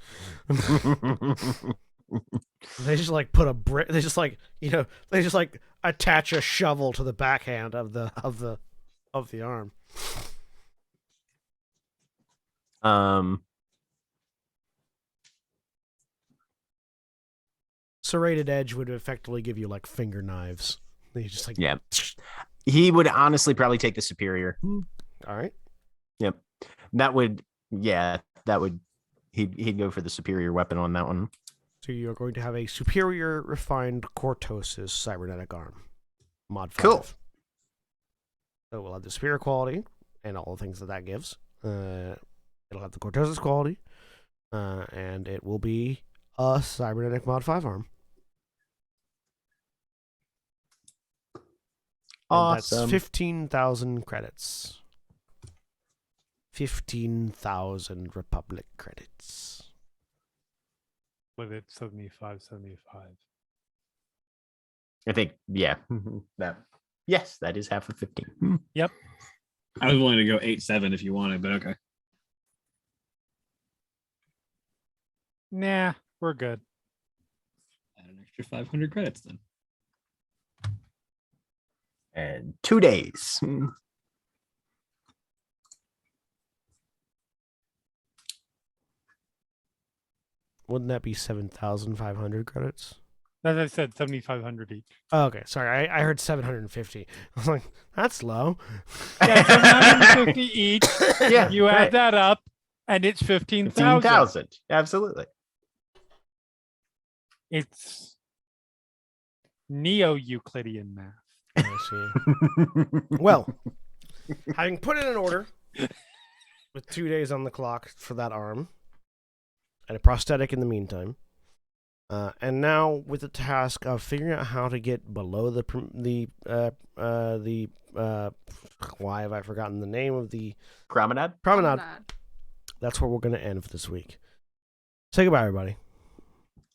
They just like put a brick. They just like They just like attach a shovel to the backhand of the arm. Serrated edge would effectively give you like finger knives. They just like Yeah. He would honestly probably take the superior. All right. Yep. That would. He'd go for the superior weapon on that one. So you're going to have a superior refined Kurtosis Cybernetic Arm. Mod 5. Cool. So we'll have the superior quality and all the things that gives. It'll have the Kurtosis quality. And it will be a Cybernetic Mod 5 arm. Awesome. That's 15,000 credits. 15,000 Republic credits. With it 75. I think. Yeah. That. Yes, that is half of 15. Yep. I was willing to go 8-7 if you wanted, but okay. Nah, we're good. Add an extra 500 credits then. And 2 days. Wouldn't that be 7,500 credits? As I said, 7,500 each. Oh, okay, sorry. I heard 750. I was like, that's low. Yeah, 750 each. Yeah. You add right. that up, and it's 15,000. 15,000. Absolutely. It's neo-Euclidean math. I see. Well, having put in an order with 2 days on the clock for that arm and a prosthetic in the meantime, and now with the task of figuring out how to get below why have I forgotten the name of the Promenade. That's where we're going to end for this week. Say goodbye, everybody.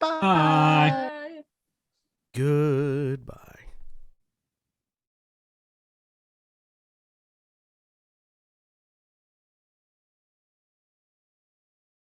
Bye. Bye. Goodbye.